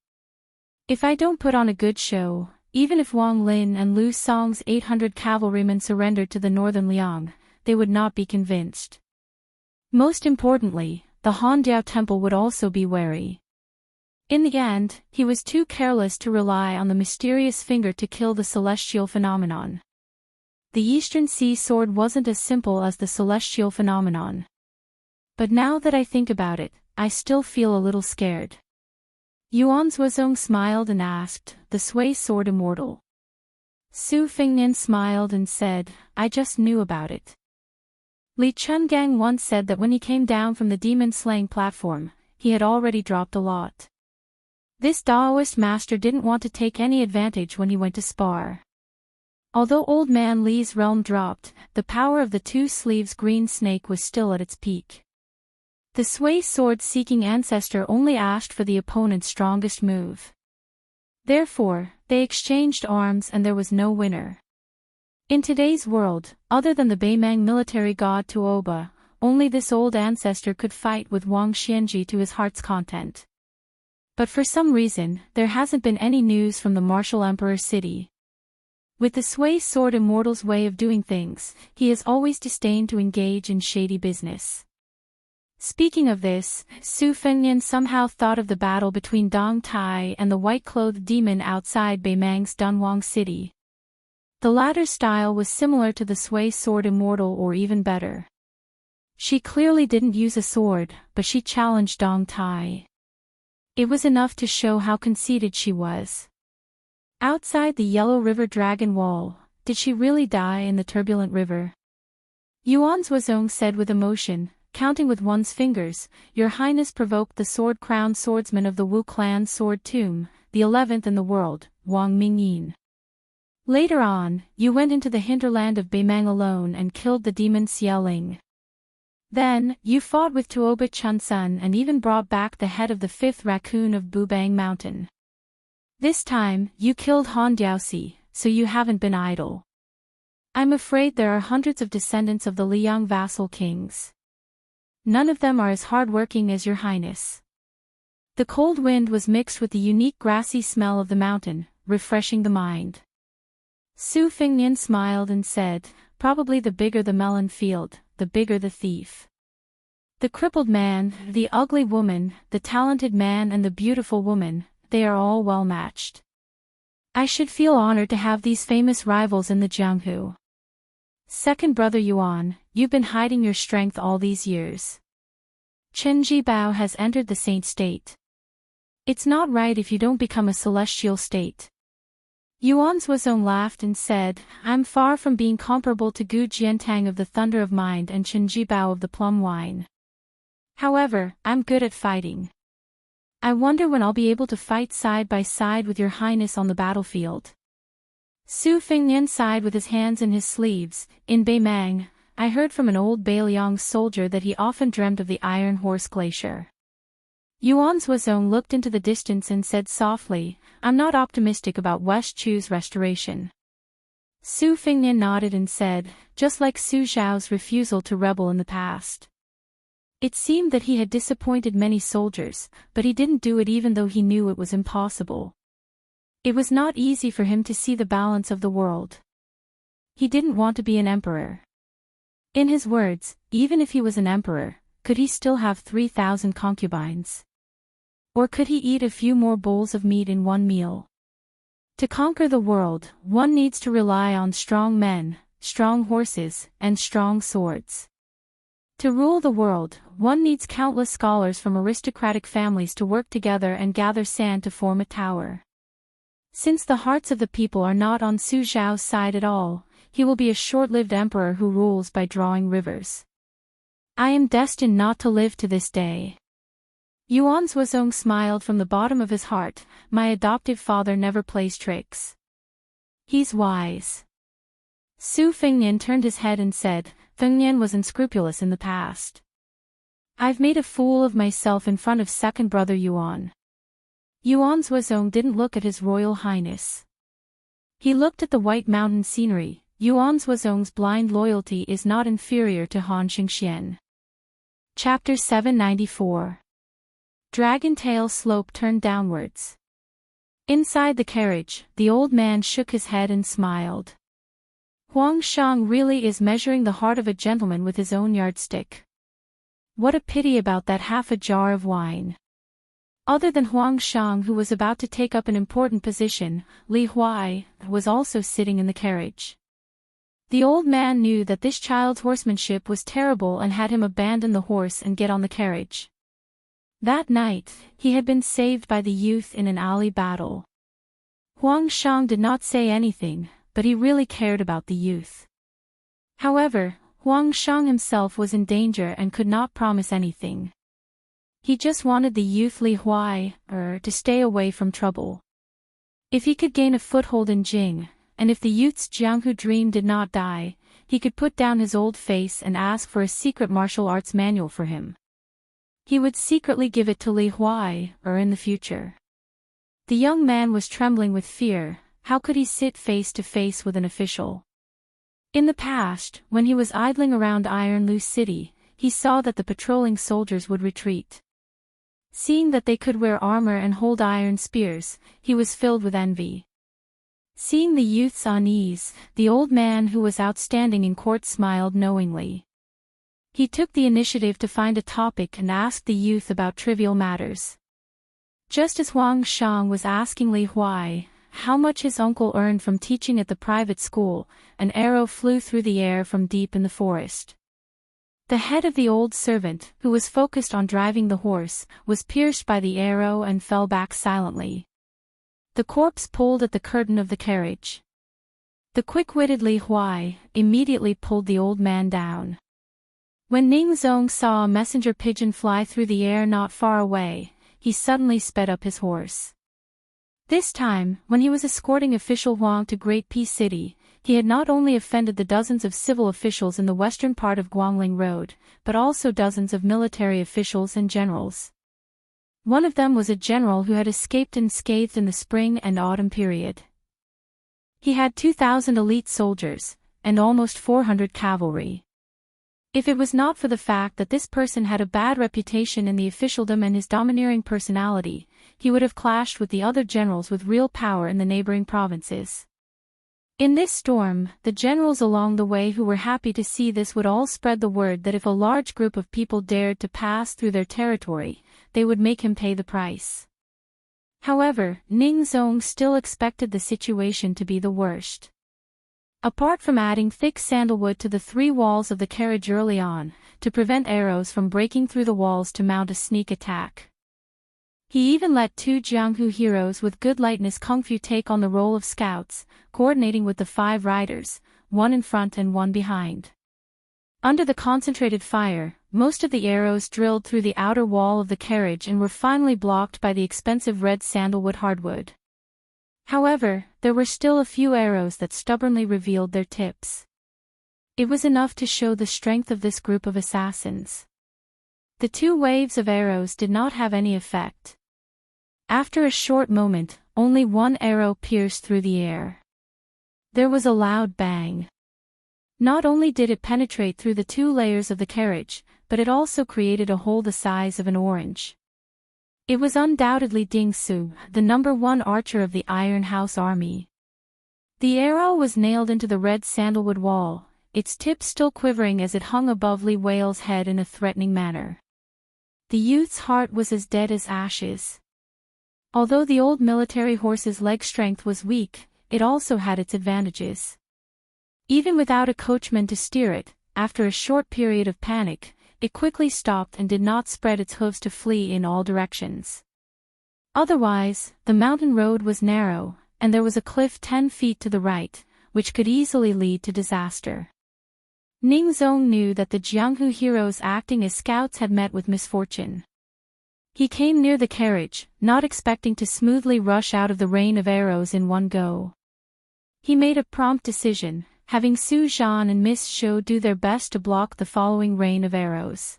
If I don't put on a good show, even if Wang Lin and Lu Song's 800 cavalrymen surrendered to the northern Liang, they would not be convinced. Most importantly, the Handiao Temple would also be wary. In the end, he was too careless to rely on the mysterious finger to kill the celestial phenomenon. The Eastern Sea sword wasn't as simple as the celestial phenomenon. But now that I think about it, I still feel a little scared. Yuan Zuozong smiled and asked, "The Sui sword immortal?" Su Fengnian smiled and said, "I just knew about it." Li Chungang once said that when he came down from the demon-slaying platform, he had already dropped a lot. This Daoist master didn't want to take any advantage when he went to spar. Although Old Man Li's realm dropped, the power of the two sleeves green snake was still at its peak. The Sui sword-seeking ancestor only asked for the opponent's strongest move. Therefore, they exchanged arms and there was no winner. In today's world, other than the Beimang military god Tuoba, only this old ancestor could fight with Wang Xianji to his heart's content. But for some reason, there hasn't been any news from the martial emperor city. With the Sui sword immortal's way of doing things, he has always disdained to engage in shady business. Speaking of this, Su Fengnian somehow thought of the battle between Dong Tai and the white-clothed demon outside Beimang's Dunhuang city. The latter's style was similar to the Sui sword Immortal or even better. She clearly didn't use a sword, but she challenged Dong Tai. It was enough to show how conceited she was. Outside the Yellow River Dragon Wall, did she really die in the turbulent river? Yuan Zuozong said with emotion, counting with one's fingers, Your Highness provoked the sword-crowned swordsman of the Wu clan sword tomb, the 11th in the world, Wang Mingyin. Later on, you went into the hinterland of Beimang alone and killed the demon Xiaoling. Then, you fought with Tuoba Chunsun and even brought back the head of the 5th raccoon of Bubang Mountain. This time, you killed Han Diaoxi, so you haven't been idle. I'm afraid there are hundreds of descendants of the Liang vassal kings. None of them are as hard-working as Your Highness. The cold wind was mixed with the unique grassy smell of the mountain, refreshing the mind. Su Fengnian smiled and said, Probably the bigger the melon field, the bigger the thief. The crippled man, the ugly woman, the talented man and the beautiful woman, they are all well matched. I should feel honored to have these famous rivals in the Jianghu. Second brother Yuan, you've been hiding your strength all these years. Chen Jibao has entered the saint state. It's not right if you don't become a celestial state. Yuan Zuozong laughed and said, I'm far from being comparable to Gu Jiantang of the Thunder of Mind and Chen Jibao of the Plum Wine. However, I'm good at fighting. I wonder when I'll be able to fight side by side with Your Highness on the battlefield. Su Fengnian sighed with his hands in his sleeves. In Beimang, I heard from an old Beiliang soldier that he often dreamt of the Iron Horse Glacier. Yuan Zuozong looked into the distance and said softly, I'm not optimistic about West Chu's restoration. Su Fengnian nodded and said, just like Su Zhao's refusal to rebel in the past. It seemed that he had disappointed many soldiers, but he didn't do it even though he knew it was impossible. It was not easy for him to see the balance of the world. He didn't want to be an emperor. In his words, even if he was an emperor, could he still have 3,000 concubines? Or could he eat a few more bowls of meat in one meal? To conquer the world, one needs to rely on strong men, strong horses, and strong swords. To rule the world, one needs countless scholars from aristocratic families to work together and gather sand to form a tower. Since the hearts of the people are not on Su Zhao's side at all, he will be a short-lived emperor who rules by drawing rivers. I am destined not to live to this day. Yuan Zuozong smiled from the bottom of his heart, my adoptive father never plays tricks. He's wise. Su Fengnian turned his head and said, Fengnian was unscrupulous in the past. I've made a fool of myself in front of second brother Yuan. Yuan Zuozong didn't look at His Royal Highness. He looked at the white mountain scenery. Yuan Zuozong's blind loyalty is not inferior to Han Xingxian. Chapter 794. Dragon Tail Slope Turned Downwards. Inside the carriage, the old man shook his head and smiled. Huang Shang really is measuring the heart of a gentleman with his own yardstick. What a pity about that half a jar of wine. Other than Huang Shang, who was about to take up an important position, Li Huai was also sitting in the carriage. The old man knew that this child's horsemanship was terrible and had him abandon the horse and get on the carriage. That night, he had been saved by the youth in an alley battle. Huang Shang did not say anything, but he really cared about the youth. However, Huang Shang himself was in danger and could not promise anything. He just wanted the youth Li Huai to stay away from trouble. If he could gain a foothold in Jing, and if the youth's Jianghu dream did not die, he could put down his old face and ask for a secret martial arts manual for him. He would secretly give it to Li Huai in the future. The young man was trembling with fear. How could he sit face to face with an official? In the past, when he was idling around Iron Lu City, he saw that the patrolling soldiers would retreat. Seeing that they could wear armor and hold iron spears, he was filled with envy. Seeing the youth's unease, the old man who was outstanding in court smiled knowingly. He took the initiative to find a topic and asked the youth about trivial matters. Just as Huang Shang was asking Li Huai how much his uncle earned from teaching at the private school, an arrow flew through the air from deep in the forest. The head of the old servant, who was focused on driving the horse, was pierced by the arrow and fell back silently. The corpse pulled at the curtain of the carriage. The quick-witted Li Huai immediately pulled the old man down. When Ning Zong saw a messenger pigeon fly through the air not far away, he suddenly sped up his horse. This time, when he was escorting official Huang to Great Peace City, he had not only offended the dozens of civil officials in the western part of Guangling Road, but also dozens of military officials and generals. One of them was a general who had escaped unscathed in the spring and autumn period. He had 2,000 elite soldiers, and almost 400 cavalry. If it was not for the fact that this person had a bad reputation in the officialdom and his domineering personality, he would have clashed with the other generals with real power in the neighboring provinces. In this storm, the generals along the way who were happy to see this would all spread the word that if a large group of people dared to pass through their territory, they would make him pay the price. However, Ning Zong still expected the situation to be the worst. Apart from adding thick sandalwood to the 3 walls of the carriage early on, to prevent arrows from breaking through the walls to mount a sneak attack, he even let 2 Jianghu heroes with good lightness kung fu take on the role of scouts, coordinating with the 5 riders, one in front and one behind. Under the concentrated fire, most of the arrows drilled through the outer wall of the carriage and were finally blocked by the expensive red sandalwood hardwood. However, there were still a few arrows that stubbornly revealed their tips. It was enough to show the strength of this group of assassins. The 2 waves of arrows did not have any effect. After a short moment, only one arrow pierced through the air. There was a loud bang. Not only did it penetrate through the 2 layers of the carriage, but it also created a hole the size of an orange. It was undoubtedly Ding Su, the number 1 archer of the Iron House army. The arrow was nailed into the red sandalwood wall, its tip still quivering as it hung above Li Wai's head in a threatening manner. The youth's heart was as dead as ashes. Although the old military horse's leg strength was weak, it also had its advantages. Even without a coachman to steer it, after a short period of panic, it quickly stopped and did not spread its hooves to flee in all directions. Otherwise, the mountain road was narrow, and there was a cliff 10 feet to the right, which could easily lead to disaster. Ning Zong knew that the Jianghu heroes acting as scouts had met with misfortune. He came near the carriage, not expecting to smoothly rush out of the rain of arrows in one go. He made a prompt decision, having Su Zhan and Miss Shou do their best to block the following rain of arrows.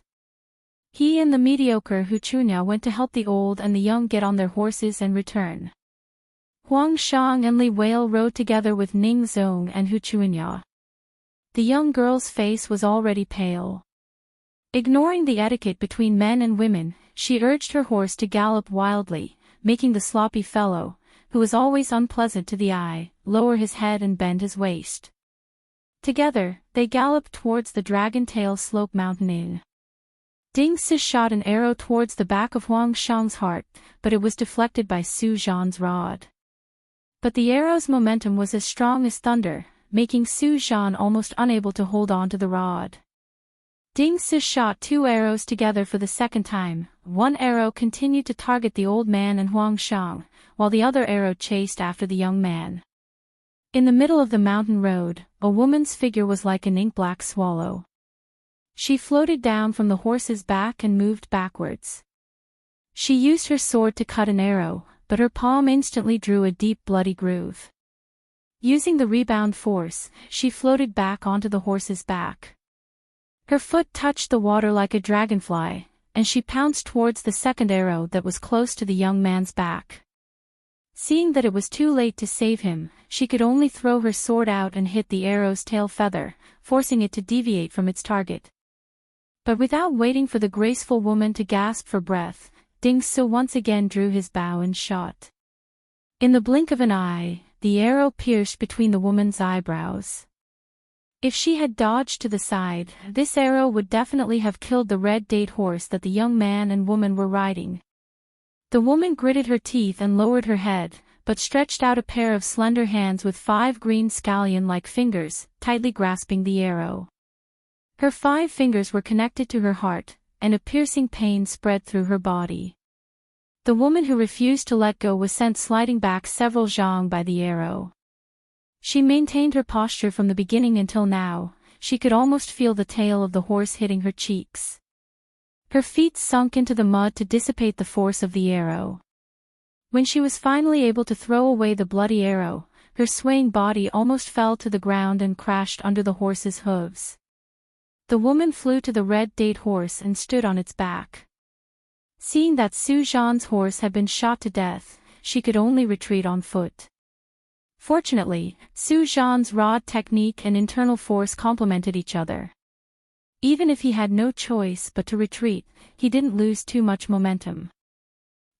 He and the mediocre Hu Chunya went to help the old and the young get on their horses and return. Huang Shang and Li Wei rode together with Ning Zong and Hu Chunya. The young girl's face was already pale. Ignoring the etiquette between men and women, she urged her horse to gallop wildly, making the sloppy fellow, who was always unpleasant to the eye, lower his head and bend his waist. Together, they galloped towards the Dragon Tail Slope Mountain Inn. Ding Si shot an arrow towards the back of Huang Shang's heart, but it was deflected by Su Zhan's rod. But the arrow's momentum was as strong as thunder, making Su Zhan almost unable to hold on to the rod. Ding Si shot 2 arrows together for the second time. One arrow continued to target the old man and Huang Shang, while the other arrow chased after the young man. In the middle of the mountain road, a woman's figure was like an ink-black swallow. She floated down from the horse's back and moved backwards. She used her sword to cut an arrow, but her palm instantly drew a deep bloody groove. Using the rebound force, she floated back onto the horse's back. Her foot touched the water like a dragonfly, and she pounced towards the second arrow that was close to the young man's back. Seeing that it was too late to save him, she could only throw her sword out and hit the arrow's tail feather, forcing it to deviate from its target. But without waiting for the graceful woman to gasp for breath, Ding Si once again drew his bow and shot. In the blink of an eye, the arrow pierced between the woman's eyebrows. If she had dodged to the side, this arrow would definitely have killed the red date horse that the young man and woman were riding. The woman gritted her teeth and lowered her head, but stretched out a pair of slender hands with 5 green scallion-like fingers, tightly grasping the arrow. Her 5 fingers were connected to her heart, and a piercing pain spread through her body. The woman who refused to let go was sent sliding back several zhang by the arrow. She maintained her posture from the beginning until now. She could almost feel the tail of the horse hitting her cheeks. Her feet sunk into the mud to dissipate the force of the arrow. When she was finally able to throw away the bloody arrow, her swaying body almost fell to the ground and crashed under the horse's hooves. The woman flew to the red date horse and stood on its back. Seeing that Su Zhan's horse had been shot to death, she could only retreat on foot. Fortunately, Su Zhan's raw technique and internal force complemented each other. Even if he had no choice but to retreat, he didn't lose too much momentum.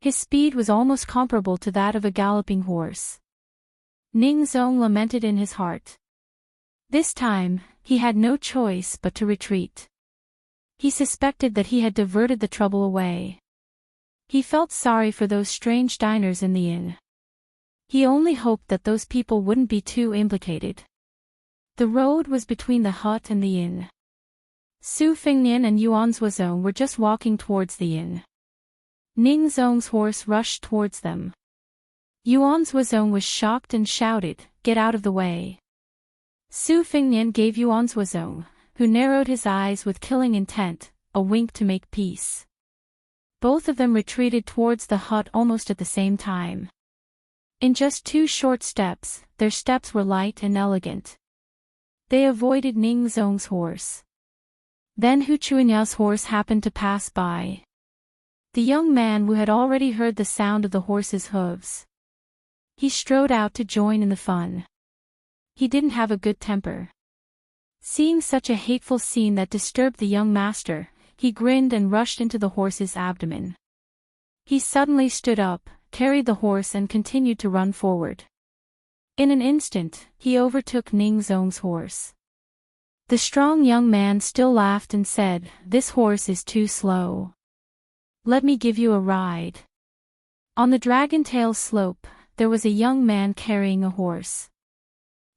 His speed was almost comparable to that of a galloping horse. Ning Zong lamented in his heart. This time, he had no choice but to retreat. He suspected that he had diverted the trouble away. He felt sorry for those strange diners in the inn. He only hoped that those people wouldn't be too implicated. The road was between the hut and the inn. Su Fengnian and Yuan Zuozong were just walking towards the inn. Ning Zong's horse rushed towards them. Yuan Zuozong was shocked and shouted, "Get out of the way." Su Fengnian gave Yuan Zuozong, who narrowed his eyes with killing intent, a wink to make peace. Both of them retreated towards the hut almost at the same time. In just 2 short steps, their steps were light and elegant. They avoided Ning Zong's horse. Then Hu Chuanya's horse happened to pass by. The young man who had already heard the sound of the horse's hooves. He strode out to join in the fun. He didn't have a good temper. Seeing such a hateful scene that disturbed the young master, he grinned and rushed into the horse's abdomen. He suddenly stood up, carried the horse and continued to run forward. In an instant, he overtook Ning Zong's horse. The strong young man still laughed and said, "This horse is too slow. Let me give you a ride." On the Dragon Tail slope, there was a young man carrying a horse.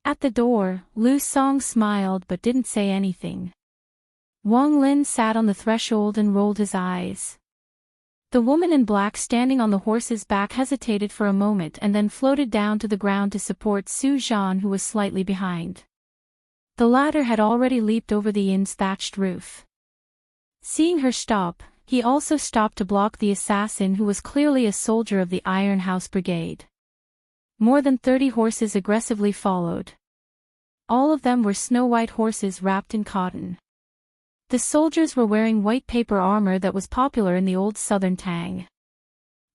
At the door, Lu Song smiled but didn't say anything. Wang Lin sat on the threshold and rolled his eyes. The woman in black standing on the horse's back hesitated for a moment and then floated down to the ground to support Su Zhan, who was slightly behind. The latter had already leaped over the inn's thatched roof. Seeing her stop, he also stopped to block the assassin, who was clearly a soldier of the Iron House Brigade. More than 30 horses aggressively followed. All of them were snow-white horses wrapped in cotton. The soldiers were wearing white paper armor that was popular in the old southern Tang.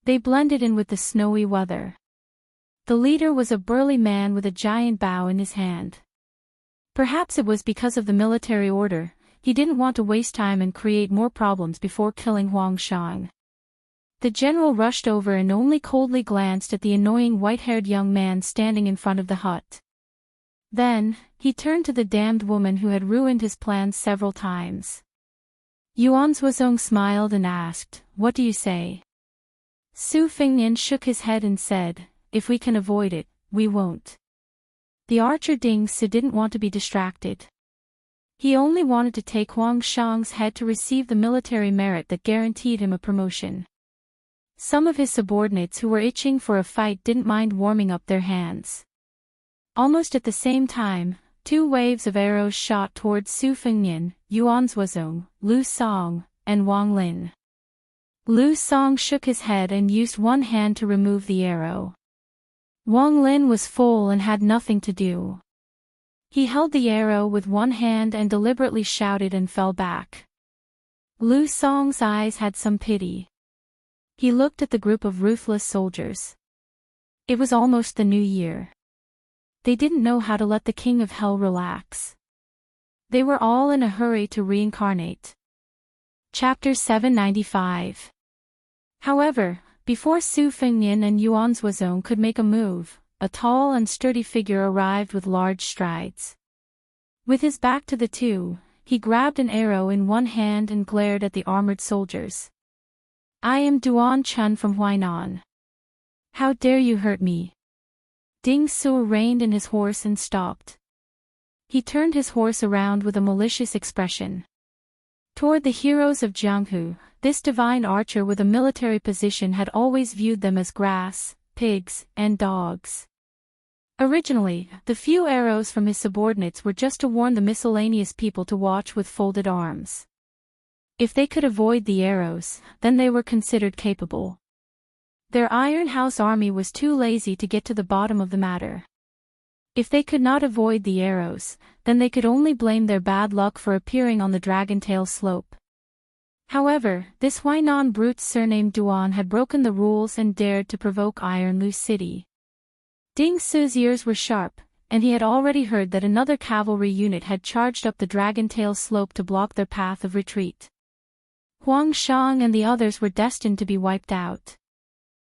They blended in with the snowy weather. The leader was a burly man with a giant bow in his hand. Perhaps it was because of the military order, he didn't want to waste time and create more problems before killing Huang Shang. The general rushed over and only coldly glanced at the annoying white-haired young man standing in front of the hut. Then, he turned to the damned woman who had ruined his plans several times. Yuan Zuozong smiled and asked, "What do you say?" Su Fengnian shook his head and said, "If we can avoid it, we won't." The archer Ding Su didn't want to be distracted. He only wanted to take Huang Shang's head to receive the military merit that guaranteed him a promotion. Some of his subordinates who were itching for a fight didn't mind warming up their hands. Almost at the same time, 2 waves of arrows shot towards Su Fengnian, Yuan Zuozong, Lu Song, and Wang Lin. Lu Song shook his head and used one hand to remove the arrow. Wang Lin was full and had nothing to do. He held the arrow with one hand and deliberately shouted and fell back. Lu Song's eyes had some pity. He looked at the group of ruthless soldiers. It was almost the new year. They didn't know how to let the King of Hell relax. They were all in a hurry to reincarnate. Chapter 795. However, before Su Fengnian and Yuan Zuozong could make a move, a tall and sturdy figure arrived with large strides. With his back to the two, he grabbed an arrow in one hand and glared at the armored soldiers. "I am Duan Chun from Huainan. How dare you hurt me?" Ding Su reined in his horse and stopped. He turned his horse around with a malicious expression. Toward the heroes of Jianghu, this divine archer with a military position had always viewed them as grass, pigs, and dogs. Originally, the few arrows from his subordinates were just to warn the miscellaneous people to watch with folded arms. If they could avoid the arrows, then they were considered capable. Their Iron House army was too lazy to get to the bottom of the matter. If they could not avoid the arrows, then they could only blame their bad luck for appearing on the Dragontail slope. However, this Huainan brute surnamed Duan had broken the rules and dared to provoke Iron Lu City. Ding Su's ears were sharp, and he had already heard that another cavalry unit had charged up the Dragontail slope to block their path of retreat. Huang Shang and the others were destined to be wiped out.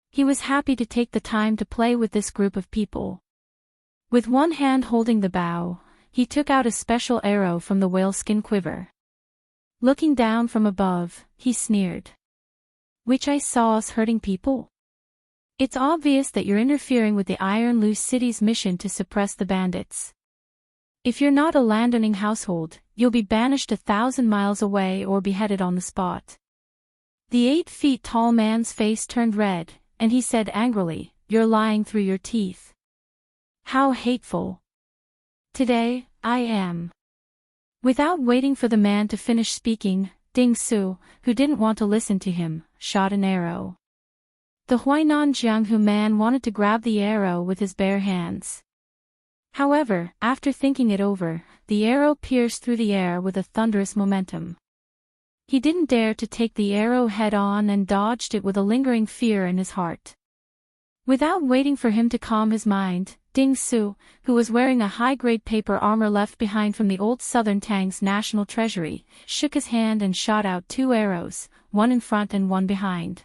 He was happy to take the time to play with this group of people. With one hand holding the bow, he took out a special arrow from the whaleskin quiver. Looking down from above, he sneered. "Which I saw us hurting people? It's obvious that you're interfering with the Iron Lu City's mission to suppress the bandits. If you're not a landowning household, you'll be banished 1,000 miles away or beheaded on the spot." The 8-feet-tall man's face turned red, and he said angrily, "You're lying through your teeth. How hateful. Today, I am." Without waiting for the man to finish speaking, Ding Su, who didn't want to listen to him, shot an arrow. The Huainan Jianghu man wanted to grab the arrow with his bare hands. However, after thinking it over, the arrow pierced through the air with a thunderous momentum. He didn't dare to take the arrow head-on and dodged it with a lingering fear in his heart. Without waiting for him to calm his mind, Ding Su, who was wearing a high-grade paper armor left behind from the old Southern Tang's national treasury, shook his hand and shot out 2 arrows, one in front and one behind.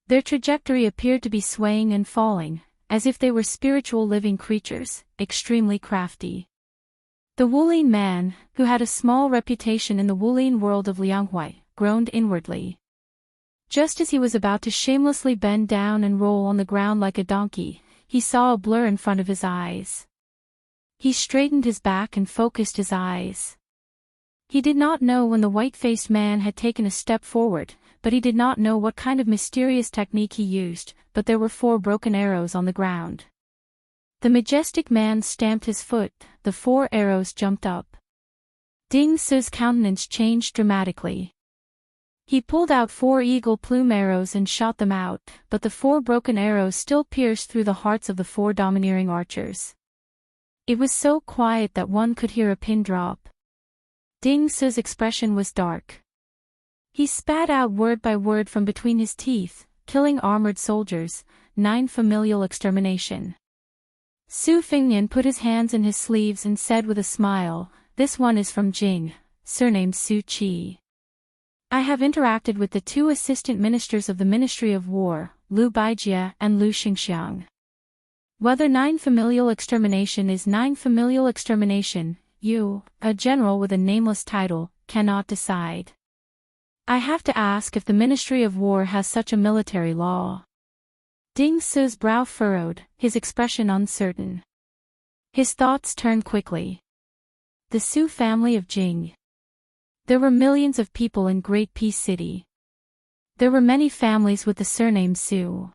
Their trajectory appeared to be swaying and falling, as if they were spiritual living creatures, extremely crafty. The Wulin man, who had a small reputation in the Wulin world of Lianghui, groaned inwardly. Just as he was about to shamelessly bend down and roll on the ground like a donkey, he saw a blur in front of his eyes. He straightened his back and focused his eyes. He did not know when the white-faced man had taken a step forward, but he did not know what kind of mysterious technique he used, but there were 4 broken arrows on the ground. The majestic man stamped his foot, the 4 arrows jumped up. Ding Su's countenance changed dramatically. He pulled out 4 eagle plume arrows and shot them out, but the 4 broken arrows still pierced through the hearts of the 4 domineering archers. It was so quiet that one could hear a pin drop. Ding Su's expression was dark. He spat out word by word from between his teeth, "Killing armored soldiers, 9 familial extermination." Su Fingnian put his hands in his sleeves and said with a smile, "This one is from Jing, surnamed Su Qi. I have interacted with the 2 assistant ministers of the Ministry of War, Lu Baijie and Lu Xingxiang. Whether 9 familial extermination is 9 familial extermination, you, a general with a nameless title, cannot decide. I have to ask if the Ministry of War has such a military law." Ding Su's brow furrowed, his expression uncertain. His thoughts turned quickly. The Su family of Jing. There were millions of people in Great Peace City. There were many families with the surname Su.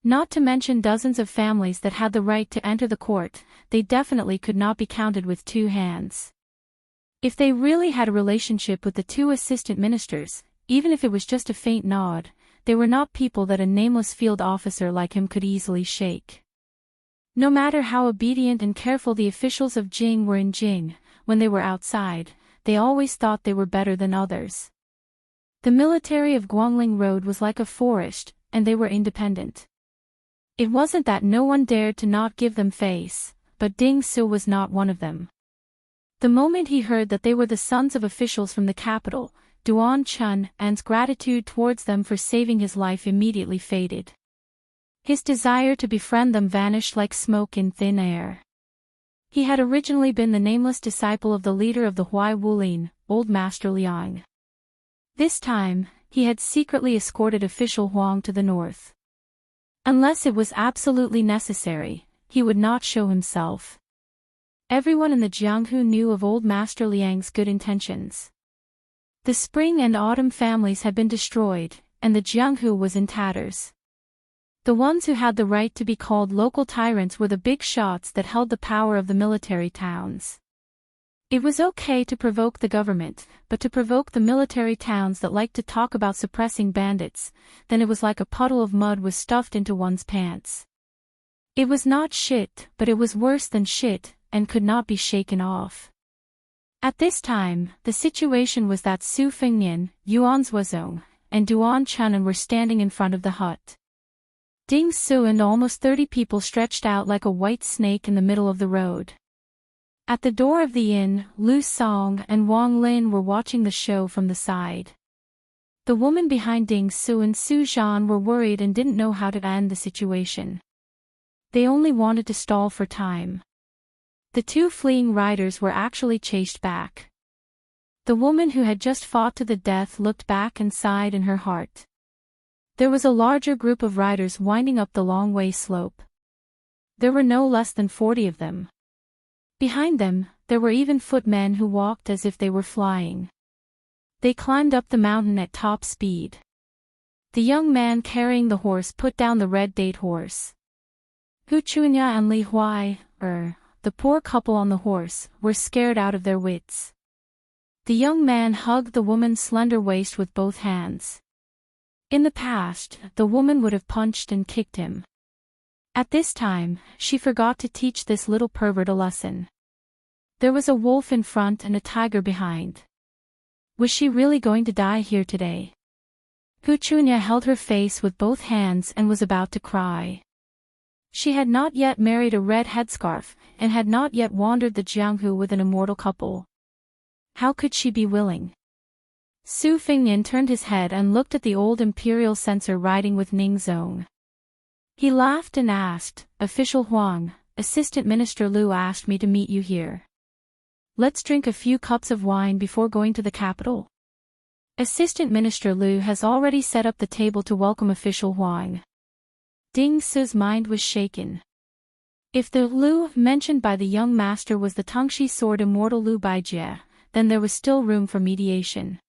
Not to mention dozens of families that had the right to enter the court, they definitely could not be counted with 2 hands. If they really had a relationship with the 2 assistant ministers, even if it was just a faint nod, they were not people that a nameless field officer like him could easily shake. No matter how obedient and careful the officials of Jing were in Jing, when they were outside, they always thought they were better than others. The military of Guangling Road was like a forest, and they were independent. It wasn't that no one dared to not give them face, but Ding Su was not one of them. The moment he heard that they were the sons of officials from the capital, Duan Chun An's gratitude towards them for saving his life immediately faded. His desire to befriend them vanished like smoke in thin air. He had originally been the nameless disciple of the leader of the Huai Wulin, Old Master Liang. This time, he had secretly escorted official Huang to the north. Unless it was absolutely necessary, he would not show himself. Everyone in the Jianghu knew of Old Master Liang's good intentions. The spring and autumn families had been destroyed, and the Jianghu was in tatters. The ones who had the right to be called local tyrants were the big shots that held the power of the military towns. It was okay to provoke the government, but to provoke the military towns that liked to talk about suppressing bandits, then it was like a puddle of mud was stuffed into one's pants. It was not shit, but it was worse than shit, and could not be shaken off. At this time, the situation was that Su Fengnian, Yuan Zuozong, and Duan Chunan were standing in front of the hut. Ding Su and almost 30 people stretched out like a white snake in the middle of the road. At the door of the inn, Lu Song and Wang Lin were watching the show from the side. The woman behind Ding Su and Su Zhan were worried and didn't know how to end the situation. They only wanted to stall for time. The two fleeing riders were actually chased back. The woman who had just fought to the death looked back and sighed in her heart. There was a larger group of riders winding up the long way slope. There were no less than 40 of them. Behind them, there were even footmen who walked as if they were flying. They climbed up the mountain at top speed. The young man carrying the horse put down the red date horse. Hu Chunya and Li Huai, the poor couple on the horse, were scared out of their wits. The young man hugged the woman's slender waist with both hands. In the past, the woman would have punched and kicked him. At this time, she forgot to teach this little pervert a lesson. There was a wolf in front and a tiger behind. Was she really going to die here today? Hu Chunya held her face with both hands and was about to cry. She had not yet married a red headscarf, and had not yet wandered the Jianghu with an immortal couple. How could she be willing? Su Fengnian turned his head and looked at the old imperial censor riding with Ning Zong. He laughed and asked, "Official Huang, Assistant Minister Lu asked me to meet you here. Let's drink a few cups of wine before going to the capital." Assistant Minister Lu has already set up the table to welcome Official Huang. Ding Su's mind was shaken. If the Lu mentioned by the young master was the Tongshi sword Immortal Lu Baijie, then there was still room for mediation.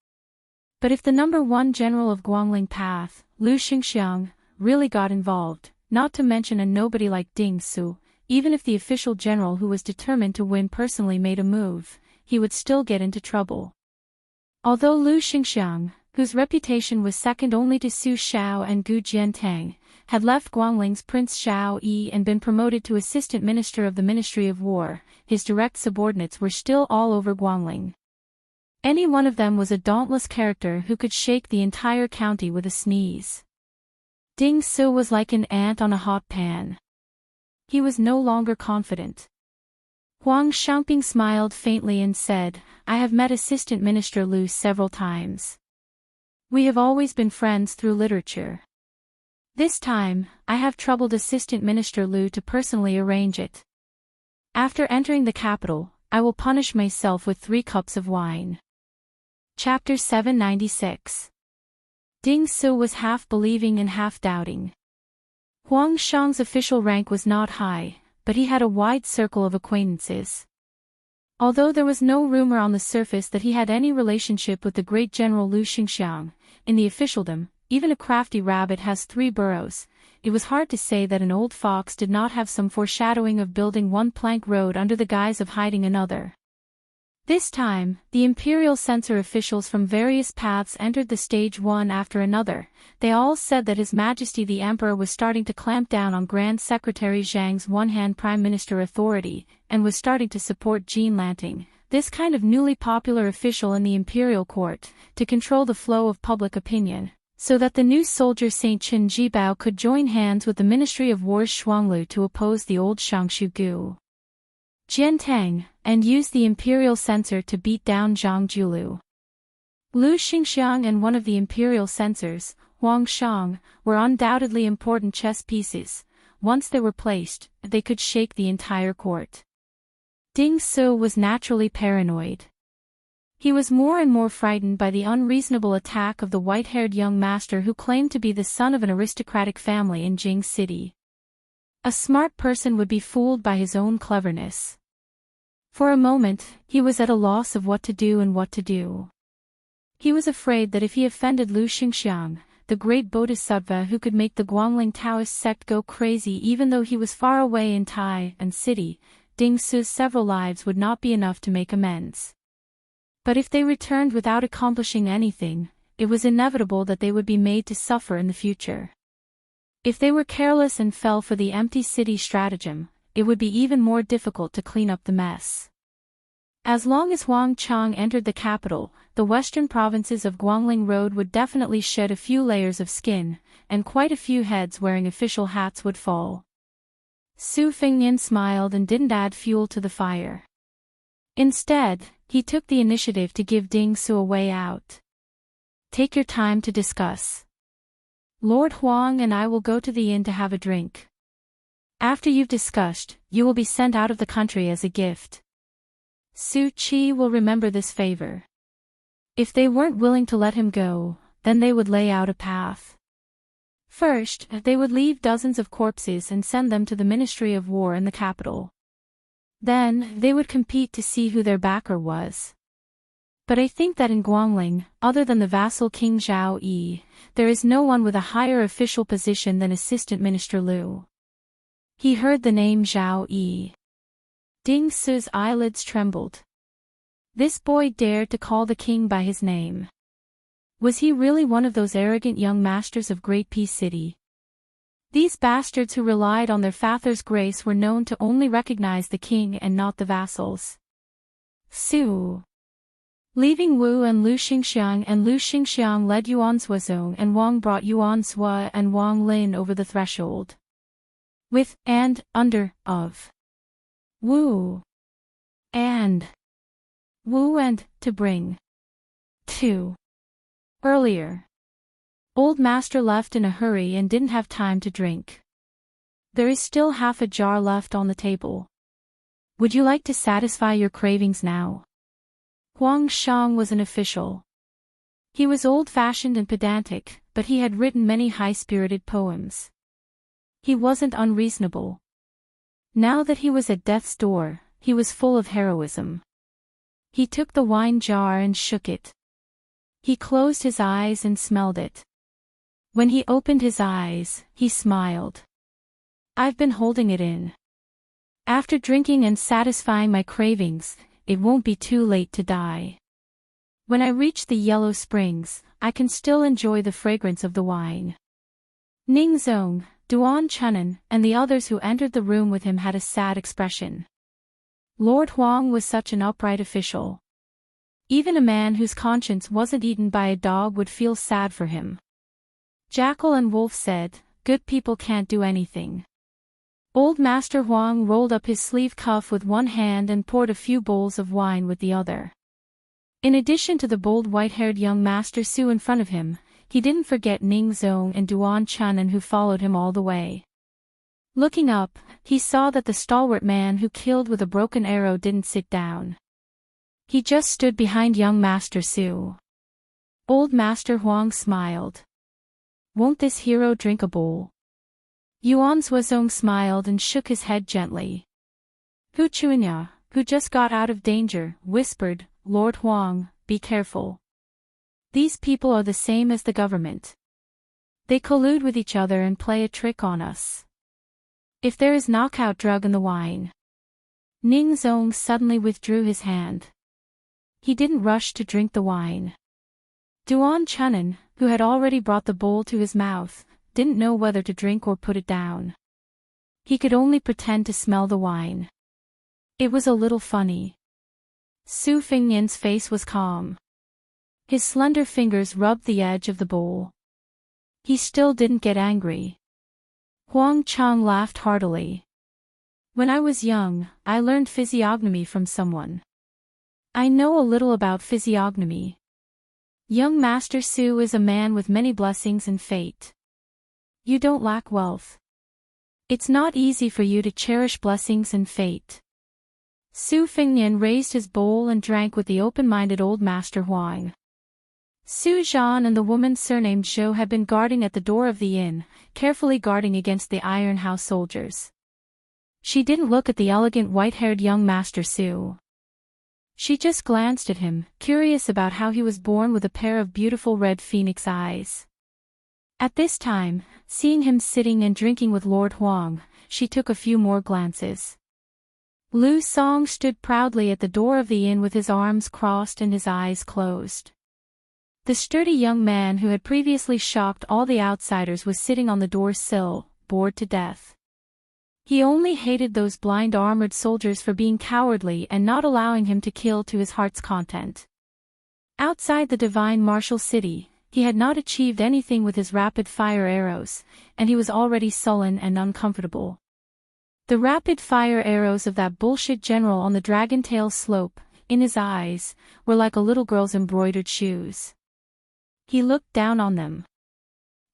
But if the number 1 general of Guangling Path, Lu Xingxiang, really got involved, not to mention a nobody like Ding Su, even if the official general who was determined to win personally made a move, he would still get into trouble. Although Lu Xingxiang, whose reputation was second only to Su Xiao and Gu Jiantang, had left Guangling's Prince Xiao Yi and been promoted to Assistant Minister of the Ministry of War, his direct subordinates were still all over Guangling. Any one of them was a dauntless character who could shake the entire county with a sneeze. Ding Su was like an ant on a hot pan. He was no longer confident. Huang Xiangping smiled faintly and said, "I have met Assistant Minister Lu several times. We have always been friends through literature. This time, I have troubled Assistant Minister Lu to personally arrange it. After entering the capital, I will punish myself with 3 cups of wine." Chapter 796. Ding Su was half believing and half doubting. Huang Shang's official rank was not high, but he had a wide circle of acquaintances. Although there was no rumor on the surface that he had any relationship with the great general Lu Xingxiang, in the officialdom, even a crafty rabbit has 3 burrows, it was hard to say that an old fox did not have some foreshadowing of building one plank road under the guise of hiding another. This time, the imperial censor officials from various paths entered the stage one after another. They all said that His Majesty the Emperor was starting to clamp down on Grand Secretary Zhang's one-hand prime minister authority, and was starting to support Jean Lanting, this kind of newly popular official in the imperial court, to control the flow of public opinion, so that the new soldier Saint Chen Jibao could join hands with the Ministry of War's Shuanglu to oppose the old Shangshu Gu Jiantang, and use the imperial censor to beat down Zhang Julu. Lu Xingxiang and one of the imperial censors, Huang Shang, were undoubtedly important chess pieces. Once they were placed, they could shake the entire court. Ding Su was naturally paranoid. He was more and more frightened by the unreasonable attack of the white-haired young master who claimed to be the son of an aristocratic family in Jing City. A smart person would be fooled by his own cleverness. For a moment, he was at a loss of what to do and what to do. He was afraid that if he offended Lu Xingxiang, the great bodhisattva who could make the Guangling Taoist sect go crazy even though he was far away in Tai and City, Ding Su's several lives would not be enough to make amends. But if they returned without accomplishing anything, it was inevitable that they would be made to suffer in the future. If they were careless and fell for the empty city stratagem, it would be even more difficult to clean up the mess. As long as Huang Chang entered the capital, the western provinces of Guangling Road would definitely shed a few layers of skin, and quite a few heads wearing official hats would fall. Su Fengnian smiled and didn't add fuel to the fire. Instead, he took the initiative to give Ding Su a way out. Take your time to discuss. Lord Huang and I will go to the inn to have a drink. After you've discussed, you will be sent out of the country as a gift. Su Qi will remember this favor. If they weren't willing to let him go, then they would lay out a path. First, they would leave dozens of corpses and send them to the Ministry of War in the capital. Then, they would compete to see who their backer was. But I think that in Guangling, other than the vassal King Zhao Yi, there is no one with a higher official position than Assistant Minister Liu. He heard the name Zhao Yi. Ding Su's eyelids trembled. This boy dared to call the king by his name. Was he really one of those arrogant young masters of Great Peace City? These bastards who relied on their father's grace were known to only recognize the king and not the vassals. Su. Leaving Wu and Lu Xingxiang led Yuan Suozong and Wang brought Yuan Sua and Wang Lin over the threshold. With, and, under, of. Wu. And. Wu and, to bring. To. Earlier. Old Master left in a hurry and didn't have time to drink. There is still half a jar left on the table. Would you like to satisfy your cravings now? Huang Shang was an official. He was old-fashioned and pedantic, but he had written many high-spirited poems. He wasn't unreasonable. Now that he was at death's door, he was full of heroism. He took the wine jar and shook it. He closed his eyes and smelled it. When he opened his eyes, he smiled. I've been holding it in. After drinking and satisfying my cravings, it won't be too late to die. When I reach the Yellow Springs, I can still enjoy the fragrance of the wine. Ning Zong, Duan Chunan, and the others who entered the room with him had a sad expression. Lord Huang was such an upright official. Even a man whose conscience wasn't eaten by a dog would feel sad for him. Jackal and Wolf said, "Good people can't do anything." Old Master Huang rolled up his sleeve cuff with one hand and poured a few bowls of wine with the other. In addition to the bold white-haired young Master Su in front of him, he didn't forget Ning Zong and Duan Chunan who followed him all the way. Looking up, he saw that the stalwart man who killed with a broken arrow didn't sit down. He just stood behind young Master Su. Old Master Huang smiled. Won't this hero drink a bowl? Yuan Suozong smiled and shook his head gently. Hu Chunya, who just got out of danger, whispered, Lord Huang, be careful. These people are the same as the government. They collude with each other and play a trick on us. If there is knockout drug in the wine. Ning Zong suddenly withdrew his hand. He didn't rush to drink the wine. Duan Chunan, who had already brought the bowl to his mouth, didn't know whether to drink or put it down. He could only pretend to smell the wine. It was a little funny. Su Fengnian's face was calm. His slender fingers rubbed the edge of the bowl. He still didn't get angry. Huang Chang laughed heartily. When I was young, I learned physiognomy from someone. I know a little about physiognomy. Young Master Su is a man with many blessings and fate. You don't lack wealth. It's not easy for you to cherish blessings and fate. Su Fengnian raised his bowl and drank with the open-minded old master Huang. Su Zhan and the woman surnamed Zhou had been guarding at the door of the inn, carefully guarding against the Iron House soldiers. She didn't look at the elegant white-haired young master Su. She just glanced at him, curious about how he was born with a pair of beautiful red phoenix eyes. At this time, seeing him sitting and drinking with Lord Huang, she took a few more glances. Lu Song stood proudly at the door of the inn with his arms crossed and his eyes closed. The sturdy young man who had previously shocked all the outsiders was sitting on the door's sill, bored to death. He only hated those blind armored soldiers for being cowardly and not allowing him to kill to his heart's content. Outside the divine martial city, he had not achieved anything with his rapid-fire arrows, and he was already sullen and uncomfortable. The rapid-fire arrows of that bullshit general on the dragon-tail slope, in his eyes, were like a little girl's embroidered shoes. He looked down on them.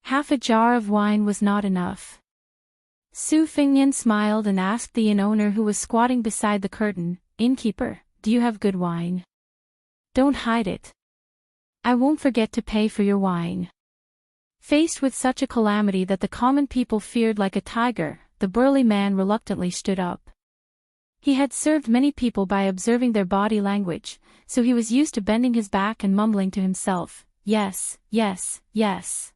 Half a jar of wine was not enough. Su Fengnian smiled and asked the inn owner who was squatting beside the curtain, "Innkeeper, do you have good wine? Don't hide it. I won't forget to pay for your wine." Faced with such a calamity that the common people feared like a tiger, the burly man reluctantly stood up. He had served many people by observing their body language, so he was used to bending his back and mumbling to himself, "Yes, yes, yes."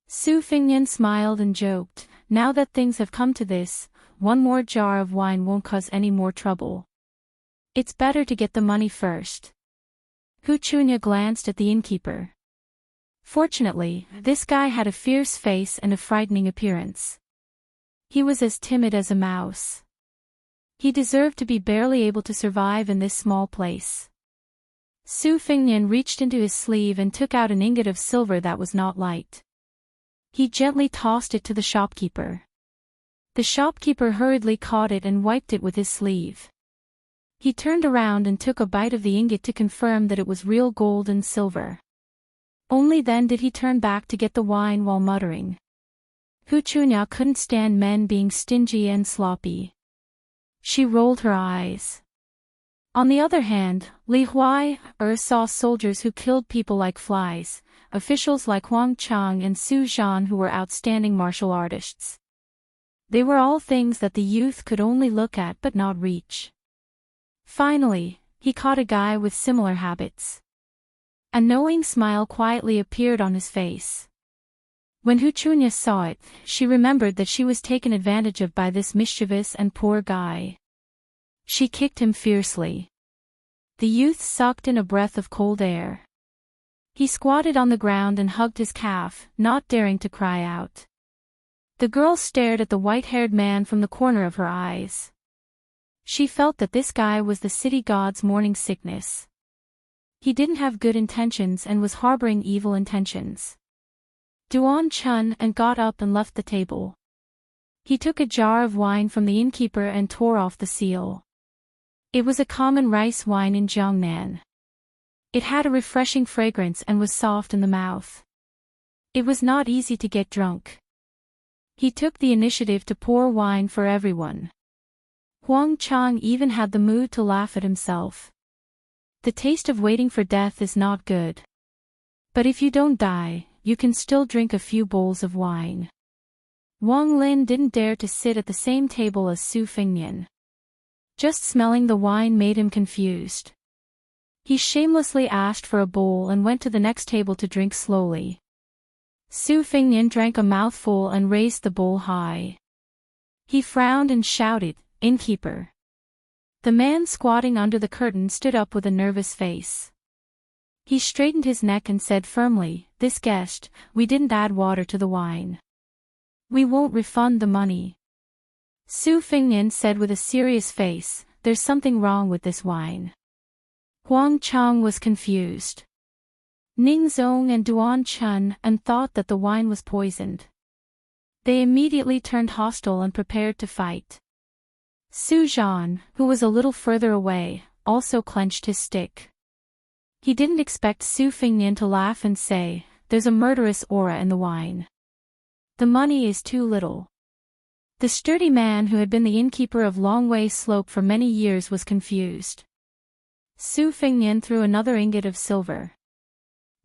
Su Fengnian smiled and joked, "Now that things have come to this, one more jar of wine won't cause any more trouble. It's better to get the money first." Hu Chunya glanced at the innkeeper. Fortunately, this guy had a fierce face and a frightening appearance. He was as timid as a mouse. He deserved to be barely able to survive in this small place. Su Fengnian reached into his sleeve and took out an ingot of silver that was not light. He gently tossed it to the shopkeeper. The shopkeeper hurriedly caught it and wiped it with his sleeve. He turned around and took a bite of the ingot to confirm that it was real gold and silver. Only then did he turn back to get the wine while muttering. Hu Chunya couldn't stand men being stingy and sloppy. She rolled her eyes. On the other hand, Li Huai saw soldiers who killed people like flies, officials like Huang Chang and Su Zhan who were outstanding martial artists. They were all things that the youth could only look at but not reach. Finally, he caught a guy with similar habits. A knowing smile quietly appeared on his face. When Hu Chunya saw it, she remembered that she was taken advantage of by this mischievous and poor guy. She kicked him fiercely. The youth sucked in a breath of cold air. He squatted on the ground and hugged his calf, not daring to cry out. The girl stared at the white-haired man from the corner of her eyes. She felt that this guy was the city god's morning sickness. He didn't have good intentions and was harboring evil intentions. Duan Chun and got up and left the table. He took a jar of wine from the innkeeper and tore off the seal. It was a common rice wine in Jiangnan. It had a refreshing fragrance and was soft in the mouth. It was not easy to get drunk. He took the initiative to pour wine for everyone. Huang Chang even had the mood to laugh at himself. The taste of waiting for death is not good. But if you don't die, you can still drink a few bowls of wine. Wang Lin didn't dare to sit at the same table as Su Fengnian. Just smelling the wine made him confused. He shamelessly asked for a bowl and went to the next table to drink slowly. Su Fengnian drank a mouthful and raised the bowl high. He frowned and shouted, "Innkeeper." The man squatting under the curtain stood up with a nervous face. He straightened his neck and said firmly, "This guest, we didn't add water to the wine. We won't refund the money." Su Fengnian said with a serious face, "There's something wrong with this wine." Huang Chang was confused. Ning Zong and Duan Chun and thought that the wine was poisoned. They immediately turned hostile and prepared to fight. Su Zhan, who was a little further away, also clenched his stick. He didn't expect Su Fengnian to laugh and say, "There's a murderous aura in the wine. The money is too little." The sturdy man who had been the innkeeper of Longway Slope for many years was confused. Su Fengnian threw another ingot of silver.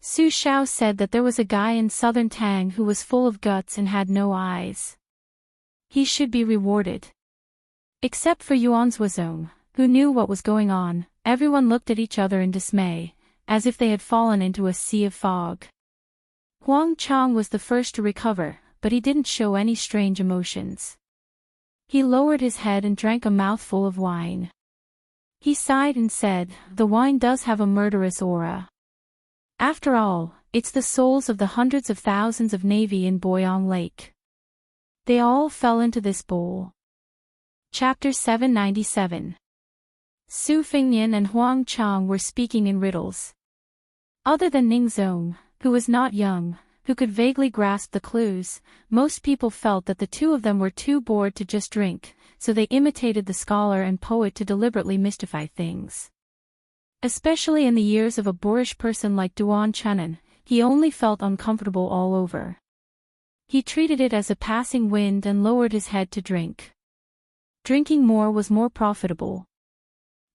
Su Shao said that there was a guy in southern Tang who was full of guts and had no eyes. He should be rewarded. Except for Yuan Zuozong, who knew what was going on, everyone looked at each other in dismay, as if they had fallen into a sea of fog. Huang Chang was the first to recover, but he didn't show any strange emotions. He lowered his head and drank a mouthful of wine. He sighed and said, "The wine does have a murderous aura. After all, it's the souls of the hundreds of thousands of Navy in Boyang Lake. They all fell into this bowl." Chapter 797. Su Fengnian and Huang Chang were speaking in riddles. Other than Ning Zong, who was not young, who could vaguely grasp the clues, most people felt that the two of them were too bored to just drink, so they imitated the scholar and poet to deliberately mystify things. Especially in the ears of a boorish person like Duan Chunan, he only felt uncomfortable all over. He treated it as a passing wind and lowered his head to drink. Drinking more was more profitable.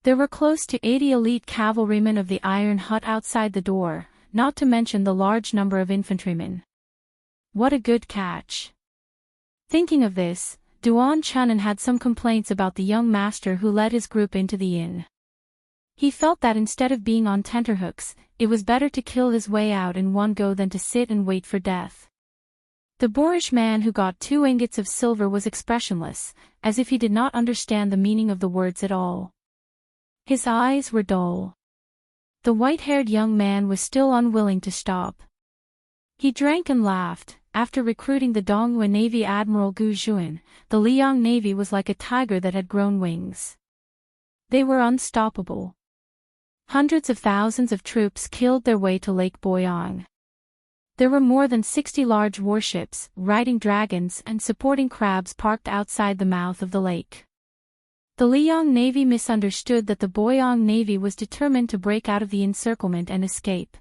There were close to 80 elite cavalrymen of the Iron Hut outside the door, not to mention the large number of infantrymen. What a good catch. Thinking of this, Duan Chunan had some complaints about the young master who led his group into the inn. He felt that instead of being on tenterhooks, it was better to kill his way out in one go than to sit and wait for death. The boorish man who got 2 ingots of silver was expressionless, as if he did not understand the meaning of the words at all. His eyes were dull. The white-haired young man was still unwilling to stop. He drank and laughed. After recruiting the Donghua Navy Admiral Gu Zhuan, the Liang Navy was like a tiger that had grown wings. They were unstoppable. Hundreds of thousands of troops killed their way to Lake Boyang. There were more than 60 large warships, riding dragons and supporting crabs parked outside the mouth of the lake. The Liang Navy misunderstood that the Boyang Navy was determined to break out of the encirclement and escape.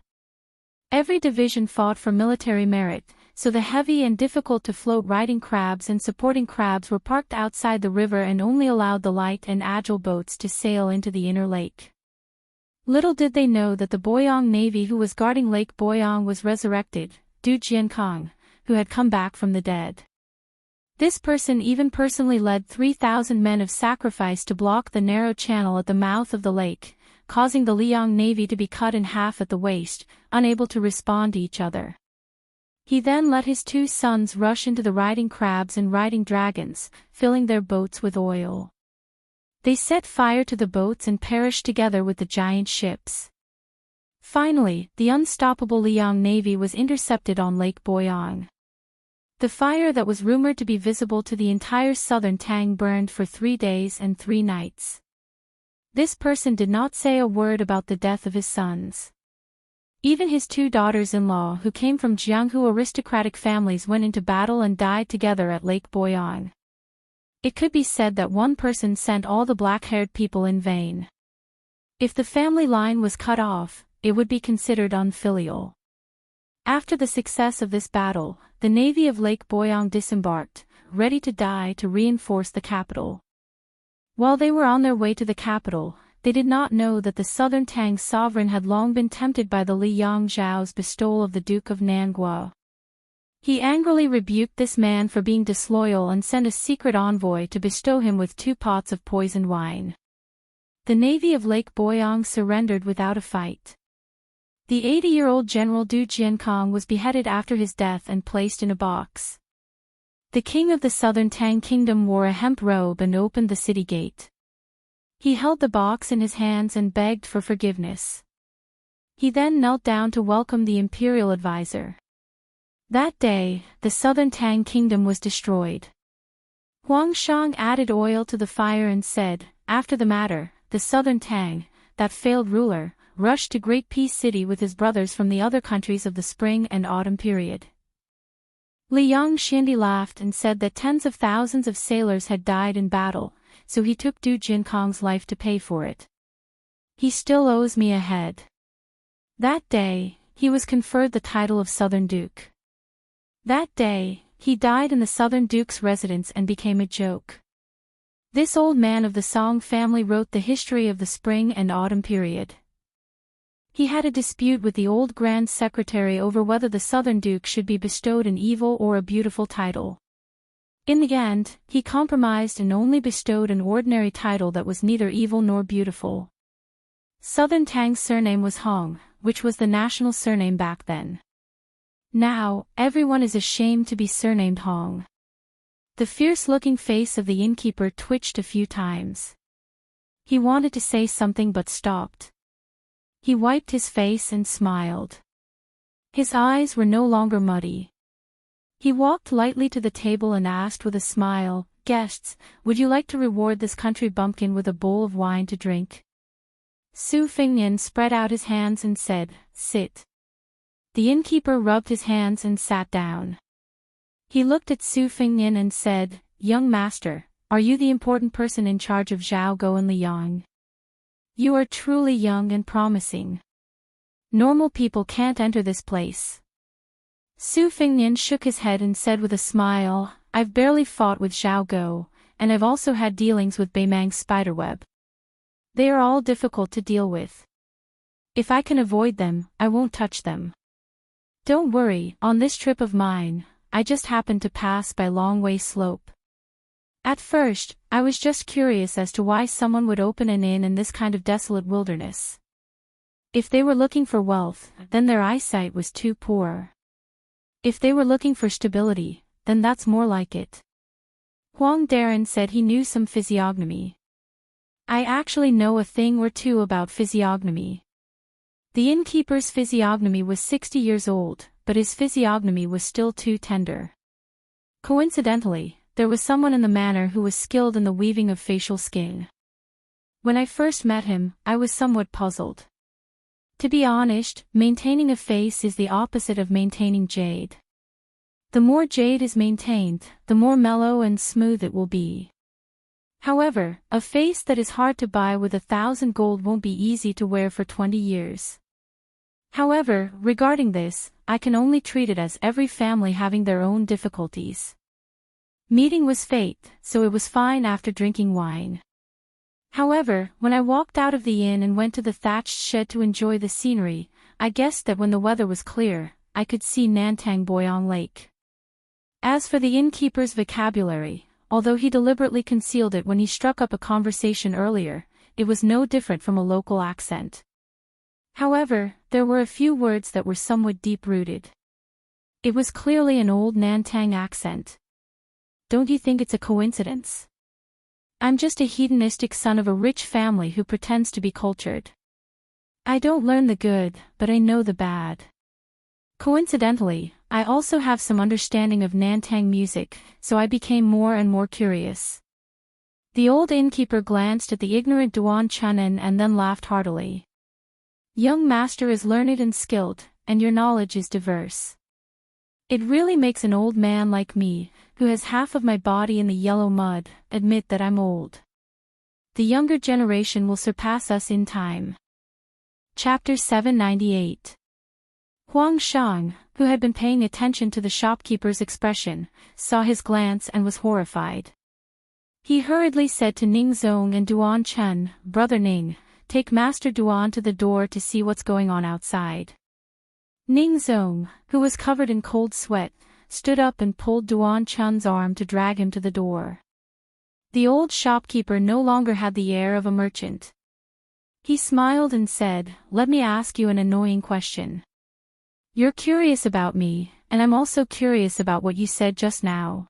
Every division fought for military merit, so the heavy and difficult-to-float riding crabs and supporting crabs were parked outside the river and only allowed the light and agile boats to sail into the inner lake. Little did they know that the Boyang Navy who was guarding Lake Boyang was resurrected, Du Jiankong, who had come back from the dead. This person even personally led 3,000 men of sacrifice to block the narrow channel at the mouth of the lake, causing the Liang Navy to be cut in half at the waist, unable to respond to each other. He then let his 2 sons rush into the riding crabs and riding dragons, filling their boats with oil. They set fire to the boats and perished together with the giant ships. Finally, the unstoppable Liang Navy was intercepted on Lake Boyang. The fire that was rumored to be visible to the entire southern Tang burned for 3 days and 3 nights. This person did not say a word about the death of his sons. Even his 2 daughters-in-law who came from Jianghu aristocratic families went into battle and died together at Lake Boyang. It could be said that one person sent all the black-haired people in vain. If the family line was cut off, it would be considered unfilial. After the success of this battle, the navy of Lake Boyang disembarked, ready to die to reinforce the capital. While they were on their way to the capital, they did not know that the southern Tang sovereign had long been tempted by the Liang Zhao's bestowal of the Duke of Nangua. He angrily rebuked this man for being disloyal and sent a secret envoy to bestow him with 2 pots of poisoned wine. The navy of Lake Boyang surrendered without a fight. The 80-year-old General Du Jiankong was beheaded after his death and placed in a box. The king of the southern Tang kingdom wore a hemp robe and opened the city gate. He held the box in his hands and begged for forgiveness. He then knelt down to welcome the imperial advisor. That day, the southern Tang kingdom was destroyed. Huang Shang added oil to the fire and said, after the matter, the southern Tang, that failed ruler, rushed to Great Peace City with his brothers from the other countries of the spring and autumn period. Liang Xindi laughed and said that tens of thousands of sailors had died in battle, so he took Du Jiankong's life to pay for it. He still owes me a head. That day, he was conferred the title of Southern Duke. That day, he died in the Southern Duke's residence and became a joke. This old man of the Song family wrote the history of the spring and autumn period. He had a dispute with the old Grand Secretary over whether the Southern Duke should be bestowed an evil or a beautiful title. In the end, he compromised and only bestowed an ordinary title that was neither evil nor beautiful. Southern Tang's surname was Hong, which was the national surname back then. Now, everyone is ashamed to be surnamed Hong. The fierce-looking face of the innkeeper twitched a few times. He wanted to say something but stopped. He wiped his face and smiled. His eyes were no longer muddy. He walked lightly to the table and asked with a smile, "Guests, would you like to reward this country bumpkin with a bowl of wine to drink?" Su Fengnian spread out his hands and said, "Sit." The innkeeper rubbed his hands and sat down. He looked at Su Fengnian and said, "Young master, are you the important person in charge of Zhaogo and Liang? You are truly young and promising. Normal people can't enter this place." Su Fengnian shook his head and said with a smile, "I've barely fought with Zhaogo, and I've also had dealings with Beimang's spiderweb. They are all difficult to deal with. If I can avoid them, I won't touch them. Don't worry, on this trip of mine, I just happened to pass by Longway Slope. At first, I was just curious as to why someone would open an inn in this kind of desolate wilderness. If they were looking for wealth, then their eyesight was too poor. If they were looking for stability, then that's more like it." Huang Darren said he knew some physiognomy. "I actually know a thing or two about physiognomy." The innkeeper's physiognomy was 60 years old, but his physiognomy was still too tender. Coincidentally, there was someone in the manor who was skilled in the weaving of facial skin. When I first met him, I was somewhat puzzled. To be honest, maintaining a face is the opposite of maintaining jade. The more jade is maintained, the more mellow and smooth it will be. However, a face that is hard to buy with 1,000 gold won't be easy to wear for 20 years. However, regarding this, I can only treat it as every family having their own difficulties. Meeting was fate, so it was fine after drinking wine. However, when I walked out of the inn and went to the thatched shed to enjoy the scenery, I guessed that when the weather was clear, I could see Nantang Boyong Lake. As for the innkeeper's vocabulary, although he deliberately concealed it when he struck up a conversation earlier, it was no different from a local accent. However, there were a few words that were somewhat deep-rooted. It was clearly an old Nantang accent. Don't you think it's a coincidence? I'm just a hedonistic son of a rich family who pretends to be cultured. I don't learn the good, but I know the bad. Coincidentally, I also have some understanding of Nantang music, so I became more and more curious. The old innkeeper glanced at the ignorant Duan Chunen and then laughed heartily. "Young master is learned and skilled, and your knowledge is diverse. It really makes an old man like me, who has half of my body in the yellow mud, admit that I'm old. The younger generation will surpass us in time." Chapter 798. Huang Shang, who had been paying attention to the shopkeeper's expression, saw his glance and was horrified. He hurriedly said to Ning Zong and Duan Chen, "Brother Ning, take Master Duan to the door to see what's going on outside." Ning Zong, who was covered in cold sweat, stood up and pulled Duan Chen's arm to drag him to the door. The old shopkeeper no longer had the air of a merchant. He smiled and said, "Let me ask you an annoying question. You're curious about me, and I'm also curious about what you said just now.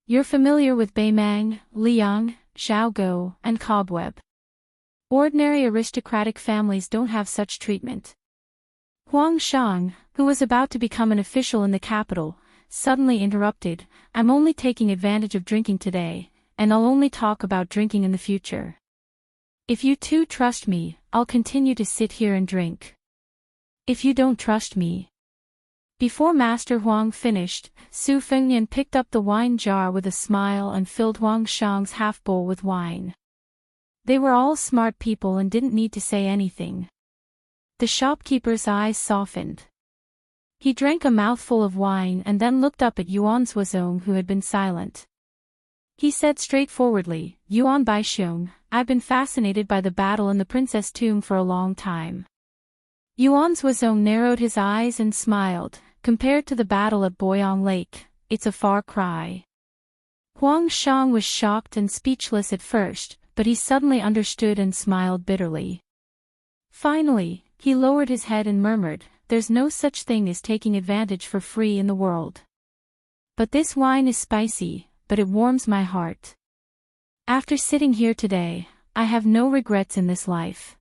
You're familiar with Beimang, Liang, Zhaogo, and Cobweb. Ordinary aristocratic families don't have such treatment." Huang Shang, who was about to become an official in the capital, suddenly interrupted, "I'm only taking advantage of drinking today, and I'll only talk about drinking in the future. If you two trust me, I'll continue to sit here and drink. If you don't trust me..." Before Master Huang finished, Su Fengnian picked up the wine jar with a smile and filled Huang Shang's half-bowl with wine. They were all smart people and didn't need to say anything. The shopkeeper's eyes softened. He drank a mouthful of wine and then looked up at Yuan Suozong, who had been silent. He said straightforwardly, "Yuan Baixiong, I've been fascinated by the battle in the princess tomb for a long time." Yuan Suozong narrowed his eyes and smiled. "Compared to the battle at Boyang Lake, it's a far cry." Huang Shang was shocked and speechless at first, but he suddenly understood and smiled bitterly. Finally, he lowered his head and murmured, "There's no such thing as taking advantage for free in the world. But this wine is spicy, but it warms my heart. After sitting here today, I have no regrets in this life."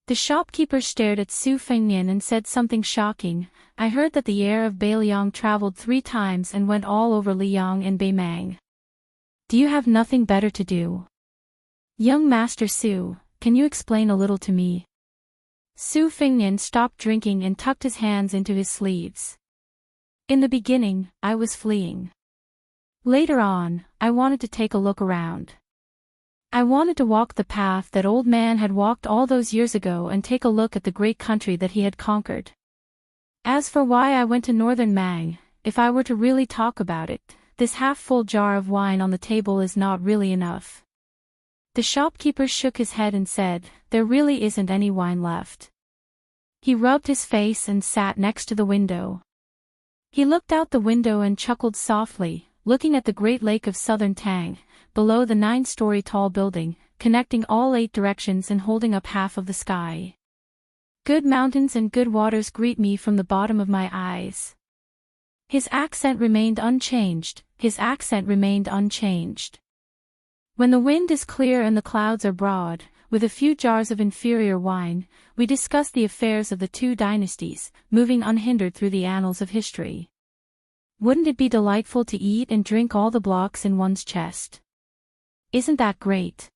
The shopkeeper stared at Su Fengnian and said something shocking. "I heard that the heir of Beiliang traveled 3 times and went all over Liang and Beimang. Do you have nothing better to do? Young Master Su, can you explain a little to me?" Su Fengnian stopped drinking and tucked his hands into his sleeves. "In the beginning, I was fleeing. Later on, I wanted to take a look around. I wanted to walk the path that old man had walked all those years ago and take a look at the great country that he had conquered. As for why I went to northern Mang, if I were to really talk about it, this half-full jar of wine on the table is not really enough." The shopkeeper shook his head and said, "There really isn't any wine left." He rubbed his face and sat next to the window. He looked out the window and chuckled softly, looking at the great lake of southern Tang, below the 9-story tall building, connecting all 8 directions and holding up half of the sky. "Good mountains and good waters greet me from the bottom of my eyes." His accent remained unchanged. "When the wind is clear and the clouds are broad, with a few jars of inferior wine, we discuss the affairs of the 2 dynasties, moving unhindered through the annals of history. Wouldn't it be delightful to eat and drink all the blocks in one's chest? Isn't that great?"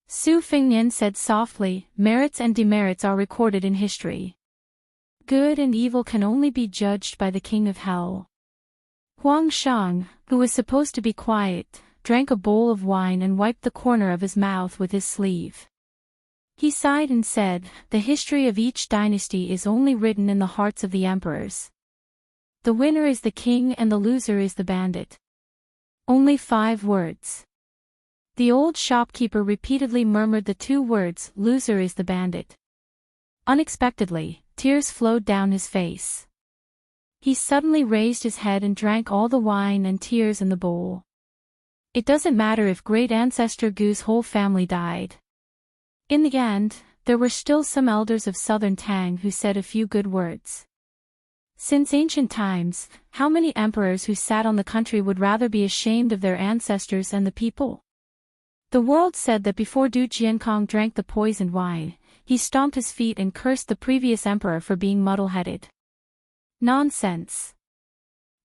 Su Fengnian said softly, "Merits and demerits are recorded in history. Good and evil can only be judged by the king of hell." Huang Shang, who was supposed to be quiet, drank a bowl of wine and wiped the corner of his mouth with his sleeve. He sighed and said, "The history of each dynasty is only written in the hearts of the emperors. The winner is the king and the loser is the bandit. Only 5 words." The old shopkeeper repeatedly murmured the 2 words, "Loser is the bandit." Unexpectedly, tears flowed down his face. He suddenly raised his head and drank all the wine and tears in the bowl. "It doesn't matter if great ancestor Gu's whole family died. In the end, there were still some elders of southern Tang who said a few good words. Since ancient times, how many emperors who sat on the country would rather be ashamed of their ancestors and the people? The world said that before Du Jiankong drank the poisoned wine, he stomped his feet and cursed the previous emperor for being muddle-headed. Nonsense.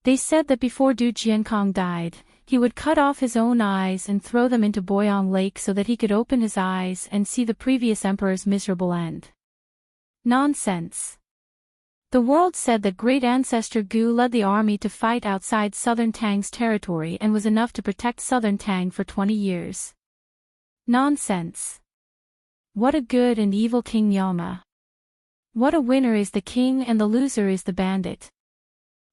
They said that before Du Jiankong died, he would cut off his own eyes and throw them into Boyang Lake so that he could open his eyes and see the previous emperor's miserable end. Nonsense. The world said that great ancestor Gu led the army to fight outside southern Tang's territory and was enough to protect southern Tang for 20 years. Nonsense. What a good and evil King Yama. What a winner is the king and the loser is the bandit.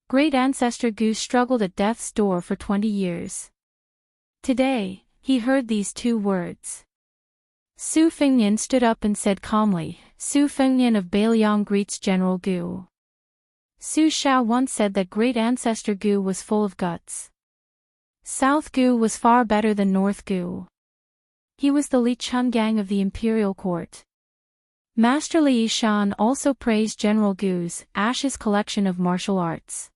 Great ancestor Gu struggled at death's door for 20 years. Today, he heard these 2 words. Su Fengnian stood up and said calmly, "Su Fengnian of Beiliang greets General Gu. Su Shao once said that great ancestor Gu was full of guts. South Gu was far better than North Gu. He was the Li Chun gang of the imperial court." Master Li Yishan also praised General Gu's Ashes collection of martial arts.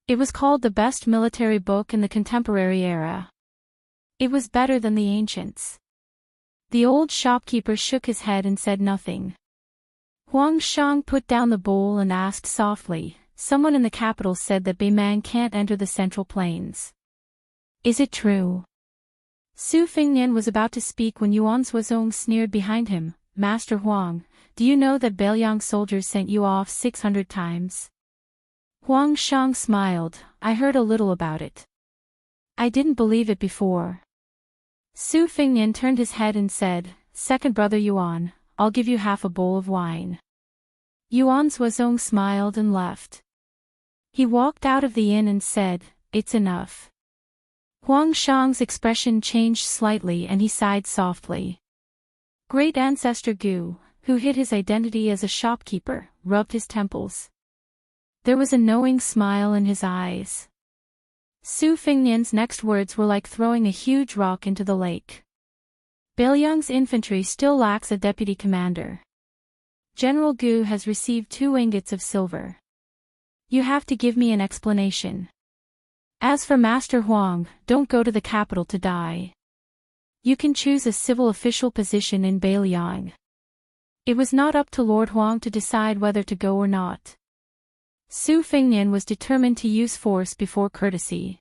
It was called the best military book in the contemporary era. It was better than the ancients. The old shopkeeper shook his head and said nothing. Huang Shang put down the bowl and asked softly, "Someone in the capital said that Beimang can't enter the Central Plains. Is it true?" Su Fengnian was about to speak when Yuan Suozong sneered behind him, "Master Huang, do you know that Beiliang soldiers sent you off 600 times? Huang Shang smiled, "I heard a little about it. I didn't believe it before." Su Fengnian turned his head and said, "Second brother Yuan, I'll give you half a bowl of wine." Yuan Suozong smiled and left. He walked out of the inn and said, "It's enough." Huang Shang's expression changed slightly and he sighed softly. Great Ancestor Gu, who hid his identity as a shopkeeper, rubbed his temples. There was a knowing smile in his eyes. Su Fengnian's next words were like throwing a huge rock into the lake. Beiliang's infantry still lacks a deputy commander. General Gu has received 2 ingots of silver. You have to give me an explanation. As for Master Huang, don't go to the capital to die. You can choose a civil official position in Beiliang. It was not up to Lord Huang to decide whether to go or not. Su Fengnian was determined to use force before courtesy.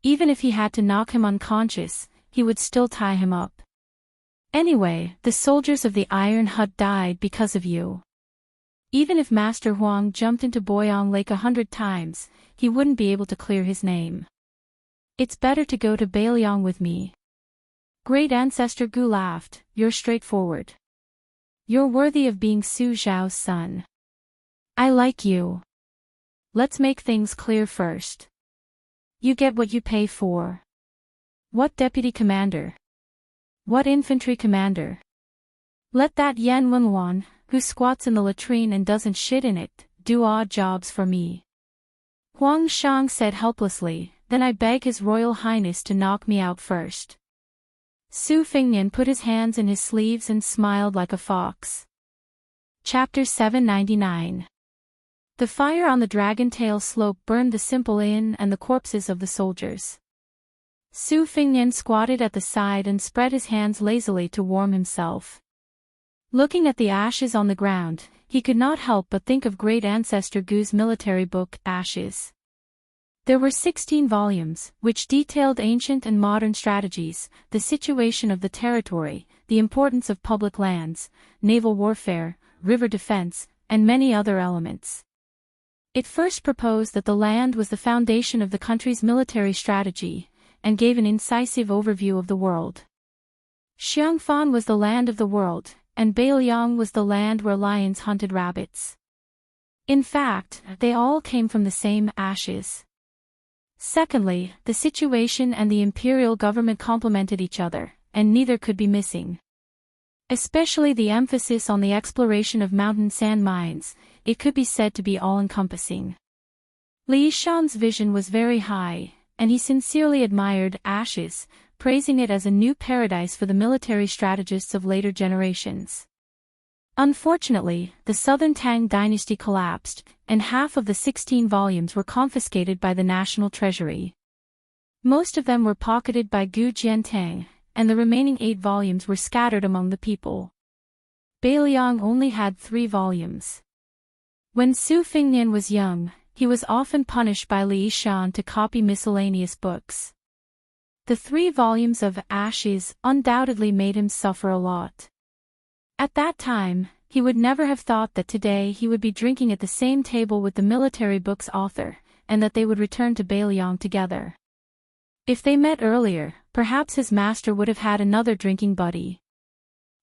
Even if he had to knock him unconscious, he would still tie him up. Anyway, the soldiers of the Iron Hut died because of you. Even if Master Huang jumped into Boyang Lake 100 times, he wouldn't be able to clear his name. It's better to go to Beiliang with me. Great Ancestor Gu laughed, "You're straightforward. You're worthy of being Su Zhao's son. I like you. Let's make things clear first. You get what you pay for. What deputy commander? What infantry commander? Let that Yan Wenwan, who squats in the latrine and doesn't shit in it, do odd jobs for me." Huang Shang said helplessly, "Then I beg His Royal Highness to knock me out first." Su Fengnian put his hands in his sleeves and smiled like a fox. Chapter 799. The fire on the Dragon Tail slope burned the simple inn and the corpses of the soldiers. Su Fengnian squatted at the side and spread his hands lazily to warm himself. Looking at the ashes on the ground, he could not help but think of Great Ancestor Gu's military book, Ashes. There were 16 volumes, which detailed ancient and modern strategies, the situation of the territory, the importance of public lands, naval warfare, river defense, and many other elements. It first proposed that the land was the foundation of the country's military strategy, and gave an incisive overview of the world. Xiangfan was the land of the world, and Beiliang was the land where lions hunted rabbits. In fact, they all came from the same ashes. Secondly, the situation and the imperial government complemented each other, and neither could be missing. Especially the emphasis on the exploration of mountain sand mines, it could be said to be all-encompassing. Li Shan's vision was very high, and he sincerely admired Ashes, praising it as a new paradise for the military strategists of later generations. Unfortunately, the Southern Tang dynasty collapsed, and half of the 16 volumes were confiscated by the national treasury. Most of them were pocketed by Gu Jiantang, and the remaining 8 volumes were scattered among the people. Beiliang only had 3 volumes. When Su Fengnian was young, he was often punished by Li Shan to copy miscellaneous books. The 3 volumes of Ashes undoubtedly made him suffer a lot. At that time, he would never have thought that today he would be drinking at the same table with the military book's author, and that they would return to Beiliang together. If they met earlier, perhaps his master would have had another drinking buddy.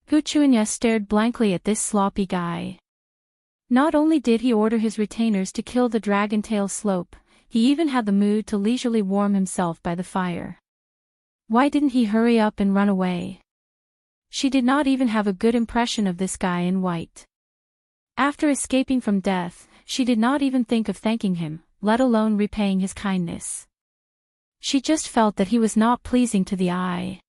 Hu Chunya stared blankly at this sloppy guy. Not only did he order his retainers to kill the Dragon Tail slope, he even had the mood to leisurely warm himself by the fire. Why didn't he hurry up and run away? She did not even have a good impression of this guy in white. After escaping from death, she did not even think of thanking him, let alone repaying his kindness. She just felt that he was not pleasing to the eye.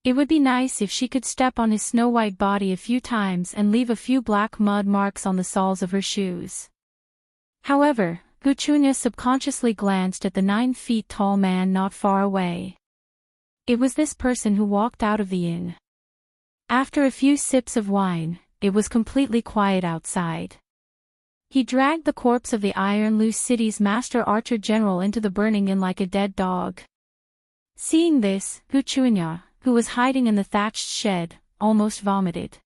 It would be nice if she could step on his snow-white body a few times and leave a few black mud marks on the soles of her shoes. However, Guchunya subconsciously glanced at the 9-feet-tall man not far away. It was this person who walked out of the inn. After a few sips of wine, it was completely quiet outside. He dragged the corpse of the Iron Lu City's Master Archer General into the burning inn like a dead dog. Seeing this, Guchunya, who was hiding in the thatched shed, almost vomited.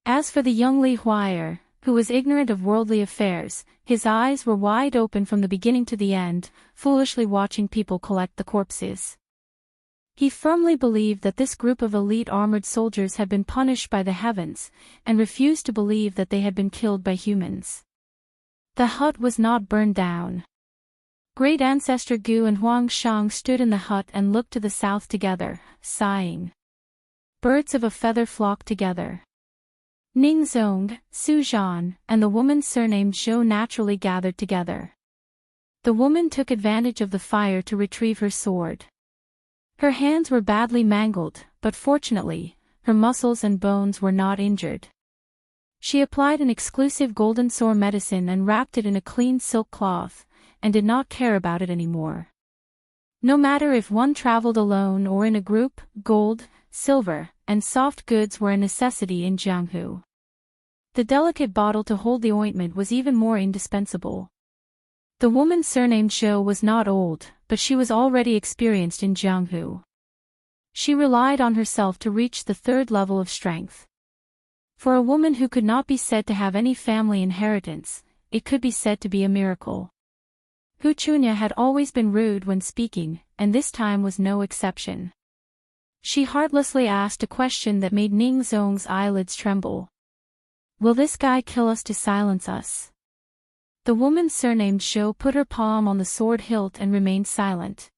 As for the young Li Huier, who was ignorant of worldly affairs, his eyes were wide open from the beginning to the end, foolishly watching people collect the corpses. He firmly believed that this group of elite armored soldiers had been punished by the heavens, and refused to believe that they had been killed by humans. The hut was not burned down. Great ancestor Gu and Huang Shang stood in the hut and looked to the south together, sighing. Birds of a feather flocked together. Ning Zong, Su Zhan, and the woman surnamed Zhou naturally gathered together. The woman took advantage of the fire to retrieve her sword. Her hands were badly mangled, but fortunately, her muscles and bones were not injured. She applied an exclusive golden soar medicine and wrapped it in a clean silk cloth, and did not care about it anymore. No matter if one traveled alone or in a group, gold, silver, and soft goods were a necessity in Jianghu. The delicate bottle to hold the ointment was even more indispensable. The woman surnamed Zhou was not old, but she was already experienced in Jianghu. She relied on herself to reach the third level of strength. For a woman who could not be said to have any family inheritance, it could be said to be a miracle. Hu Chunya had always been rude when speaking, and this time was no exception. She heartlessly asked a question that made Ning Zong's eyelids tremble. "Will this guy kill us to silence us?" The woman surnamed Zhou put her palm on the sword hilt and remained silent.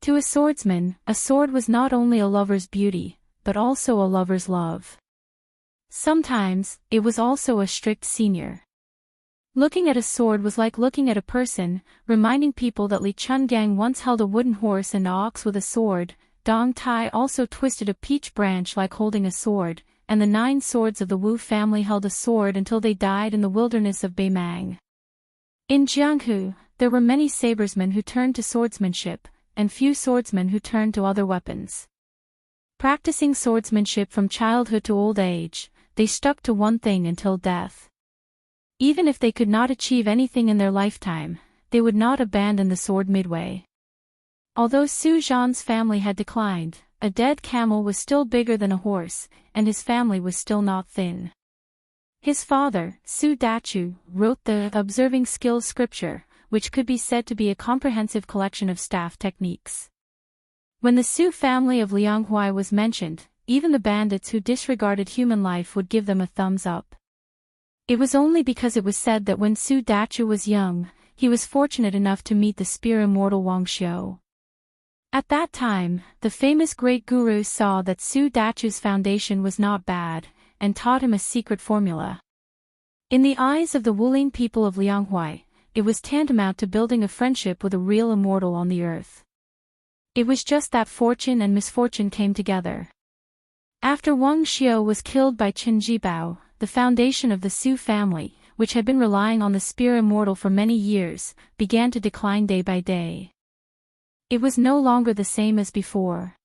To a swordsman, a sword was not only a lover's beauty, but also a lover's love. Sometimes, it was also a strict senior. Looking at a sword was like looking at a person, reminding people that Li Chungang once held a wooden horse and ox with a sword. Dong Tai also twisted a peach branch like holding a sword, and the 9 swords of the Wu family held a sword until they died in the wilderness of Beimang. In Jianghu, there were many sabersmen who turned to swordsmanship, and few swordsmen who turned to other weapons. Practicing swordsmanship from childhood to old age, they stuck to one thing until death. Even if they could not achieve anything in their lifetime, they would not abandon the sword midway. Although Su Zhan's family had declined, a dead camel was still bigger than a horse, and his family was still not thin. His father, Su Dachu, wrote the Observing Skills scripture, which could be said to be a comprehensive collection of staff techniques. When the Su family of Lianghuai was mentioned, even the bandits who disregarded human life would give them a thumbs up. It was only because it was said that when Su Dachu was young, he was fortunate enough to meet the spear immortal Wuxia. At that time, the famous great guru saw that Su Dachu's foundation was not bad, and taught him a secret formula. In the eyes of the Wulin people of Lianghuai, it was tantamount to building a friendship with a real immortal on the earth. It was just that fortune and misfortune came together. After Wang Xiao was killed by Chen Jibao, the foundation of the Su family, which had been relying on the spear immortal for many years, began to decline day by day. It was no longer the same as before.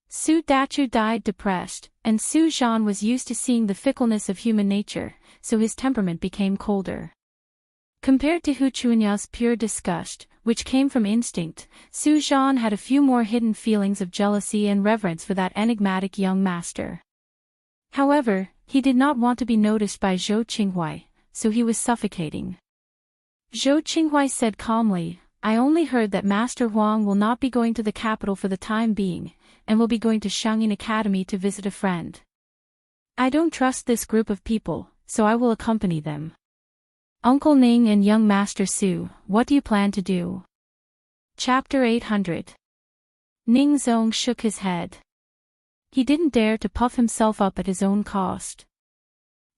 Su Dachu died depressed, and Su Zhan was used to seeing the fickleness of human nature, so his temperament became colder. Compared to Hu Chunya's pure disgust, which came from instinct, Su Zhan had a few more hidden feelings of jealousy and reverence for that enigmatic young master. However, he did not want to be noticed by Zhou Qinghuai, so he was suffocating. Zhou Qinghuai said calmly, "I only heard that Master Huang will not be going to the capital for the time being, and will be going to Shangyin Academy to visit a friend. I don't trust this group of people, so I will accompany them. Uncle Ning and young Master Su, what do you plan to do?" Chapter 800. Ning Zong shook his head. He didn't dare to puff himself up at his own cost.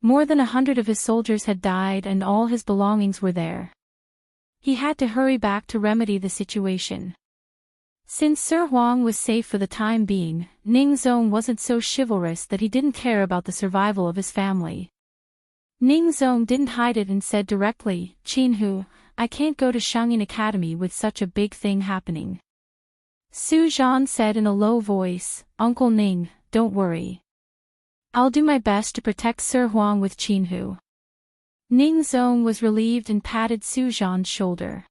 More than 100 of his soldiers had died and all his belongings were there. He had to hurry back to remedy the situation. Since Sir Huang was safe for the time being, Ning Zong wasn't so chivalrous that he didn't care about the survival of his family. Ning Zong didn't hide it and said directly, "Qin Hu, I can't go to Shangyin Academy with such a big thing happening." Su Zhan said in a low voice, "Uncle Ning, don't worry. I'll do my best to protect Sir Huang with Qin Hu." Ning Zong was relieved and patted Su Zhan's shoulder.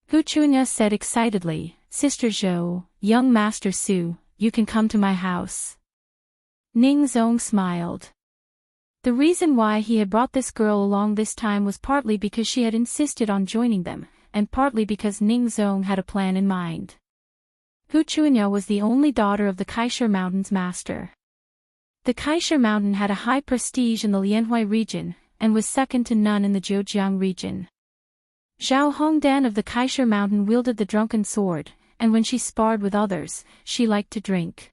Hu Chunya said excitedly, "Sister Zhou, young Master Su, you can come to my house." Ning Zong smiled. The reason why he had brought this girl along this time was partly because she had insisted on joining them, and partly because Ning Zong had a plan in mind. Hu Chuanya was the only daughter of the Kaisha Mountain's master. The Kaisha Mountain had a high prestige in the Lianhui region, and was second to none in the Zhejiang region. Zhao Hongdan of the Kaisha Mountain wielded the drunken sword, and when she sparred with others, she liked to drink.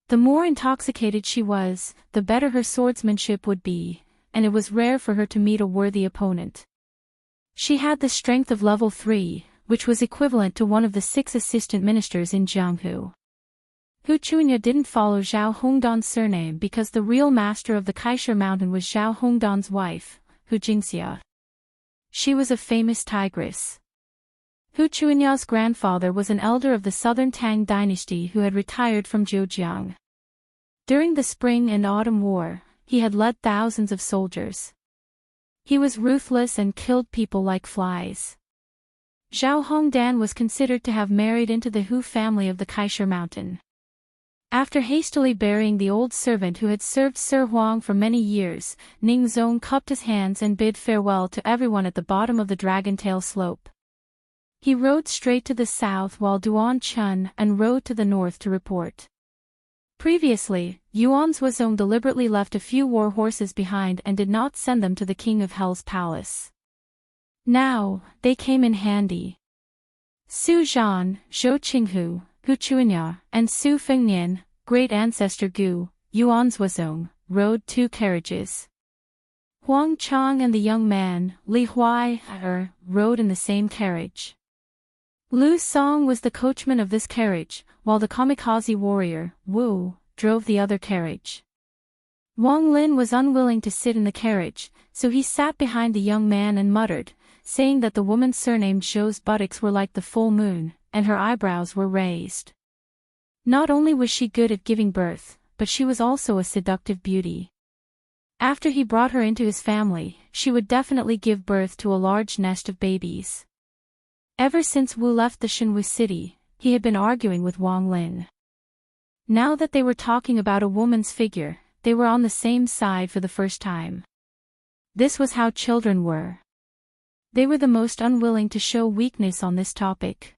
The more intoxicated she was, the better her swordsmanship would be, and it was rare for her to meet a worthy opponent. She had the strength of level 3, which was equivalent to one of the 6 assistant ministers in Jianghu. Hu Chuanya didn't follow Zhao Hongdan's surname because the real master of the Kaisha Mountain was Zhao Hongdan's wife, Hu Jingxia. She was a famous tigress. Hu Chuanya's grandfather was an elder of the southern Tang dynasty who had retired from Zhejiang. During the Spring and Autumn War, he had led thousands of soldiers. He was ruthless and killed people like flies. Zhao Hongdan was considered to have married into the Hu family of the Kaisha Mountain. After hastily burying the old servant who had served Sir Huang for many years, Ning Zong cupped his hands and bid farewell to everyone at the bottom of the Dragon-tail slope. He rode straight to the south while Duan Chun and rode to the north to report. Previously, Yuan Zhuozong deliberately left a few war horses behind and did not send them to the King of Hell's palace. Now, they came in handy. Su Zhan, Zhou Qinghu, Hu Chuanya, and Su Fengnian, great ancestor Gu, Yuan Zhuozong, rode 2 carriages. Huang Chang and the young man, Li Huai, rode in the same carriage. Lu Song was the coachman of this carriage, while the kamikaze warrior, Wu, drove the other carriage. Wang Lin was unwilling to sit in the carriage, so he sat behind the young man and muttered, saying that the woman surnamed Zhou's buttocks were like the full moon, and her eyebrows were raised. Not only was she good at giving birth, but she was also a seductive beauty. After he brought her into his family, she would definitely give birth to a large nest of babies. Ever since Wu left the Shenwu city, he had been arguing with Wang Lin. Now that they were talking about a woman's figure, they were on the same side for the first time. This was how children were. They were the most unwilling to show weakness on this topic.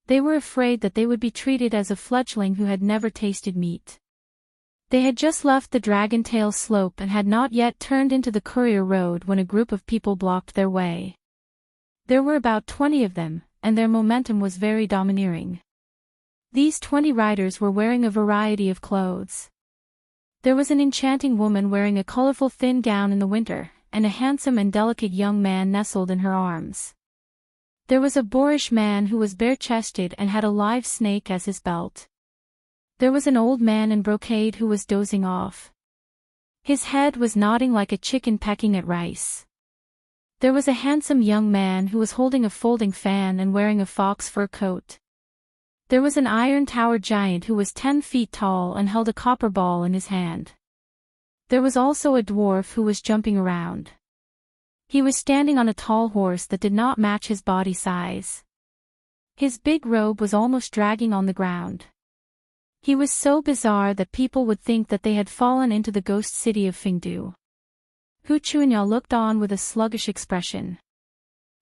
They were afraid that they would be treated as a fledgling who had never tasted meat. They had just left the Dragon-tail slope and had not yet turned into the courier road when a group of people blocked their way. There were about 20 of them, and their momentum was very domineering. These 20 riders were wearing a variety of clothes. There was an enchanting woman wearing a colorful thin gown in the winter, and a handsome and delicate young man nestled in her arms. There was a boorish man who was bare-chested and had a live snake as his belt. There was an old man in brocade who was dozing off. His head was nodding like a chicken pecking at rice. There was a handsome young man who was holding a folding fan and wearing a fox fur coat. There was an iron tower giant who was 10 feet tall and held a copper ball in his hand. There was also a dwarf who was jumping around. He was standing on a tall horse that did not match his body size. His big robe was almost dragging on the ground. He was so bizarre that people would think that they had fallen into the ghost city of Fingdu. Hu Chuanya looked on with a sluggish expression.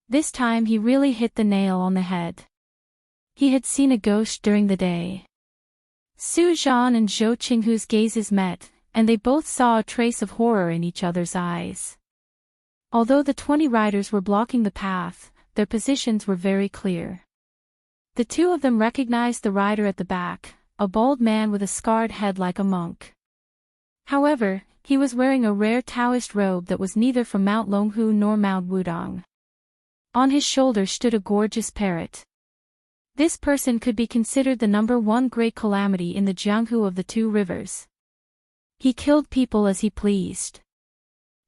This time he really hit the nail on the head. He had seen a ghost during the day. Su Zhan and Zhou Qinghu's gazes met, and they both saw a trace of horror in each other's eyes. Although the 20 riders were blocking the path, their positions were very clear. The 2 of them recognized the rider at the back, a bald man with a scarred head like a monk. However, he was wearing a rare Taoist robe that was neither from Mount Longhu nor Mount Wudong. On his shoulder stood a gorgeous parrot. This person could be considered the #1 great calamity in the Jianghu of the 2 rivers. He killed people as he pleased.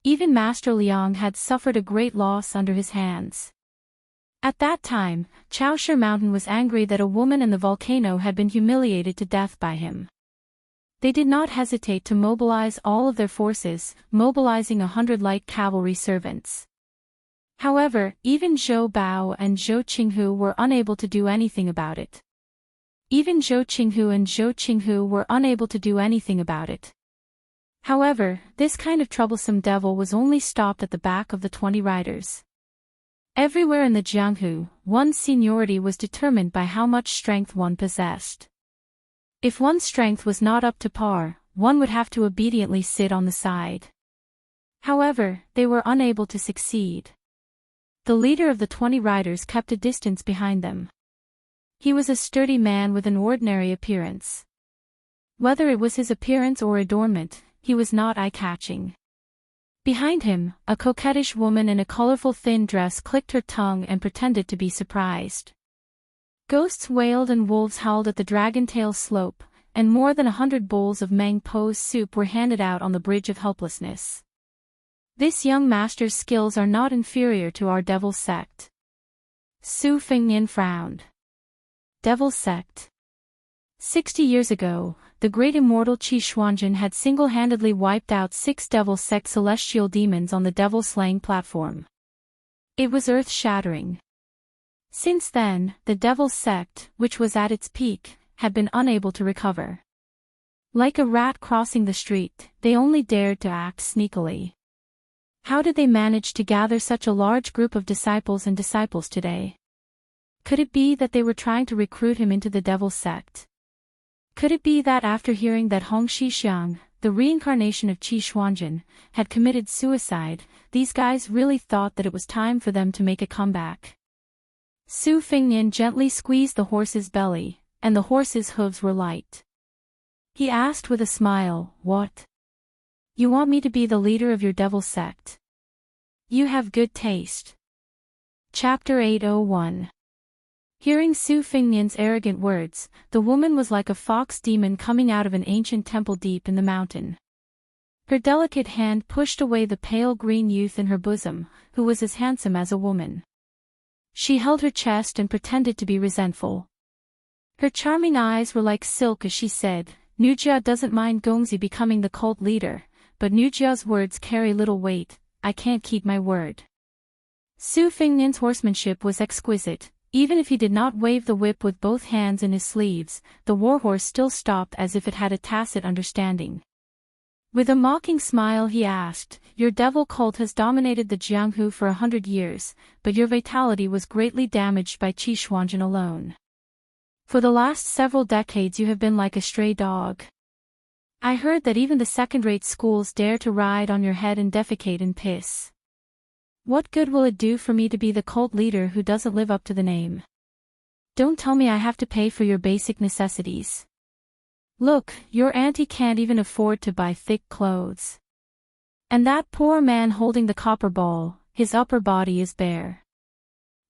Even Master Liang had suffered a great loss under his hands. At that time, Chaoshi Mountain was angry that a woman in the volcano had been humiliated to death by him. They did not hesitate to mobilize all of their forces, mobilizing 100 light cavalry servants. However, even Zhou Bao and Zhou Qinghu were unable to do anything about it. However, this kind of troublesome devil was only stopped at the back of the 20 riders. Everywhere in the Jianghu, one's seniority was determined by how much strength one possessed. If one's strength was not up to par, one would have to obediently sit on the side. However, they were unable to succeed. The leader of the 20 riders kept a distance behind them. He was a sturdy man with an ordinary appearance. Whether it was his appearance or adornment, he was not eye-catching. Behind him, a coquettish woman in a colorful thin dress clicked her tongue and pretended to be surprised. Ghosts wailed and wolves howled at the dragon-tail slope, and more than 100 bowls of Mang Po's soup were handed out on the bridge of helplessness. This young master's skills are not inferior to our devil sect. Su Fengnian frowned. Devil sect. 60 years ago, the great immortal Qi Xuanjun had single-handedly wiped out 6 devil sect celestial demons on the devil-slaying platform. It was earth-shattering. Since then, the devil sect, which was at its peak, had been unable to recover. Like a rat crossing the street, they only dared to act sneakily. How did they manage to gather such a large group of disciples today? Could it be that they were trying to recruit him into the devil sect? Could it be that after hearing that Hong Shixiang, the reincarnation of Qi Xuanjun, had committed suicide, these guys really thought that it was time for them to make a comeback? Su Fengnian gently squeezed the horse's belly, and the horse's hooves were light. He asked with a smile, "What? You want me to be the leader of your devil sect? You have good taste." Chapter 801. Hearing Su Fengnian's arrogant words, the woman was like a fox demon coming out of an ancient temple deep in the mountain. Her delicate hand pushed away the pale green youth in her bosom, who was as handsome as a woman. She held her chest and pretended to be resentful. Her charming eyes were like silk as she said, "Nujia doesn't mind Gongzi becoming the cult leader, but Nujia's words carry little weight. I can't keep my word." Su Fengnian's horsemanship was exquisite. Even if he did not wave the whip with both hands in his sleeves, the warhorse still stopped as if it had a tacit understanding. With a mocking smile he asked, "Your devil cult has dominated the Jianghu for 100 years, but your vitality was greatly damaged by Qi Xuanjun alone. For the last several decades you have been like a stray dog. I heard that even the second-rate schools dare to ride on your head and defecate in piss. What good will it do for me to be the cult leader who doesn't live up to the name? Don't tell me I have to pay for your basic necessities. Look, your auntie can't even afford to buy thick clothes. And that poor man holding the copper ball, his upper body is bare.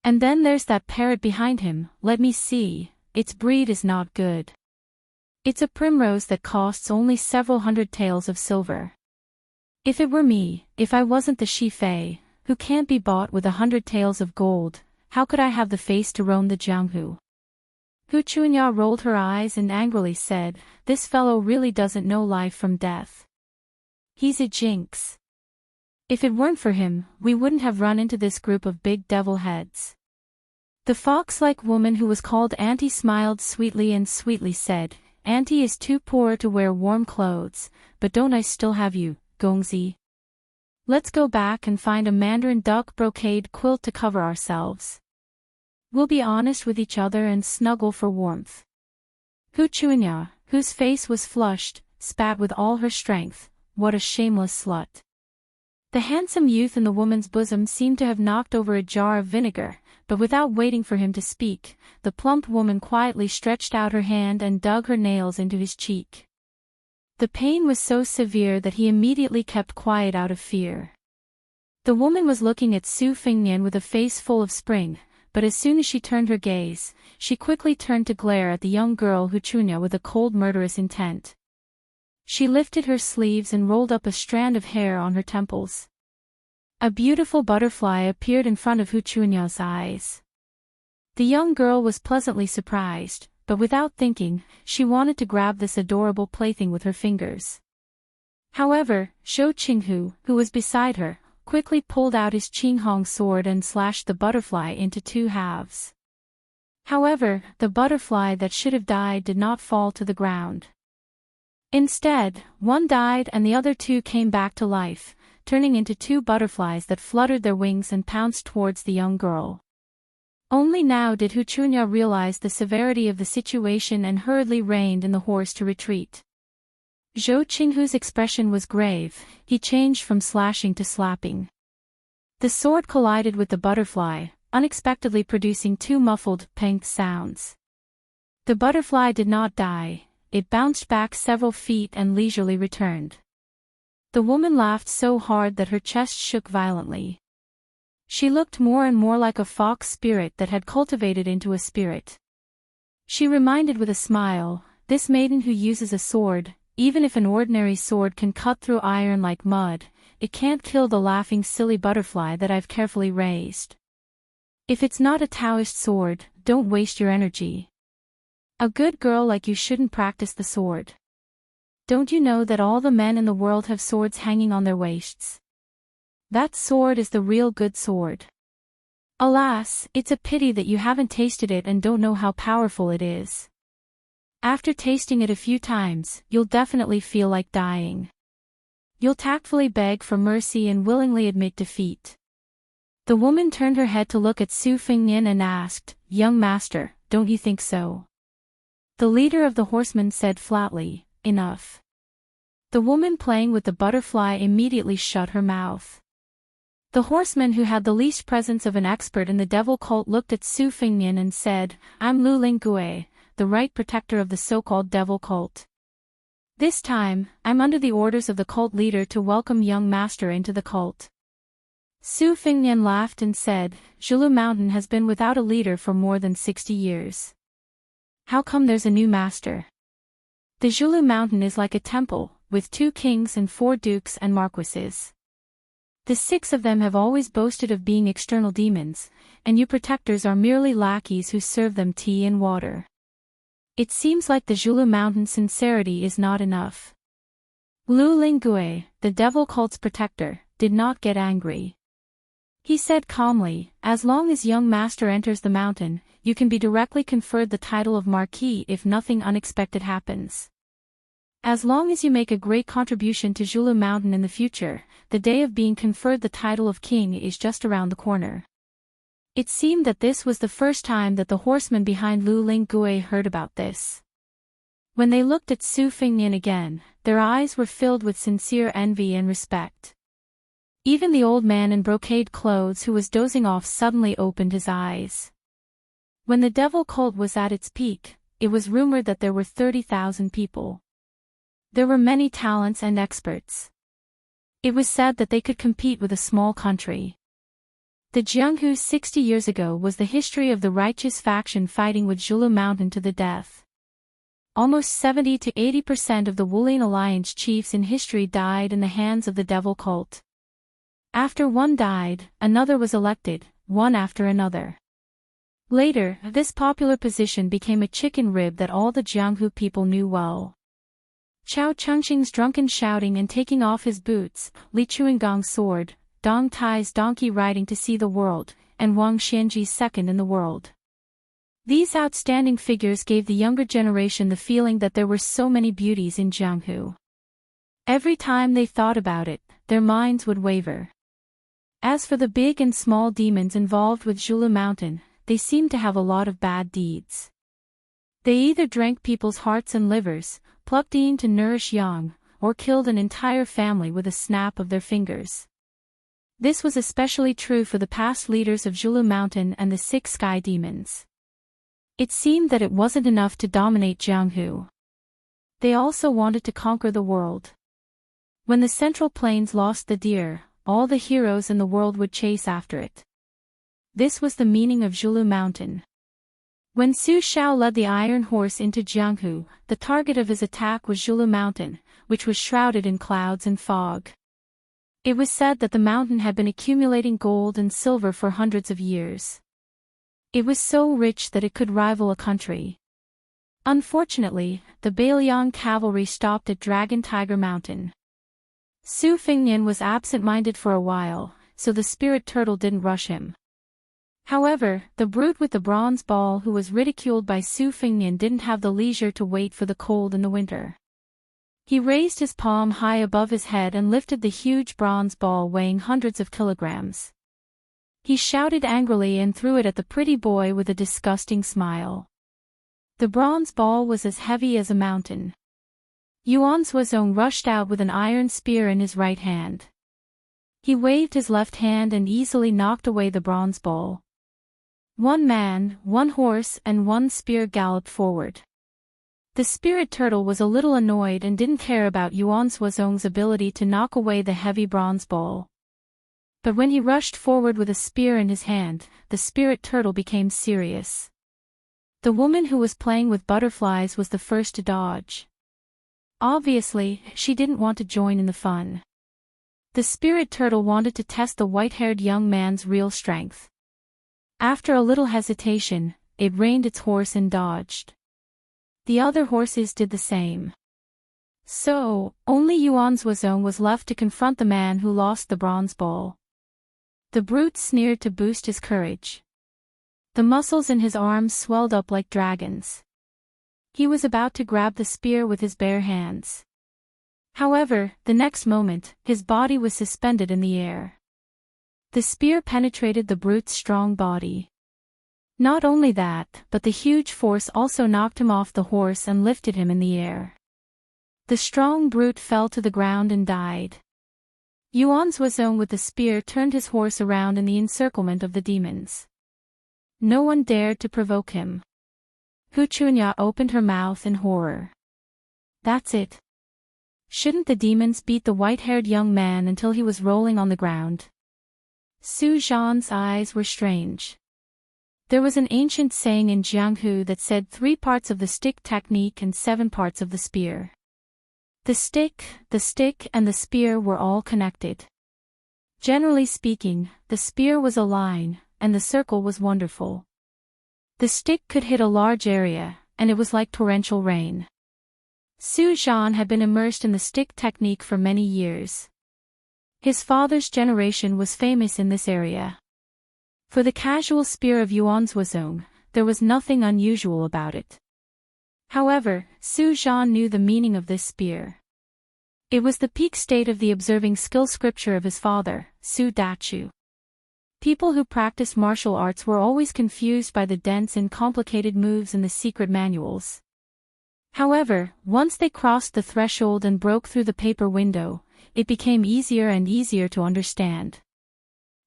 And then there's that parrot behind him, let me see, its breed is not good. It's a primrose that costs only several hundred taels of silver. If it were me, if I wasn't the Shi-Fei, who can't be bought with 100 taels of gold, how could I have the face to roam the Jianghu?" Hu Chunya rolled her eyes and angrily said, "This fellow really doesn't know life from death. He's a jinx. If it weren't for him, we wouldn't have run into this group of big devil heads." The fox-like woman who was called Auntie smiled sweetly and sweetly said, "Auntie is too poor to wear warm clothes, but don't I still have you, Gongzi? Let's go back and find a mandarin duck brocade quilt to cover ourselves. We'll be honest with each other and snuggle for warmth." Hu Chunya, whose face was flushed, spat with all her strength, "What a shameless slut." The handsome youth in the woman's bosom seemed to have knocked over a jar of vinegar, but without waiting for him to speak, the plump woman quietly stretched out her hand and dug her nails into his cheek. The pain was so severe that he immediately kept quiet out of fear. The woman was looking at Su Fengnian with a face full of spring, but as soon as she turned her gaze, she quickly turned to glare at the young girl Hu Chunya with a cold murderous intent. She lifted her sleeves and rolled up a strand of hair on her temples. A beautiful butterfly appeared in front of Hu Chunya's eyes. The young girl was pleasantly surprised, but without thinking, she wanted to grab this adorable plaything with her fingers. However, Shou Qinghu, who was beside her, quickly pulled out his Qinghong sword and slashed the butterfly into 2 halves. However, the butterfly that should have died did not fall to the ground. Instead, one died and the other 2 came back to life, turning into two butterflies that fluttered their wings and pounced towards the young girl. Only now did Hu Chunya realize the severity of the situation and hurriedly reined in the horse to retreat. Zhou Qinghu's expression was grave, he changed from slashing to slapping. The sword collided with the butterfly, unexpectedly producing two muffled, peng sounds. The butterfly did not die, it bounced back several feet and leisurely returned. The woman laughed so hard that her chest shook violently. She looked more and more like a fox spirit that had cultivated into a spirit. She reminded with a smile, this maiden who uses a sword, even if an ordinary sword can cut through iron like mud, it can't kill the laughing silly butterfly that I've carefully raised. If it's not a Taoist sword, don't waste your energy. A good girl like you shouldn't practice the sword. Don't you know that all the men in the world have swords hanging on their waists? That sword is the real good sword. Alas, it's a pity that you haven't tasted it and don't know how powerful it is. After tasting it a few times, you'll definitely feel like dying. You'll tactfully beg for mercy and willingly admit defeat. The woman turned her head to look at Su Fengnian and asked, "Young master, don't you think so?" The leader of the horsemen said flatly, "Enough." The woman playing with the butterfly immediately shut her mouth. The horseman who had the least presence of an expert in the devil cult looked at Su Fengnian and said, "I'm Lu Linggui, the right protector of the so-called devil cult. This time, I'm under the orders of the cult leader to welcome young master into the cult." Su Fengnian laughed and said, "Zhulu Mountain has been without a leader for more than 60 years. How come there's a new master? The Zhulu Mountain is like a temple, with 2 kings and 4 dukes and marquises. The 6 of them have always boasted of being external demons, and you protectors are merely lackeys who serve them tea and water. It seems like the Zhulu Mountain sincerity is not enough." Lu Linggui, the devil cult's protector, did not get angry. He said calmly, "As long as young master enters the mountain, you can be directly conferred the title of Marquis if nothing unexpected happens. As long as you make a great contribution to Zhulu Mountain in the future, the day of being conferred the title of king is just around the corner." It seemed that this was the first time that the horsemen behind Lu Linggui heard about this. When they looked at Su Fengnian again, their eyes were filled with sincere envy and respect. Even the old man in brocade clothes who was dozing off suddenly opened his eyes. When the devil cult was at its peak, it was rumored that there were 30,000 people. There were many talents and experts. It was said that they could compete with a small country. The Jianghu 60 years ago was the history of the righteous faction fighting with Zhulu Mountain to the death. Almost 70 to 80% of the Wulian Alliance chiefs in history died in the hands of the devil cult. After one died, another was elected, one after another. Later, this popular position became a chicken rib that all the Jianghu people knew well. Chao Chengxing's drunken shouting and taking off his boots, Li Chuangong's sword, Dong Tai's donkey riding to see the world, and Wang Xianji's second in the world. These outstanding figures gave the younger generation the feeling that there were so many beauties in Jianghu. Every time they thought about it, their minds would waver. As for the big and small demons involved with Zhulu Mountain, they seemed to have a lot of bad deeds. They either drank people's hearts and livers, plucked in to nourish young, or killed an entire family with a snap of their fingers. This was especially true for the past leaders of Zhulu Mountain and the 6 sky demons. It seemed that it wasn't enough to dominate Jianghu. They also wanted to conquer the world. When the Central Plains lost the deer, all the heroes in the world would chase after it. This was the meaning of Zhulu Mountain. When Su Shao led the iron horse into Jianghu, the target of his attack was Zhulu Mountain, which was shrouded in clouds and fog. It was said that the mountain had been accumulating gold and silver for hundreds of years. It was so rich that it could rival a country. Unfortunately, the Bailiang cavalry stopped at Dragon Tiger Mountain. Su Fengnian was absent-minded for a while, so the spirit turtle didn't rush him. However, the brute with the bronze ball who was ridiculed by Su Fengnian didn't have the leisure to wait for the cold in the winter. He raised his palm high above his head and lifted the huge bronze ball weighing hundreds of kilograms. He shouted angrily and threw it at the pretty boy with a disgusting smile. The bronze ball was as heavy as a mountain. Yuan Suozong rushed out with an iron spear in his right hand. He waved his left hand and easily knocked away the bronze ball. One man, one horse and one spear galloped forward. The spirit turtle was a little annoyed and didn't care about Yuan Suozong's ability to knock away the heavy bronze ball. But when he rushed forward with a spear in his hand, the spirit turtle became serious. The woman who was playing with butterflies was the first to dodge. Obviously, she didn't want to join in the fun. The spirit turtle wanted to test the white-haired young man's real strength. After a little hesitation, it reined its horse and dodged. The other horses did the same. So, only Yuan Suozong was left to confront the man who lost the bronze ball. The brute sneered to boost his courage. The muscles in his arms swelled up like dragons. He was about to grab the spear with his bare hands. However, the next moment, his body was suspended in the air. The spear penetrated the brute's strong body. Not only that, but the huge force also knocked him off the horse and lifted him in the air. The strong brute fell to the ground and died. Yuan Suozong with the spear turned his horse around in the encirclement of the demons. No one dared to provoke him. Hu Chunya opened her mouth in horror. That's it. Shouldn't the demons beat the white-haired young man until he was rolling on the ground? Su Zhan's eyes were strange. There was an ancient saying in Jianghu that said 3 parts of the stick technique and 7 parts of the spear. The stick, and the spear were all connected. Generally speaking, the spear was a line, and the circle was wonderful. The stick could hit a large area, and it was like torrential rain. Su Zhan had been immersed in the stick technique for many years. His father's generation was famous in this area. For the casual spear of Yuan Suozong, there was nothing unusual about it. However, Su Zhan knew the meaning of this spear. It was the peak state of the observing skill scripture of his father, Su Dachu. People who practiced martial arts were always confused by the dense and complicated moves in the secret manuals. However, once they crossed the threshold and broke through the paper window, it became easier and easier to understand.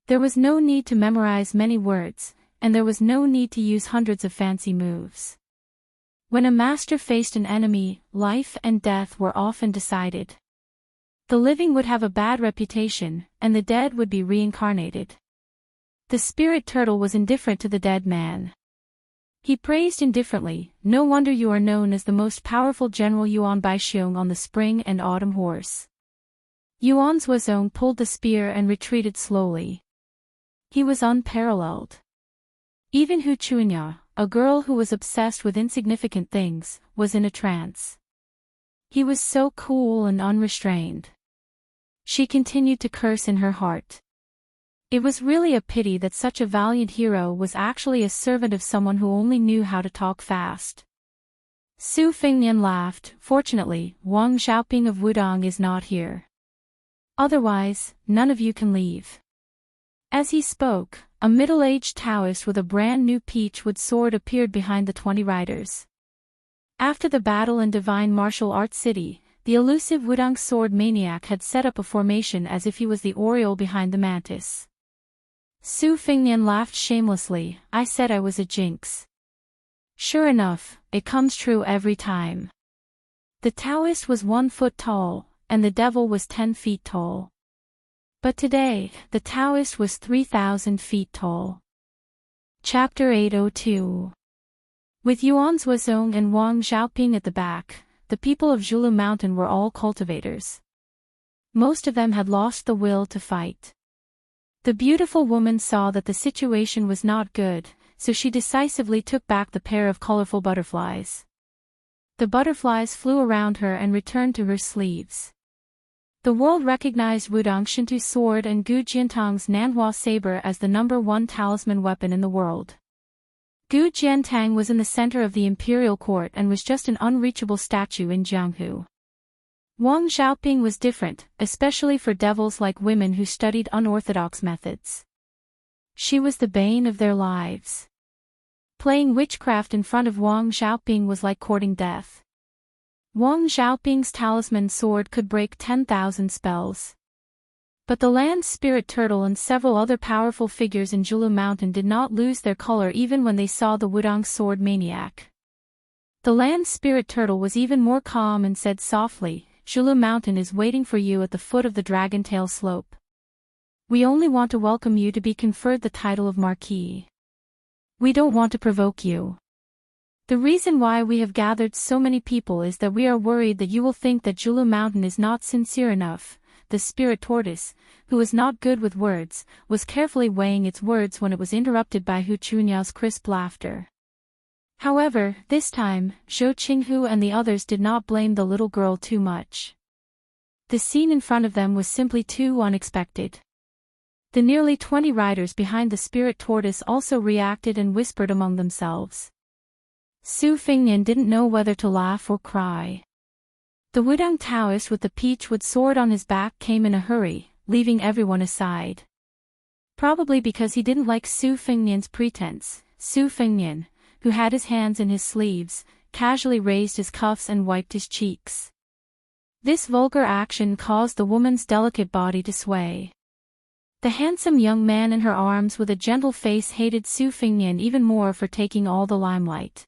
There was no need to memorize many words, and there was no need to use hundreds of fancy moves. When a master faced an enemy, life and death were often decided. The living would have a bad reputation, and the dead would be reincarnated. The spirit turtle was indifferent to the dead man. He praised indifferently, "No wonder you are known as the most powerful General Yuan Baixiong on the spring and autumn horse." Yuan Suozong pulled the spear and retreated slowly. He was unparalleled. Even Hu Chunya, a girl who was obsessed with insignificant things, was in a trance. He was so cool and unrestrained. She continued to curse in her heart. It was really a pity that such a valiant hero was actually a servant of someone who only knew how to talk fast. Su Fengnian laughed. "Fortunately, Wang Xiaoping of Wudong is not here. Otherwise, none of you can leave." As he spoke, a middle-aged Taoist with a brand-new peachwood sword appeared behind the 20 riders. After the battle in Divine Martial Arts City, the elusive Wudong sword maniac had set up a formation as if he was the oriole behind the mantis. Su Fengnian laughed shamelessly. "I said I was a jinx. Sure enough, it comes true every time." The Taoist was 1 foot tall, and the devil was 10 feet tall. But today, the Taoist was 3,000 feet tall. Chapter 802. With Yuan Suozong and Wang Xiaoping at the back, the people of Zhulu Mountain were all cultivators. Most of them had lost the will to fight. The beautiful woman saw that the situation was not good, so she decisively took back the pair of colorful butterflies. The butterflies flew around her and returned to her sleeves. The world recognized Wudong Shintu's sword and Gu Jiantang's Nanhua saber as the #1 talisman weapon in the world. Gu Jiantang was in the center of the imperial court and was just an unreachable statue in Jianghu. Wang Xiaoping was different, especially for devils like women who studied unorthodox methods. She was the bane of their lives. Playing witchcraft in front of Wang Xiaoping was like courting death. Wang Xiaoping's talisman sword could break 10,000 spells. But the land spirit turtle and several other powerful figures in Zhulu Mountain did not lose their color even when they saw the Wudang sword maniac. The land spirit turtle was even more calm and said softly, "Zhulu Mountain is waiting for you at the foot of the Dragon Tail slope. We only want to welcome you to be conferred the title of Marquis. We don't want to provoke you. The reason why we have gathered so many people is that we are worried that you will think that Zhulu Mountain is not sincere enough." The spirit tortoise, who was not good with words, was carefully weighing its words when it was interrupted by Hu Chunyao's crisp laughter. However, this time, Zhou Qinghu and the others did not blame the little girl too much. The scene in front of them was simply too unexpected. The nearly 20 riders behind the spirit tortoise also reacted and whispered among themselves. Su Fingnian didn't know whether to laugh or cry. The Wudang Taoist with the peachwood sword on his back came in a hurry, leaving everyone aside. Probably because he didn't like Su Fingnian's pretense, Su Fingnian, who had his hands in his sleeves, casually raised his cuffs and wiped his cheeks. This vulgar action caused the woman's delicate body to sway. The handsome young man in her arms with a gentle face hated Su Fingnian even more for taking all the limelight.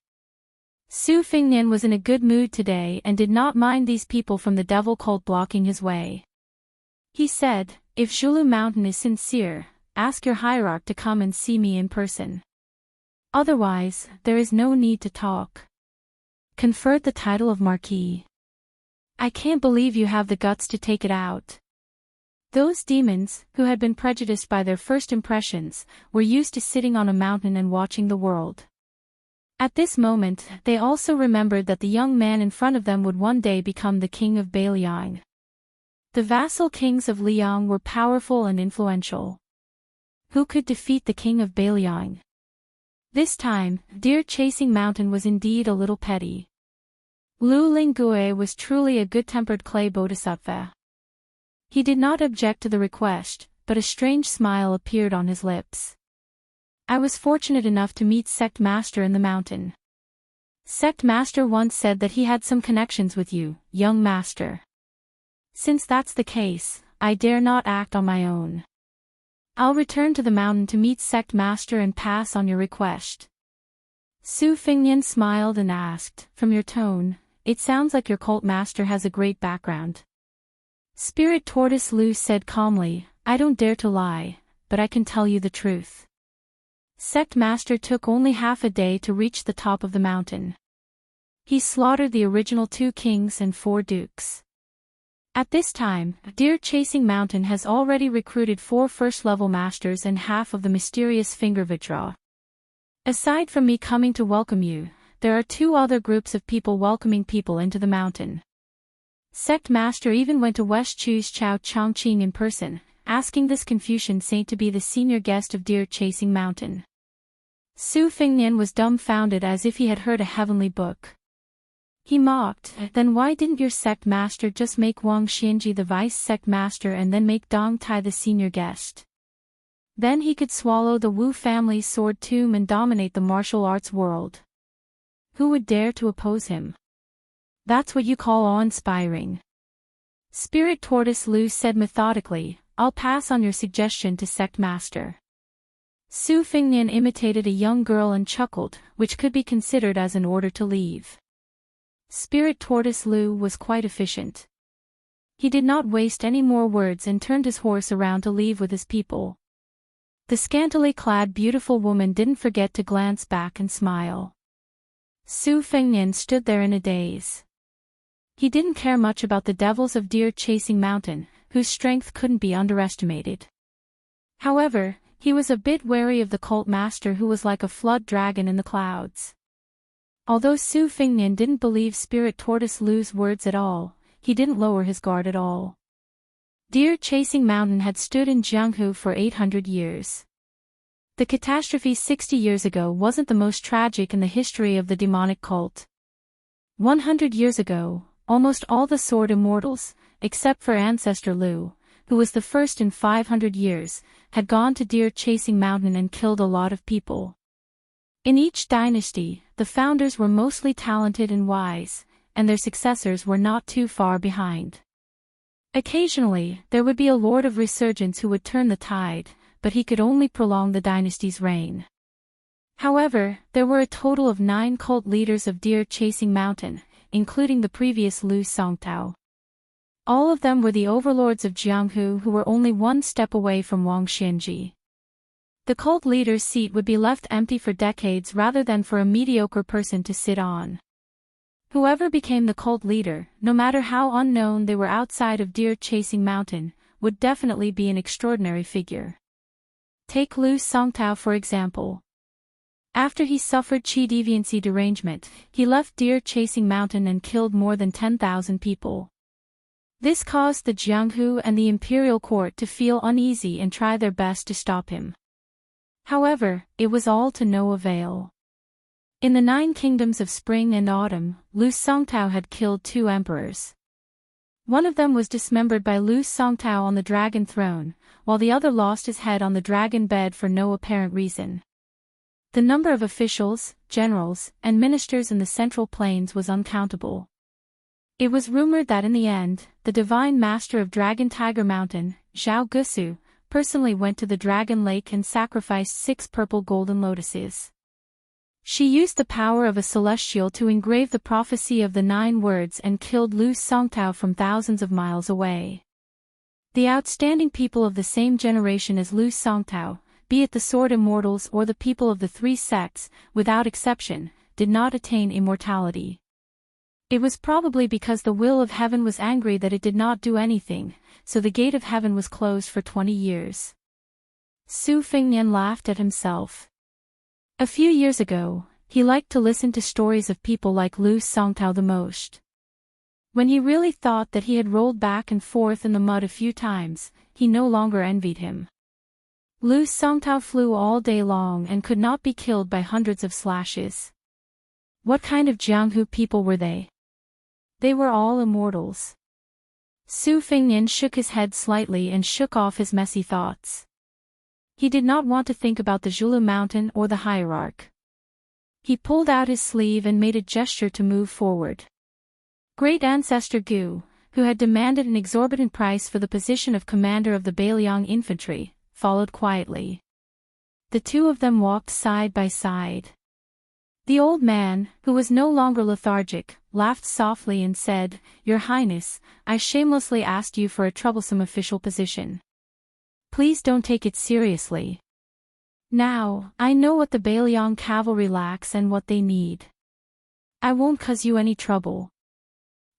Su Fingnian was in a good mood today and did not mind these people from the devil cult blocking his way. He said, "If Zhulu Mountain is sincere, ask your hierarch to come and see me in person. Otherwise, there is no need to talk. Conferred the title of Marquis. I can't believe you have the guts to take it out." Those demons, who had been prejudiced by their first impressions, were used to sitting on a mountain and watching the world. At this moment, they also remembered that the young man in front of them would one day become the king of Beiliang. The vassal kings of Liang were powerful and influential. Who could defeat the king of Beiliang? This time, Deer Chasing Mountain was indeed a little petty. Lu Lingue was truly a good-tempered clay bodhisattva. He did not object to the request, but a strange smile appeared on his lips. "I was fortunate enough to meet Sect Master in the mountain. Sect Master once said that he had some connections with you, young master. Since that's the case, I dare not act on my own. I'll return to the mountain to meet Sect Master and pass on your request." Su Fingnian smiled and asked, "From your tone, it sounds like your cult master has a great background." Spirit Tortoise Lu said calmly, "I don't dare to lie, but I can tell you the truth. Sect Master took only half a day to reach the top of the mountain. He slaughtered the original 2 kings and 4 dukes. At this time, Deer Chasing Mountain has already recruited 4 first-level masters and half of the mysterious Fingervitra. Aside from me coming to welcome you, there are 2 other groups of people welcoming people into the mountain. Sect Master even went to West Chu's Chao Chongqing in person, asking this Confucian saint to be the senior guest of Deer Chasing Mountain." Su Fingnian was dumbfounded as if he had heard a heavenly book. He mocked, "Then why didn't your sect master just make Wang Xianji the vice sect master and then make Dong Tai the senior guest? Then he could swallow the Wu family's sword tomb and dominate the martial arts world. Who would dare to oppose him? That's what you call awe-inspiring." Spirit Tortoise Lu said methodically, "I'll pass on your suggestion to sect master." Su Fingnian imitated a young girl and chuckled, which could be considered as an order to leave. Spirit Tortoise Lu was quite efficient. He did not waste any more words and turned his horse around to leave with his people. The scantily clad beautiful woman didn't forget to glance back and smile. Su Fingnian stood there in a daze. He didn't care much about the devils of Deer Chasing Mountain, whose strength couldn't be underestimated. However, he was a bit wary of the cult master who was like a flood dragon in the clouds. Although Su Fingnian didn't believe Spirit Tortoise Lu's words at all, he didn't lower his guard at all. Deer Chasing Mountain had stood in Jianghu for 800 years. The catastrophe 60 years ago wasn't the most tragic in the history of the demonic cult. 100 years ago, almost all the sword immortals, except for ancestor Lu, who was the first in 500 years, had gone to Deer Chasing Mountain and killed a lot of people. In each dynasty, the founders were mostly talented and wise, and their successors were not too far behind. Occasionally, there would be a lord of resurgence who would turn the tide, but he could only prolong the dynasty's reign. However, there were a total of 9 cult leaders of Deer Chasing Mountain, including the previous Lu Songtao. All of them were the overlords of Jianghu who were only one step away from Wang Xianji. The cult leader's seat would be left empty for decades rather than for a mediocre person to sit on. Whoever became the cult leader, no matter how unknown they were outside of Deer Chasing Mountain, would definitely be an extraordinary figure. Take Lu Songtao for example. After he suffered qi deviancy derangement, he left Deer Chasing Mountain and killed more than 10,000 people. This caused the Jianghu and the imperial court to feel uneasy and try their best to stop him. However, it was all to no avail. In the 9 kingdoms of spring and autumn, Lu Songtao had killed 2 emperors. One of them was dismembered by Lu Songtao on the dragon throne, while the other lost his head on the dragon bed for no apparent reason. The number of officials, generals, and ministers in the Central Plains was uncountable. It was rumored that in the end, the divine master of Dragon Tiger Mountain, Zhao Gusu, personally went to the Dragon Lake and sacrificed 6 purple golden lotuses. She used the power of a celestial to engrave the prophecy of the 9 words and killed Lu Songtao from thousands of miles away. The outstanding people of the same generation as Lu Songtao, be it the sword immortals or the people of the 3 sects, without exception, did not attain immortality. It was probably because the will of heaven was angry that it did not do anything, so the gate of heaven was closed for 20 years. Su Fengnian laughed at himself. A few years ago, he liked to listen to stories of people like Lu Songtao the most. When he really thought that he had rolled back and forth in the mud a few times, he no longer envied him. Lu Songtao flew all day long and could not be killed by hundreds of slashes. What kind of Jianghu people were they? They were all immortals. Su Fengnian shook his head slightly and shook off his messy thoughts. He did not want to think about the Zhulu Mountain or the hierarch. He pulled out his sleeve and made a gesture to move forward. Great Ancestor Gu, who had demanded an exorbitant price for the position of commander of the Beiliang infantry, followed quietly. The 2 of them walked side by side. The old man, who was no longer lethargic, laughed softly and said, "Your Highness, I shamelessly asked you for a troublesome official position. Please don't take it seriously. Now, I know what the Beiliang cavalry lacks and what they need. I won't cause you any trouble."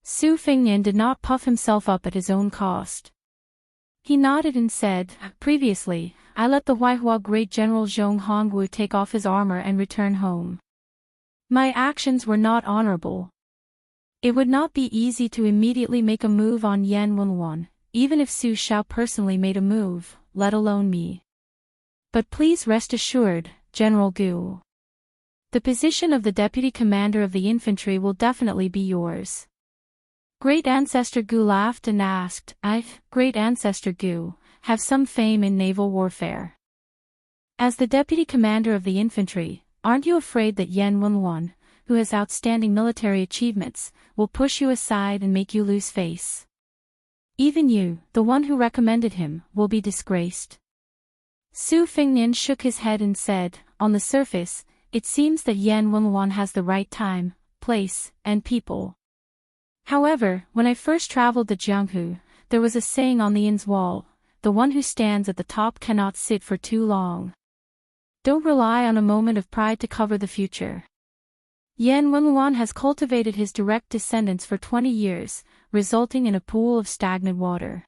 Su Fengnian did not puff himself up at his own cost. He nodded and said, "Previously, I let the Huaihua Great General Zhong Hongwu take off his armor and return home. My actions were not honorable. It would not be easy to immediately make a move on Yan Wenwan, even if Su Shao personally made a move, let alone me. But please rest assured, General Gu. The position of the deputy commander of the infantry will definitely be yours." Great Ancestor Gu laughed and asked, Great Ancestor Gu, have some fame in naval warfare. As the deputy commander of the infantry, aren't you afraid that Yan Wenwan, who has outstanding military achievements, will push you aside and make you lose face? Even you, the one who recommended him, will be disgraced." Su Fengnian shook his head and said, "On the surface, it seems that Yan Wenwan has the right time, place, and people. However, when I first traveled to Jianghu, there was a saying on the inn's wall, the one who stands at the top cannot sit for too long. Don't rely on a moment of pride to cover the future. Yan Wenwan has cultivated his direct descendants for 20 years, resulting in a pool of stagnant water.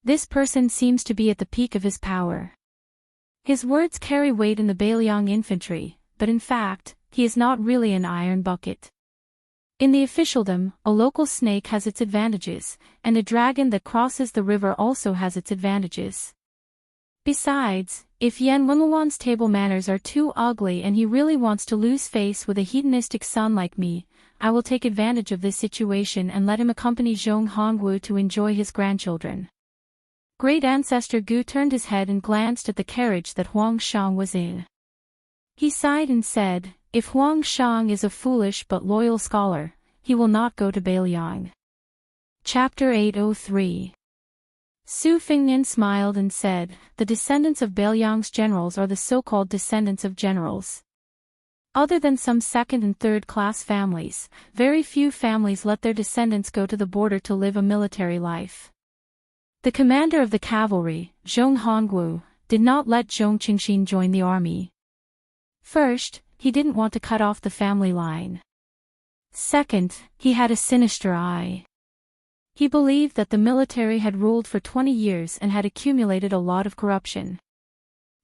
This person seems to be at the peak of his power. His words carry weight in the Beiliang infantry, but in fact, he is not really an iron bucket. In the officialdom, a local snake has its advantages, and a dragon that crosses the river also has its advantages. Besides, if Yan Wenwan's table manners are too ugly and he really wants to lose face with a hedonistic son like me, I will take advantage of this situation and let him accompany Zhong Hongwu to enjoy his grandchildren. Great Ancestor Gu turned his head and glanced at the carriage that Huang Shang was in. He sighed and said, if Huang Shang is a foolish but loyal scholar, he will not go to Beiliang. Chapter 803. Su Fingnian smiled and said, the descendants of Beiliang's generals are the so-called descendants of generals. Other than some second and third class families, very few families let their descendants go to the border to live a military life. The commander of the cavalry, Zhong Hongwu, did not let Zhong Qingxin join the army. First, he didn't want to cut off the family line. Second, he had a sinister eye. He believed that the military had ruled for 20 years and had accumulated a lot of corruption.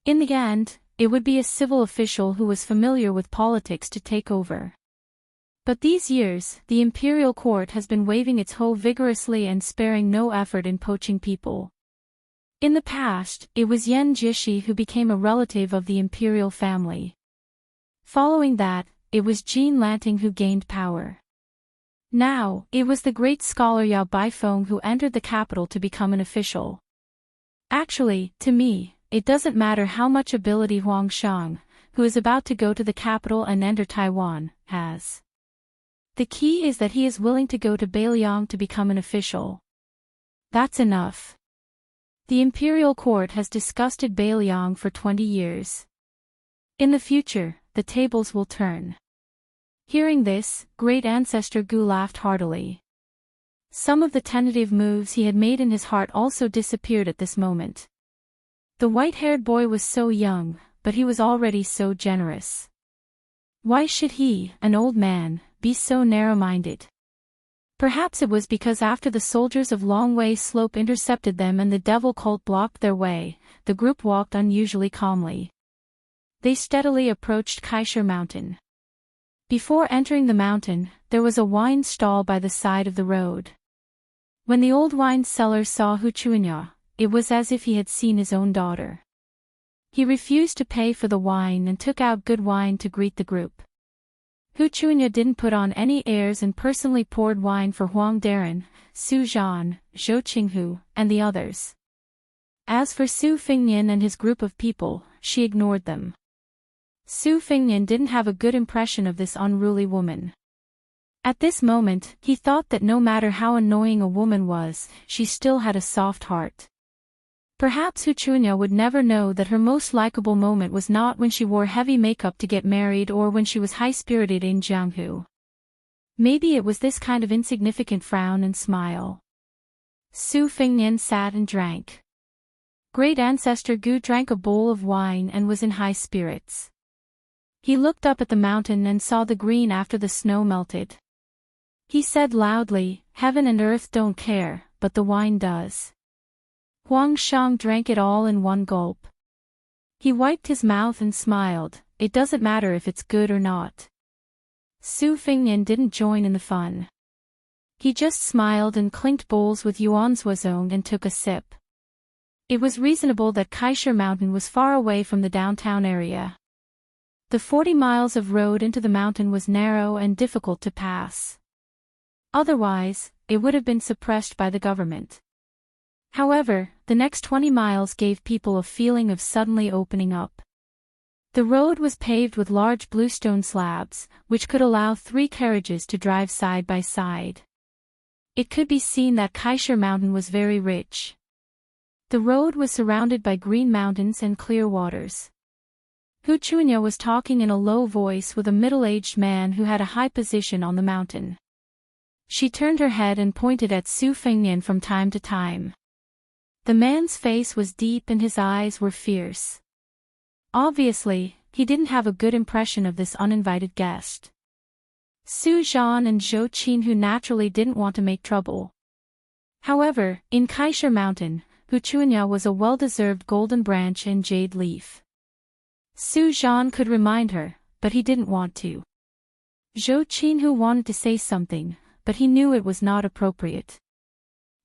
In the end, it would be a civil official who was familiar with politics to take over. But these years, the imperial court has been waving its hoe vigorously and sparing no effort in poaching people. In the past, it was Yan Jishi who became a relative of the imperial family. Following that, it was Jean Lanting who gained power. Now, it was the great scholar Yao Baifeng who entered the capital to become an official. Actually, to me, it doesn't matter how much ability Huang Shang, who is about to go to the capital and enter Taiwan, has. The key is that he is willing to go to Beiliang to become an official. That's enough. The imperial court has disgusted Beiliang for 20 years. In the future, the tables will turn. Hearing this, Great Ancestor Gu laughed heartily. Some of the tentative moves he had made in his heart also disappeared at this moment. The white-haired boy was so young, but he was already so generous. Why should he, an old man, be so narrow-minded? Perhaps it was because after the soldiers of Longwei Slope intercepted them and the devil cult blocked their way, the group walked unusually calmly. They steadily approached Kaisher Mountain. Before entering the mountain, there was a wine stall by the side of the road. When the old wine seller saw Hu Chunya, it was as if he had seen his own daughter. He refused to pay for the wine and took out good wine to greet the group. Hu Chunya didn't put on any airs and personally poured wine for Huang Darren, Su Zhan, Zhou Qinghu, and the others. As for Su Fingnian and his group of people, she ignored them. Su Fingnian didn't have a good impression of this unruly woman. At this moment, he thought that no matter how annoying a woman was, she still had a soft heart. Perhaps Hu Chunya would never know that her most likable moment was not when she wore heavy makeup to get married or when she was high-spirited in Jianghu. Maybe it was this kind of insignificant frown and smile. Su Fingnian sat and drank. Great Ancestor Gu drank a bowl of wine and was in high spirits. He looked up at the mountain and saw the green after the snow melted. He said loudly, heaven and earth don't care, but the wine does. Huang Shang drank it all in one gulp. He wiped his mouth and smiled, it doesn't matter if it's good or not. Su Fingnian didn't join in the fun. He just smiled and clinked bowls with Yuan Zuozong and took a sip. It was reasonable that Kaisher Mountain was far away from the downtown area. The 40 miles of road into the mountain was narrow and difficult to pass. Otherwise, it would have been suppressed by the government. However, the next 20 miles gave people a feeling of suddenly opening up. The road was paved with large bluestone slabs, which could allow 3 carriages to drive side by side. It could be seen that Kaisher Mountain was very rich. The road was surrounded by green mountains and clear waters. Hu Chunya was talking in a low voice with a middle-aged man who had a high position on the mountain. She turned her head and pointed at Su Fingnian from time to time. The man's face was deep and his eyes were fierce. Obviously, he didn't have a good impression of this uninvited guest. Su Zhan and Zhou Qinghu naturally didn't want to make trouble. However, in Kaisher Mountain, Hu Chunya was a well-deserved golden branch and jade leaf. Su Zhan could remind her, but he didn't want to. Zhou Qinghu wanted to say something, but he knew it was not appropriate.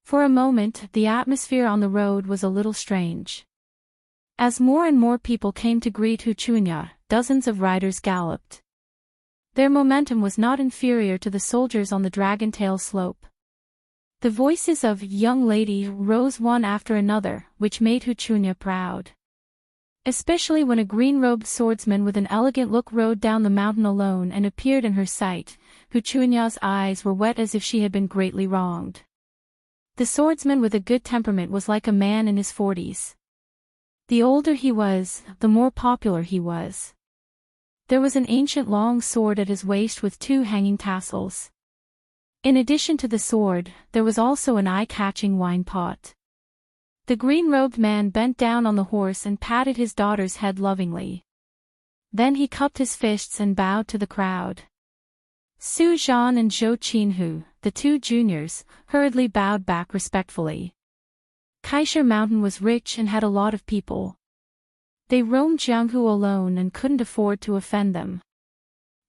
For a moment, the atmosphere on the road was a little strange. As more and more people came to greet Hu Chunya, dozens of riders galloped. Their momentum was not inferior to the soldiers on the Dragon Tail slope. The voices of young lady rose one after another, which made Wuxia proud. Especially when a green-robed swordsman with an elegant look rode down the mountain alone and appeared in her sight, Wuxia's eyes were wet as if she had been greatly wronged. The swordsman with a good temperament was like a man in his 40s. The older he was, the more popular he was. There was an ancient long sword at his waist with 2 hanging tassels. In addition to the sword, there was also an eye-catching wine pot. The green-robed man bent down on the horse and patted his daughter's head lovingly. Then he cupped his fists and bowed to the crowd. Su Zhan and Zhou Qinhu, the 2 juniors, hurriedly bowed back respectfully. Kaisha Mountain was rich and had a lot of people. They roamed Jianghu alone and couldn't afford to offend them.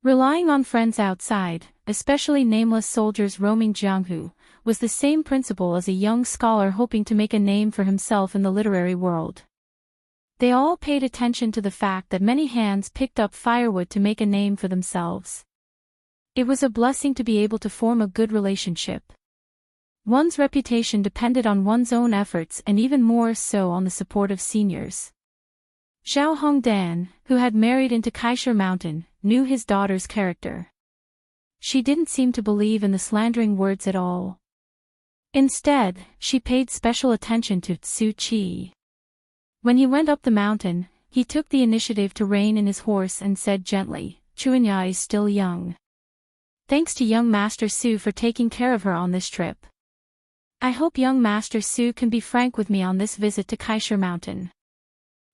Relying on friends outside, especially nameless soldiers roaming Jianghu, was the same principle as a young scholar hoping to make a name for himself in the literary world. They all paid attention to the fact that many hands picked up firewood to make a name for themselves. It was a blessing to be able to form a good relationship. One's reputation depended on one's own efforts and even more so on the support of seniors. Zhao Hongdan, who had married into Kaisha Mountain, knew his daughter's character. She didn't seem to believe in the slandering words at all. Instead, she paid special attention to Su Qi. When he went up the mountain, he took the initiative to rein in his horse and said gently, "Chuanya is still young. Thanks to young Master Su for taking care of her on this trip. I hope young Master Su can be frank with me on this visit to Kaisha Mountain.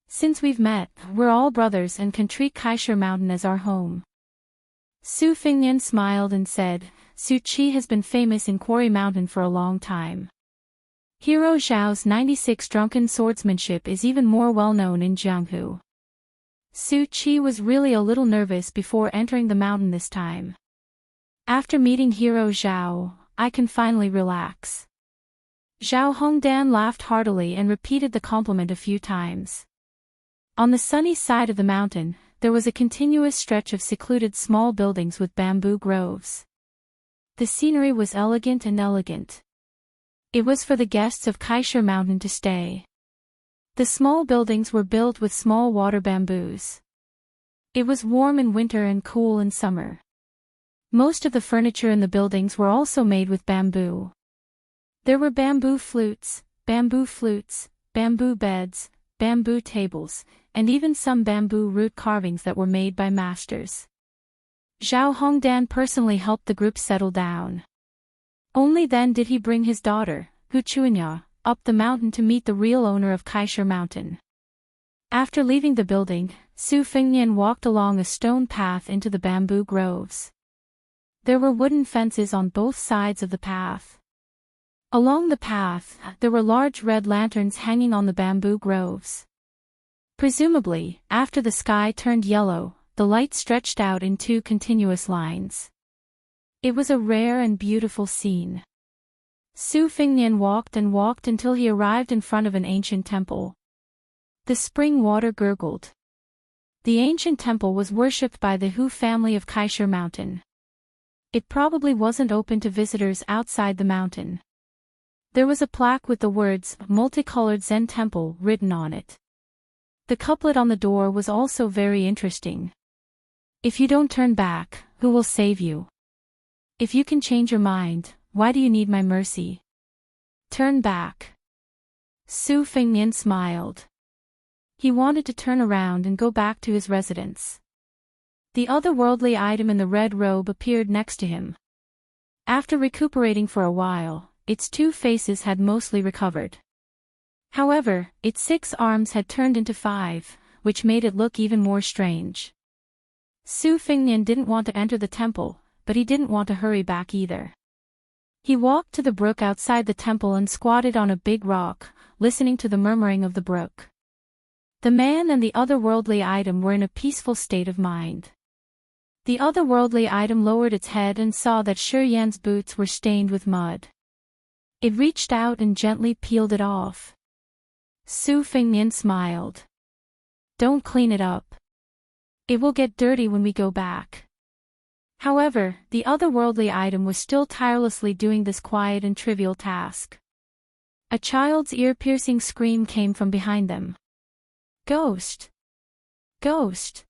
Since we've met, we're all brothers and can treat Kaisha Mountain as our home." Su Fengnian smiled and said, "Su Qi has been famous in Quarry Mountain for a long time. Hero Zhao's 96 drunken swordsmanship is even more well known in Jianghu." Su Qi was really a little nervous before entering the mountain this time. After meeting Hero Zhao, I can finally relax. Zhao Hongdan laughed heartily and repeated the compliment a few times. On the sunny side of the mountain, there was a continuous stretch of secluded small buildings with bamboo groves. The scenery was elegant and elegant. It was for the guests of Kaisha Mountain to stay. The small buildings were built with small water bamboos. It was warm in winter and cool in summer. Most of the furniture in the buildings were also made with bamboo. There were bamboo flutes, bamboo beds, bamboo tables, and even some bamboo root carvings that were made by masters. Zhao Hongdan personally helped the group settle down. Only then did he bring his daughter, Wuxia, up the mountain to meet the real owner of Kaisha Mountain. After leaving the building, Su Fengnian walked along a stone path into the bamboo groves. There were wooden fences on both sides of the path. Along the path, there were large red lanterns hanging on the bamboo groves. Presumably, after the sky turned yellow, the light stretched out in 2 continuous lines. It was a rare and beautiful scene. Su Fengnian walked and walked until he arrived in front of an ancient temple. The spring water gurgled. The ancient temple was worshipped by the Hu family of Kaisha Mountain. It probably wasn't open to visitors outside the mountain. There was a plaque with the words, "Multicolored Zen Temple," written on it. The couplet on the door was also very interesting. "If you don't turn back, who will save you? If you can change your mind, why do you need my mercy? Turn back." Su Fengnian smiled. He wanted to turn around and go back to his residence. The otherworldly item in the red robe appeared next to him. After recuperating for a while, its 2 faces had mostly recovered. However, its 6 arms had turned into 5, which made it look even more strange. Su Fengnian didn't want to enter the temple, but he didn't want to hurry back either. He walked to the brook outside the temple and squatted on a big rock, listening to the murmuring of the brook. The man and the otherworldly item were in a peaceful state of mind. The otherworldly item lowered its head and saw that Shi Yan's boots were stained with mud. It reached out and gently peeled it off. Su Fengnian smiled. "Don't clean it up. It will get dirty when we go back." However, the otherworldly item was still tirelessly doing this quiet and trivial task. A child's ear-piercing scream came from behind them. Ghost! Ghost!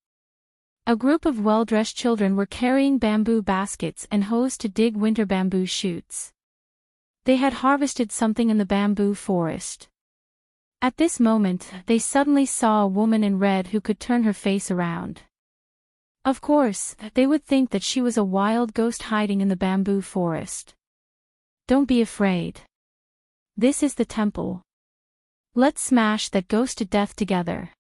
A group of well-dressed children were carrying bamboo baskets and hoes to dig winter bamboo shoots. They had harvested something in the bamboo forest. At this moment, they suddenly saw a woman in red who could turn her face around. Of course, they would think that she was a wild ghost hiding in the bamboo forest. Don't be afraid. This is the temple. Let's smash that ghost to death together.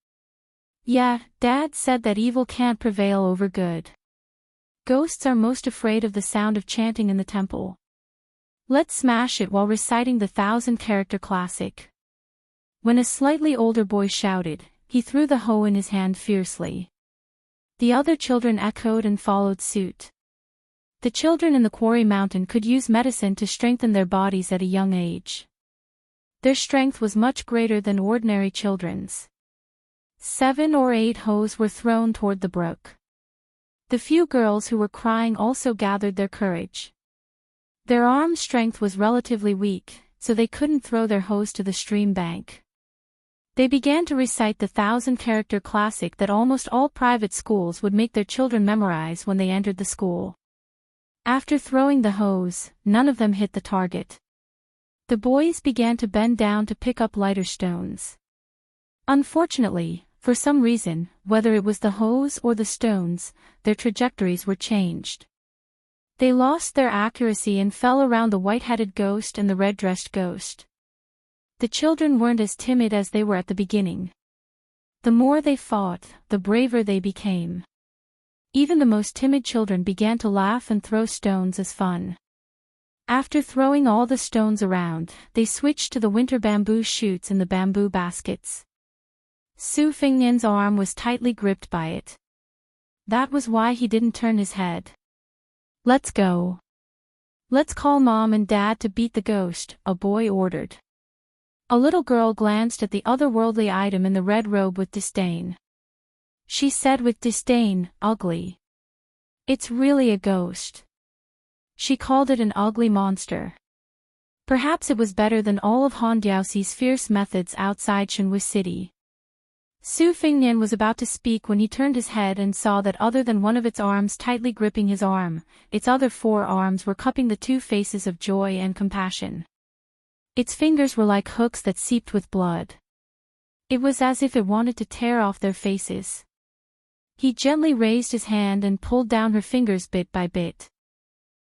Yeah, Dad said that evil can't prevail over good. Ghosts are most afraid of the sound of chanting in the temple. Let's smash it while reciting the 1,000-character classic. When a slightly older boy shouted, he threw the hoe in his hand fiercely. The other children echoed and followed suit. The children in the quarry mountain could use medicine to strengthen their bodies at a young age. Their strength was much greater than ordinary children's. 7 or 8 hoes were thrown toward the brook. The few girls who were crying also gathered their courage. Their arm strength was relatively weak, so they couldn't throw their hoes to the stream bank. They began to recite the 1,000-character classic that almost all private schools would make their children memorize when they entered the school. After throwing the hoes, none of them hit the target. The boys began to bend down to pick up lighter stones. Unfortunately, for some reason, whether it was the hoes or the stones, their trajectories were changed. They lost their accuracy and fell around the white-headed ghost and the red-dressed ghost. The children weren't as timid as they were at the beginning. The more they fought, the braver they became. Even the most timid children began to laugh and throw stones as fun. After throwing all the stones around, they switched to the winter bamboo shoots in the bamboo baskets. Su Fengnian's arm was tightly gripped by it. That was why he didn't turn his head. Let's go. Let's call Mom and Dad to beat the ghost, a boy ordered. A little girl glanced at the otherworldly item in the red robe with disdain. She said with disdain, ugly. It's really a ghost. She called it an ugly monster. Perhaps it was better than all of Han Diaoxi's fierce methods outside Shenhui City. Su Fengnian was about to speak when he turned his head and saw that other than one of its arms tightly gripping his arm, its other 4 arms were cupping the 2 faces of joy and compassion. Its fingers were like hooks that seeped with blood. It was as if it wanted to tear off their faces. He gently raised his hand and pulled down her fingers bit by bit.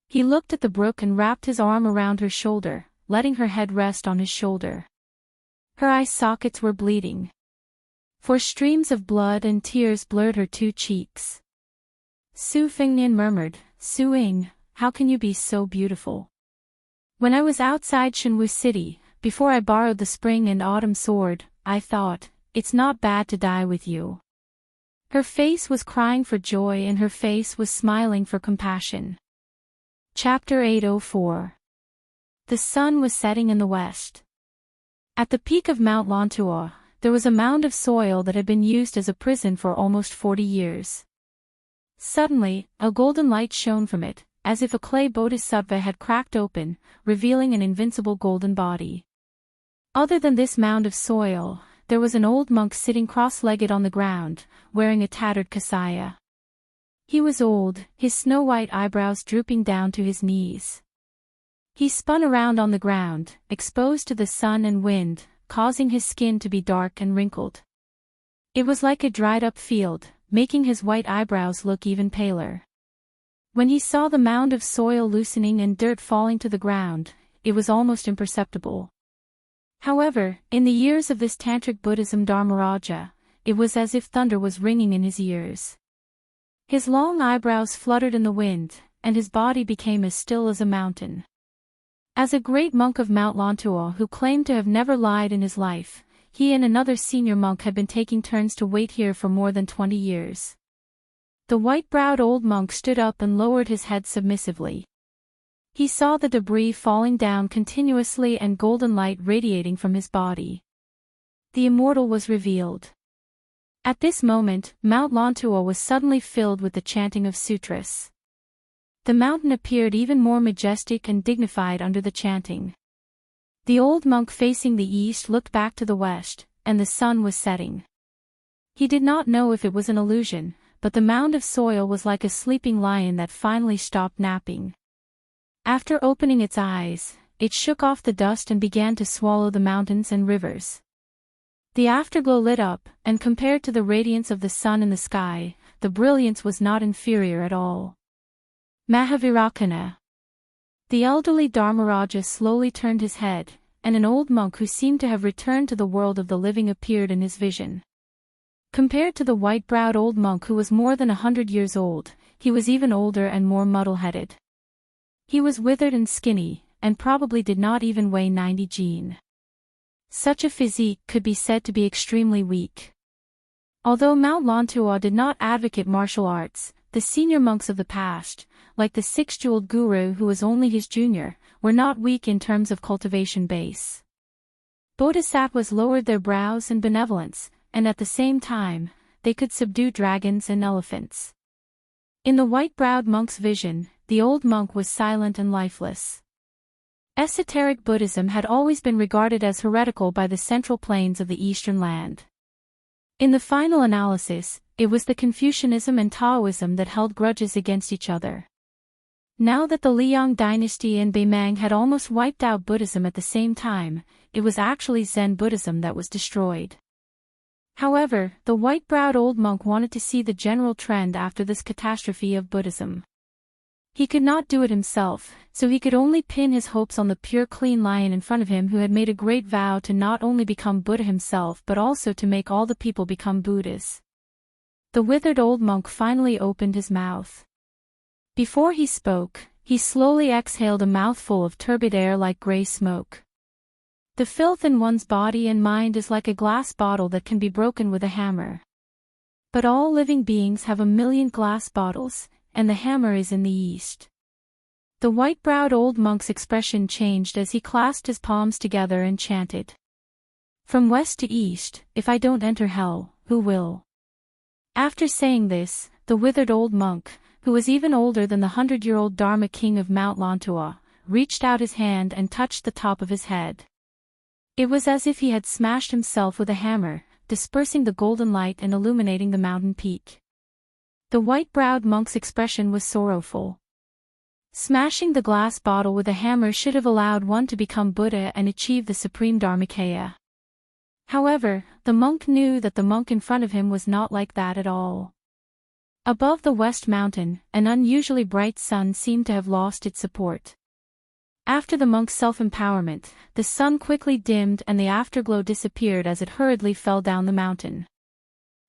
He looked at the brook and wrapped his arm around her shoulder, letting her head rest on his shoulder. Her eye sockets were bleeding. For streams of blood and tears blurred her 2 cheeks. Su Fengnian murmured, Su Ying, how can you be so beautiful? When I was outside Shenhui City, before I borrowed the spring and autumn sword, I thought, it's not bad to die with you. Her face was crying for joy and her face was smiling for compassion. Chapter 804. The sun was setting in the west. At the peak of Mount Lantua, there was a mound of soil that had been used as a prison for almost 40 years. Suddenly, a golden light shone from it, as if a clay bodhisattva had cracked open, revealing an invincible golden body. Other than this mound of soil, there was an old monk sitting cross-legged on the ground, wearing a tattered kasaya. He was old, his snow-white eyebrows drooping down to his knees. He spun around on the ground, exposed to the sun and wind, causing his skin to be dark and wrinkled. It was like a dried-up field, making his white eyebrows look even paler. When he saw the mound of soil loosening and dirt falling to the ground, it was almost imperceptible. However, in the years of this Tantric Buddhism Dharmaraja, it was as if thunder was ringing in his ears. His long eyebrows fluttered in the wind, and his body became as still as a mountain. As a great monk of Mount Lantua who claimed to have never lied in his life, he and another senior monk had been taking turns to wait here for more than 20 years. The white-browed old monk stood up and lowered his head submissively. He saw the debris falling down continuously and golden light radiating from his body. The Immortal was revealed. At this moment, Mount Lantua was suddenly filled with the chanting of sutras. The mountain appeared even more majestic and dignified under the chanting. The old monk facing the east looked back to the west, and the sun was setting. He did not know if it was an illusion, but the mound of soil was like a sleeping lion that finally stopped napping. After opening its eyes, it shook off the dust and began to swallow the mountains and rivers. The afterglow lit up, and compared to the radiance of the sun in the sky, the brilliance was not inferior at all. Mahavirakana. The elderly Dharmaraja slowly turned his head, and an old monk who seemed to have returned to the world of the living appeared in his vision. Compared to the white-browed old monk who was more than 100 years old, he was even older and more muddle-headed. He was withered and skinny, and probably did not even weigh 90 jin. Such a physique could be said to be extremely weak. Although Mount Lontua did not advocate martial arts, the senior monks of the past, like the six-jeweled guru who was only his junior, were not weak in terms of cultivation base. Bodhisattvas lowered their brows in benevolence, and at the same time, they could subdue dragons and elephants. In the white-browed monk's vision, the old monk was silent and lifeless. Esoteric Buddhism had always been regarded as heretical by the central plains of the eastern land. In the final analysis, it was the Confucianism and Taoism that held grudges against each other. Now that the Liang dynasty and Beimang had almost wiped out Buddhism at the same time, it was actually Zen Buddhism that was destroyed. However, the white-browed old monk wanted to see the general trend after this catastrophe of Buddhism. He could not do it himself, so he could only pin his hopes on the pure clean lion in front of him who had made a great vow to not only become Buddha himself but also to make all the people become Buddhas. The withered old monk finally opened his mouth. Before he spoke, he slowly exhaled a mouthful of turbid air like gray smoke. The filth in one's body and mind is like a glass bottle that can be broken with a hammer. But all living beings have a million glass bottles, and the hammer is in the east. The white-browed old monk's expression changed as he clasped his palms together and chanted. From west to east, if I don't enter hell, who will? After saying this, the withered old monk, who was even older than the 100-year-old Dharma king of Mount Lontua, reached out his hand and touched the top of his head. It was as if he had smashed himself with a hammer, dispersing the golden light and illuminating the mountain peak. The white-browed monk's expression was sorrowful. Smashing the glass bottle with a hammer should have allowed one to become Buddha and achieve the supreme Dharmakaya. However, the monk knew that the monk in front of him was not like that at all. Above the west mountain, an unusually bright sun seemed to have lost its support. After the monk's self-empowerment, the sun quickly dimmed and the afterglow disappeared as it hurriedly fell down the mountain.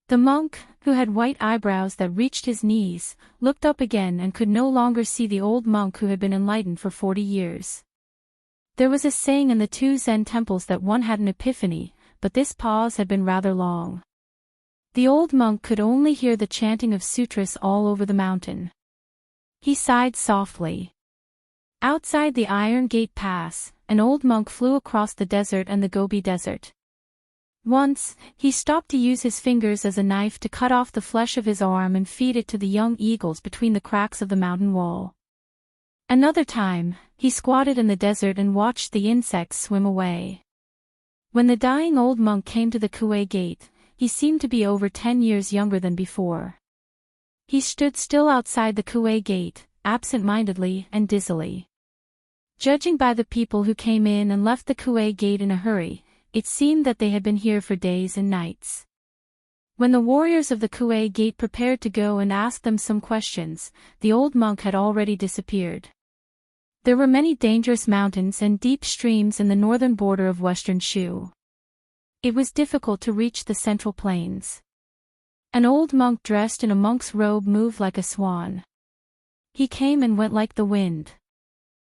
The monk, who had white eyebrows that reached his knees, looked up again and could no longer see the old monk who had been enlightened for 40 years. There was a saying in the two Zen temples that one had an epiphany, but this pause had been rather long. The old monk could only hear the chanting of sutras all over the mountain. He sighed softly. Outside the Iron Gate Pass, an old monk flew across the desert and the Gobi Desert. Once, he stopped to use his fingers as a knife to cut off the flesh of his arm and feed it to the young eagles between the cracks of the mountain wall. Another time, he squatted in the desert and watched the insects swim away. When the dying old monk came to the Kuei Gate, he seemed to be over 10 years younger than before. He stood still outside the Kuei Gate, absent-mindedly and dizzily. Judging by the people who came in and left the Kuei Gate in a hurry, it seemed that they had been here for days and nights. When the warriors of the Kuei Gate prepared to go and ask them some questions, the old monk had already disappeared. There were many dangerous mountains and deep streams in the northern border of western Shu. It was difficult to reach the central plains. An old monk dressed in a monk's robe moved like a swan. He came and went like the wind.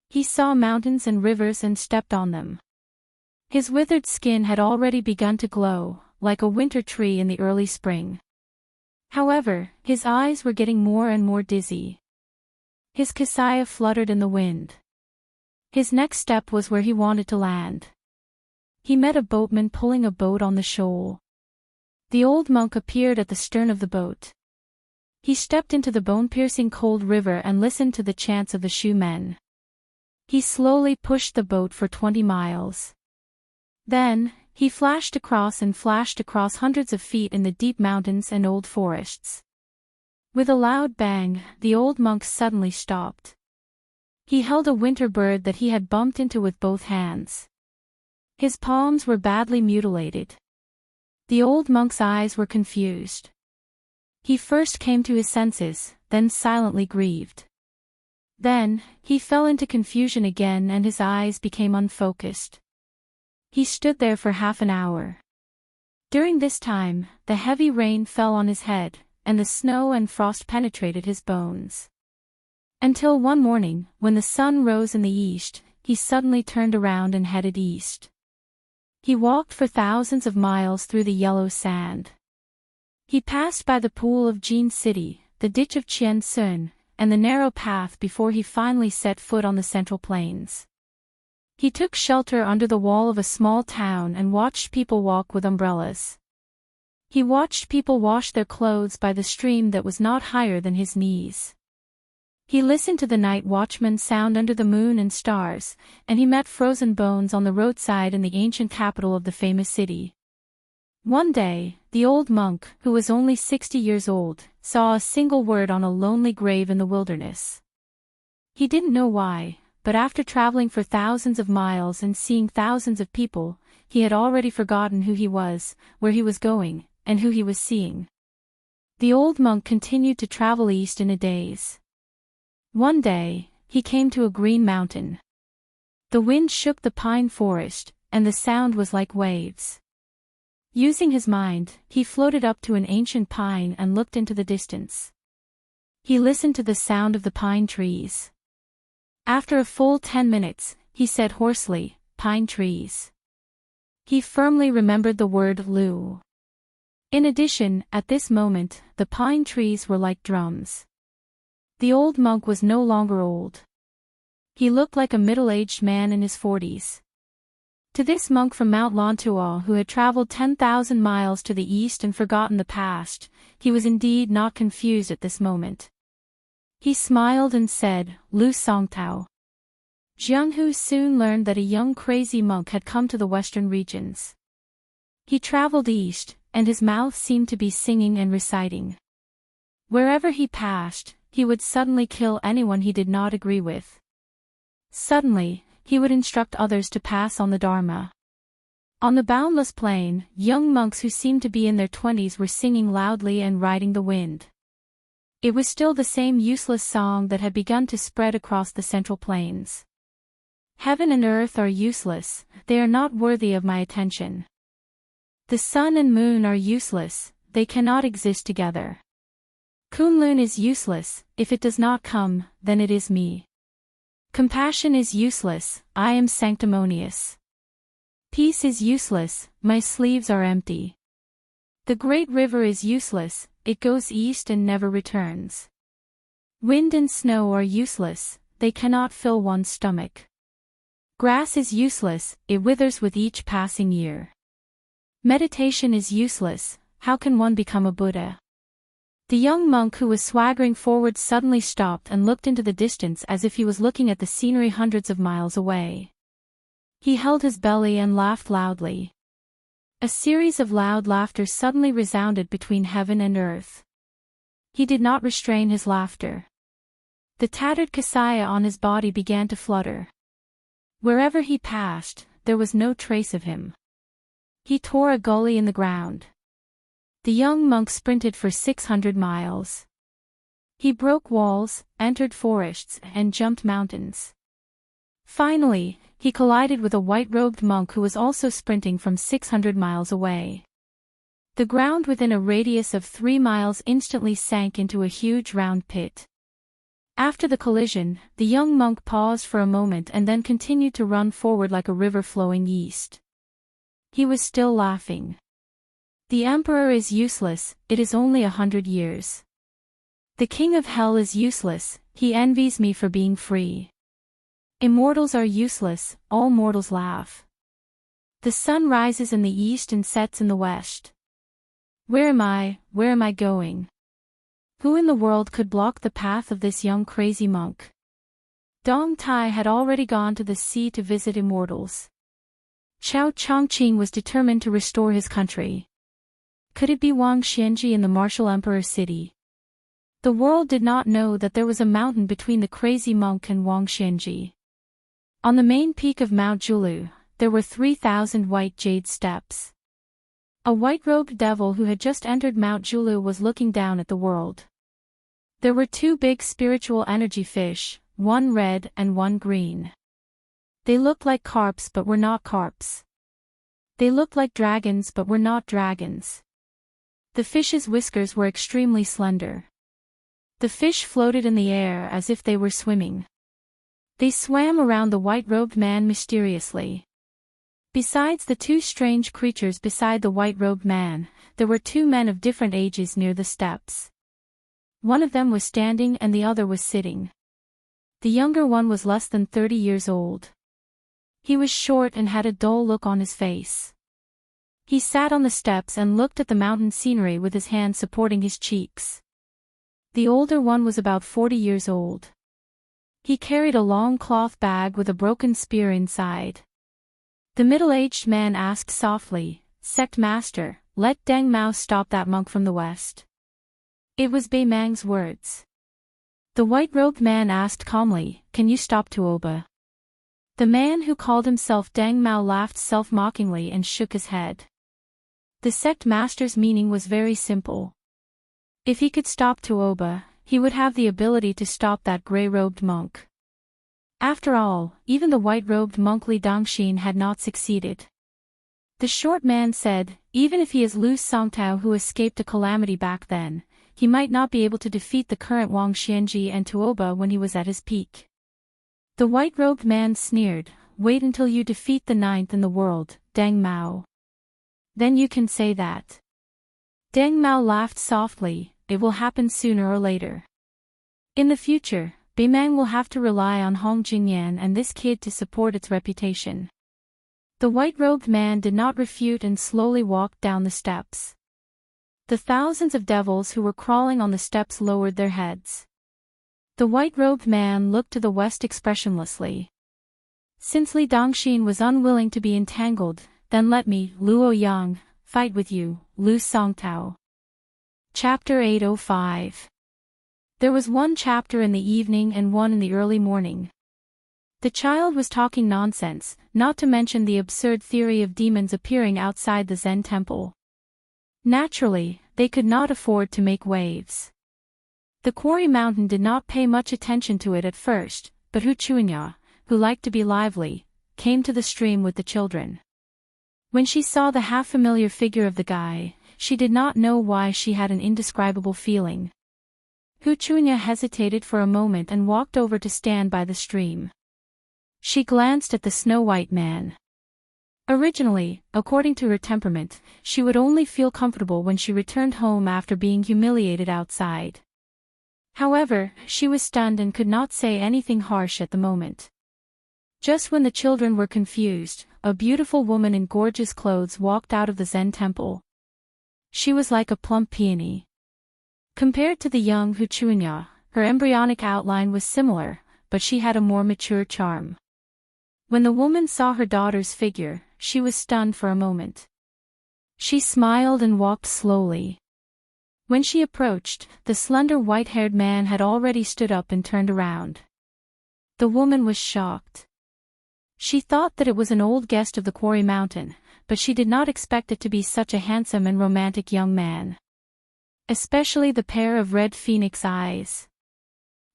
He saw mountains and rivers and stepped on them. His withered skin had already begun to glow, like a winter tree in the early spring. However, his eyes were getting more and more dizzy. His kasaya fluttered in the wind. His next step was where he wanted to land. He met a boatman pulling a boat on the shoal. The old monk appeared at the stern of the boat. He stepped into the bone-piercing cold river and listened to the chants of the Shu men. He slowly pushed the boat for 20 miles. Then, he flashed across hundreds of feet in the deep mountains and old forests. With a loud bang, the old monk suddenly stopped. He held a winter bird that he had bumped into with both hands. His palms were badly mutilated. The old monk's eyes were confused. He first came to his senses, then silently grieved. Then, he fell into confusion again and his eyes became unfocused. He stood there for half an hour. During this time, the heavy rain fell on his head, and the snow and frost penetrated his bones. Until one morning, when the sun rose in the east, he suddenly turned around and headed east. He walked for thousands of miles through the yellow sand. He passed by the pool of Jin City, the ditch of Chien Sun, and the narrow path before he finally set foot on the central plains. He took shelter under the wall of a small town and watched people walk with umbrellas. He watched people wash their clothes by the stream that was not higher than his knees. He listened to the night watchman sound under the moon and stars, and he met frozen bones on the roadside in the ancient capital of the famous city. One day, the old monk, who was only 60 years old, saw a single word on a lonely grave in the wilderness. He didn't know why, but after traveling for thousands of miles and seeing thousands of people, he had already forgotten who he was, where he was going, and who he was seeing. The old monk continued to travel east in a daze. One day, he came to a green mountain. The wind shook the pine forest, and the sound was like waves. Using his mind, he floated up to an ancient pine and looked into the distance. He listened to the sound of the pine trees. After a full 10 minutes, he said hoarsely, "Pine trees." He firmly remembered the word Lu. In addition, at this moment, the pine trees were like drums. The old monk was no longer old. He looked like a middle-aged man in his 40s. To this monk from Mount Lontua who had traveled 10,000 miles to the east and forgotten the past, he was indeed not confused at this moment. He smiled and said, "Lu Songtao." Jianghu soon learned that a young crazy monk had come to the western regions. He traveled east, and his mouth seemed to be singing and reciting. Wherever he passed, he would suddenly kill anyone he did not agree with. Suddenly, he would instruct others to pass on the Dharma. On the boundless plain, young monks who seemed to be in their 20s were singing loudly and riding the wind. It was still the same useless song that had begun to spread across the central plains. Heaven and earth are useless, they are not worthy of my attention. The sun and moon are useless, they cannot exist together. Kunlun is useless, if it does not come, then it is me. Compassion is useless, I am sanctimonious. Peace is useless, my sleeves are empty. The great river is useless, it goes east and never returns. Wind and snow are useless, they cannot fill one's stomach. Grass is useless, it withers with each passing year. Meditation is useless, how can one become a Buddha? The young monk who was swaggering forward suddenly stopped and looked into the distance as if he was looking at the scenery hundreds of miles away. He held his belly and laughed loudly. A series of loud laughter suddenly resounded between heaven and earth. He did not restrain his laughter. The tattered kasaya on his body began to flutter. Wherever he passed, there was no trace of him. He tore a gully in the ground. The young monk sprinted for 600 miles. He broke walls, entered forests, and jumped mountains. Finally, he collided with a white-robed monk who was also sprinting from 600 miles away. The ground within a radius of 3 miles instantly sank into a huge round pit. After the collision, the young monk paused for a moment and then continued to run forward like a river flowing east. He was still laughing. The emperor is useless, it is only 100 years. The king of hell is useless, he envies me for being free. Immortals are useless, all mortals laugh. The sun rises in the east and sets in the west. Where am I going? Who in the world could block the path of this young crazy monk? Dong Tai had already gone to the sea to visit immortals. Xiao Chongqing was determined to restore his country. Could it be Wang Xianji in the martial emperor city? The world did not know that there was a mountain between the crazy monk and Wang Xianji. On the main peak of Mount Julu, there were 3,000 white jade steps. A white-robed devil who had just entered Mount Julu was looking down at the world. There were 2 big spiritual energy fish, one red and one green. They looked like carps but were not carps. They looked like dragons but were not dragons. The fish's whiskers were extremely slender. The fish floated in the air as if they were swimming. They swam around the white-robed man mysteriously. Besides the 2 strange creatures beside the white-robed man, there were 2 men of different ages near the steps. One of them was standing and the other was sitting. The younger one was less than 30 years old. He was short and had a dull look on his face. He sat on the steps and looked at the mountain scenery with his hand supporting his cheeks. The older one was about 40 years old. He carried a long cloth bag with a broken spear inside. The middle-aged man asked softly, "Sect Master, let Deng Mao stop that monk from the west." It was Bei Mang's words. The white-robed man asked calmly, "Can you stop Tuoba?" The man who called himself Deng Mao laughed self-mockingly and shook his head. The sect master's meaning was very simple. If he could stop Tuoba, he would have the ability to stop that gray-robed monk. After all, even the white-robed monk Li Dongxin had not succeeded. The short man said, "Even if he is Lu Songtao who escaped a calamity back then, he might not be able to defeat the current Wang Xianji and Tuoba when he was at his peak." The white-robed man sneered, "Wait until you defeat the 9th in the world, Deng Mao. Then you can say that." Deng Mao laughed softly, "It will happen sooner or later. In the future, Bei Mang will have to rely on Hong Jingyan and this kid to support its reputation." The white-robed man did not refute and slowly walked down the steps. The thousands of devils who were crawling on the steps lowered their heads. The white-robed man looked to the west expressionlessly. "Since Li Dongxin was unwilling to be entangled, then let me, Luo Yang, fight with you, Lu Songtao." Chapter 805. There was one chapter in the evening and one in the early morning. The child was talking nonsense, not to mention the absurd theory of demons appearing outside the Zen temple. Naturally, they could not afford to make waves. The quarry mountain did not pay much attention to it at first, but Hu Chunya, who liked to be lively, came to the stream with the children. When she saw the half-familiar figure of the guy, she did not know why she had an indescribable feeling. Hu Chunya hesitated for a moment and walked over to stand by the stream. She glanced at the snow-white man. Originally, according to her temperament, she would only feel comfortable when she returned home after being humiliated outside. However, she was stunned and could not say anything harsh at the moment. Just when the children were confused, a beautiful woman in gorgeous clothes walked out of the Zen temple. She was like a plump peony. Compared to the young Hu Chunya, her embryonic outline was similar, but she had a more mature charm. When the woman saw her daughter's figure, she was stunned for a moment. She smiled and walked slowly. When she approached, the slender white-haired man had already stood up and turned around. The woman was shocked. She thought that it was an old guest of the quarry mountain, but she did not expect it to be such a handsome and romantic young man. Especially the pair of red phoenix eyes.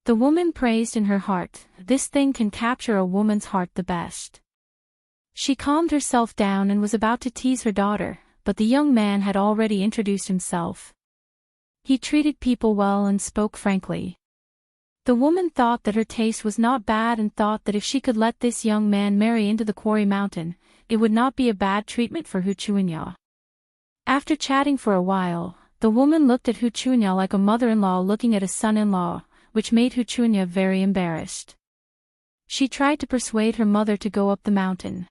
The woman praised in her heart, "This thing can capture a woman's heart the best." She calmed herself down and was about to tease her daughter, but the young man had already introduced himself. He treated people well and spoke frankly. The woman thought that her taste was not bad and thought that if she could let this young man marry into the quarry mountain, it would not be a bad treatment for Hu Chunya. After chatting for a while, the woman looked at Hu Chunya like a mother-in-law looking at a son-in-law, which made Hu Chunya very embarrassed. She tried to persuade her mother to go up the mountain.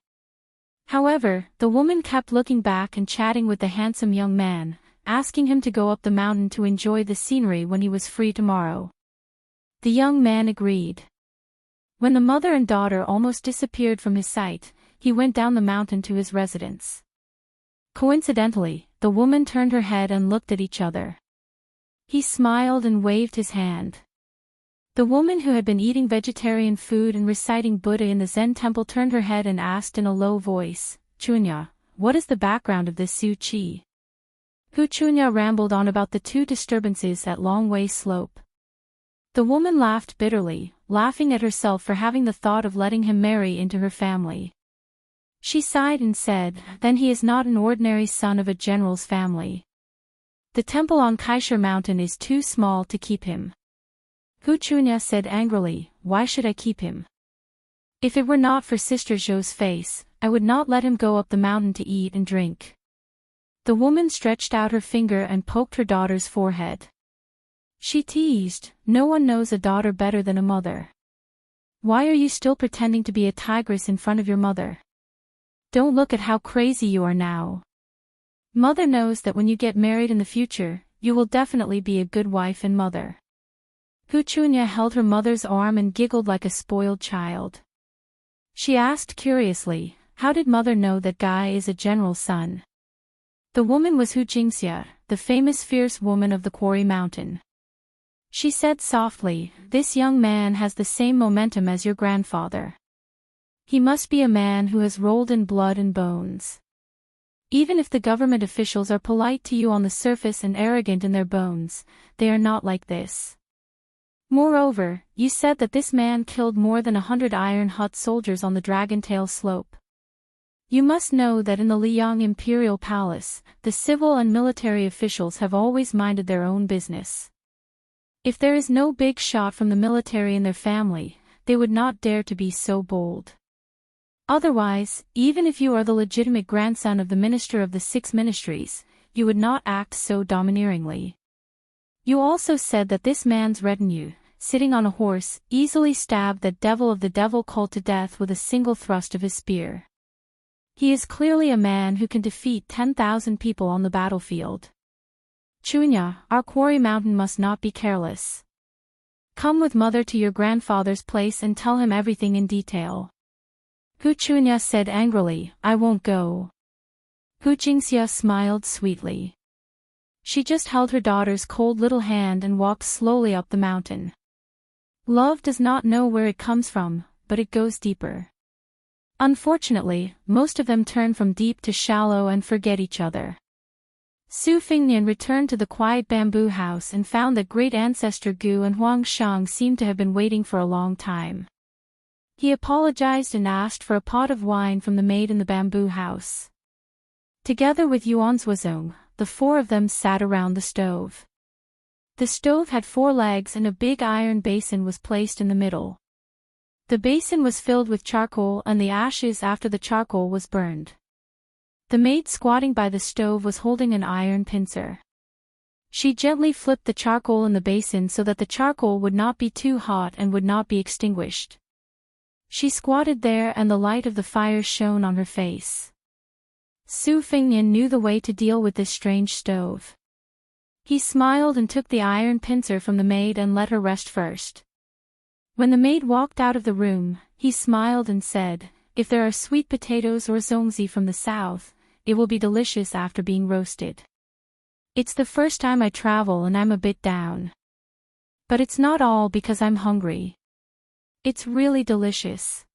However, the woman kept looking back and chatting with the handsome young man, asking him to go up the mountain to enjoy the scenery when he was free tomorrow. The young man agreed. When the mother and daughter almost disappeared from his sight, he went down the mountain to his residence. Coincidentally, the woman turned her head and looked at each other. He smiled and waved his hand. The woman who had been eating vegetarian food and reciting Buddha in the Zen temple turned her head and asked in a low voice, "Chunya, what is the background of this Su Chi?" Hu Chunya rambled on about the two disturbances at Long Way Slope. The woman laughed bitterly, laughing at herself for having the thought of letting him marry into her family. She sighed and said, "Then he is not an ordinary son of a general's family. The temple on Kaishar Mountain is too small to keep him." Hu Chunya said angrily, "Why should I keep him? If it were not for Sister Zhou's face, I would not let him go up the mountain to eat and drink." The woman stretched out her finger and poked her daughter's forehead. She teased, "No one knows a daughter better than a mother. Why are you still pretending to be a tigress in front of your mother? Don't look at how crazy you are now. Mother knows that when you get married in the future, you will definitely be a good wife and mother." Hu Chunya held her mother's arm and giggled like a spoiled child. She asked curiously, "How did mother know that Guy is a general's son?" The woman was Hu Jingxia, the famous fierce woman of the Quarry Mountain. She said softly, "This young man has the same momentum as your grandfather. He must be a man who has rolled in blood and bones. Even if the government officials are polite to you on the surface and arrogant in their bones, they are not like this. Moreover, you said that this man killed more than 100 Iron Hut soldiers on the Dragontail Slope. You must know that in the Liang Imperial Palace, the civil and military officials have always minded their own business. If there is no big shot from the military in their family, they would not dare to be so bold. Otherwise, even if you are the legitimate grandson of the Minister of the Six Ministries, you would not act so domineeringly. You also said that this man's retinue, sitting on a horse, easily stabbed that devil of the devil cult to death with a single thrust of his spear. He is clearly a man who can defeat 10,000 people on the battlefield. Chunya, our Quarry Mountain must not be careless. Come with mother to your grandfather's place and tell him everything in detail." Hu Chunya said angrily, "I won't go." Hu Jingxia smiled sweetly. She just held her daughter's cold little hand and walked slowly up the mountain. Love does not know where it comes from, but it goes deeper. Unfortunately, most of them turn from deep to shallow and forget each other. Su Fingnian returned to the quiet bamboo house and found that great ancestor Gu and Huang Shang seemed to have been waiting for a long time. He apologized and asked for a pot of wine from the maid in the bamboo house. Together with Yuan Zuozong, the four of them sat around the stove. The stove had 4 legs and a big iron basin was placed in the middle. The basin was filled with charcoal and the ashes after the charcoal was burned. The maid squatting by the stove was holding an iron pincer. She gently flipped the charcoal in the basin so that the charcoal would not be too hot and would not be extinguished. She squatted there and the light of the fire shone on her face. Su Fingnian knew the way to deal with this strange stove. He smiled and took the iron pincer from the maid and let her rest first. When the maid walked out of the room, he smiled and said, "If there are sweet potatoes or zongzi from the south, it will be delicious after being roasted. It's the first time I travel and I'm a bit down. But it's not all because I'm hungry. It's really delicious."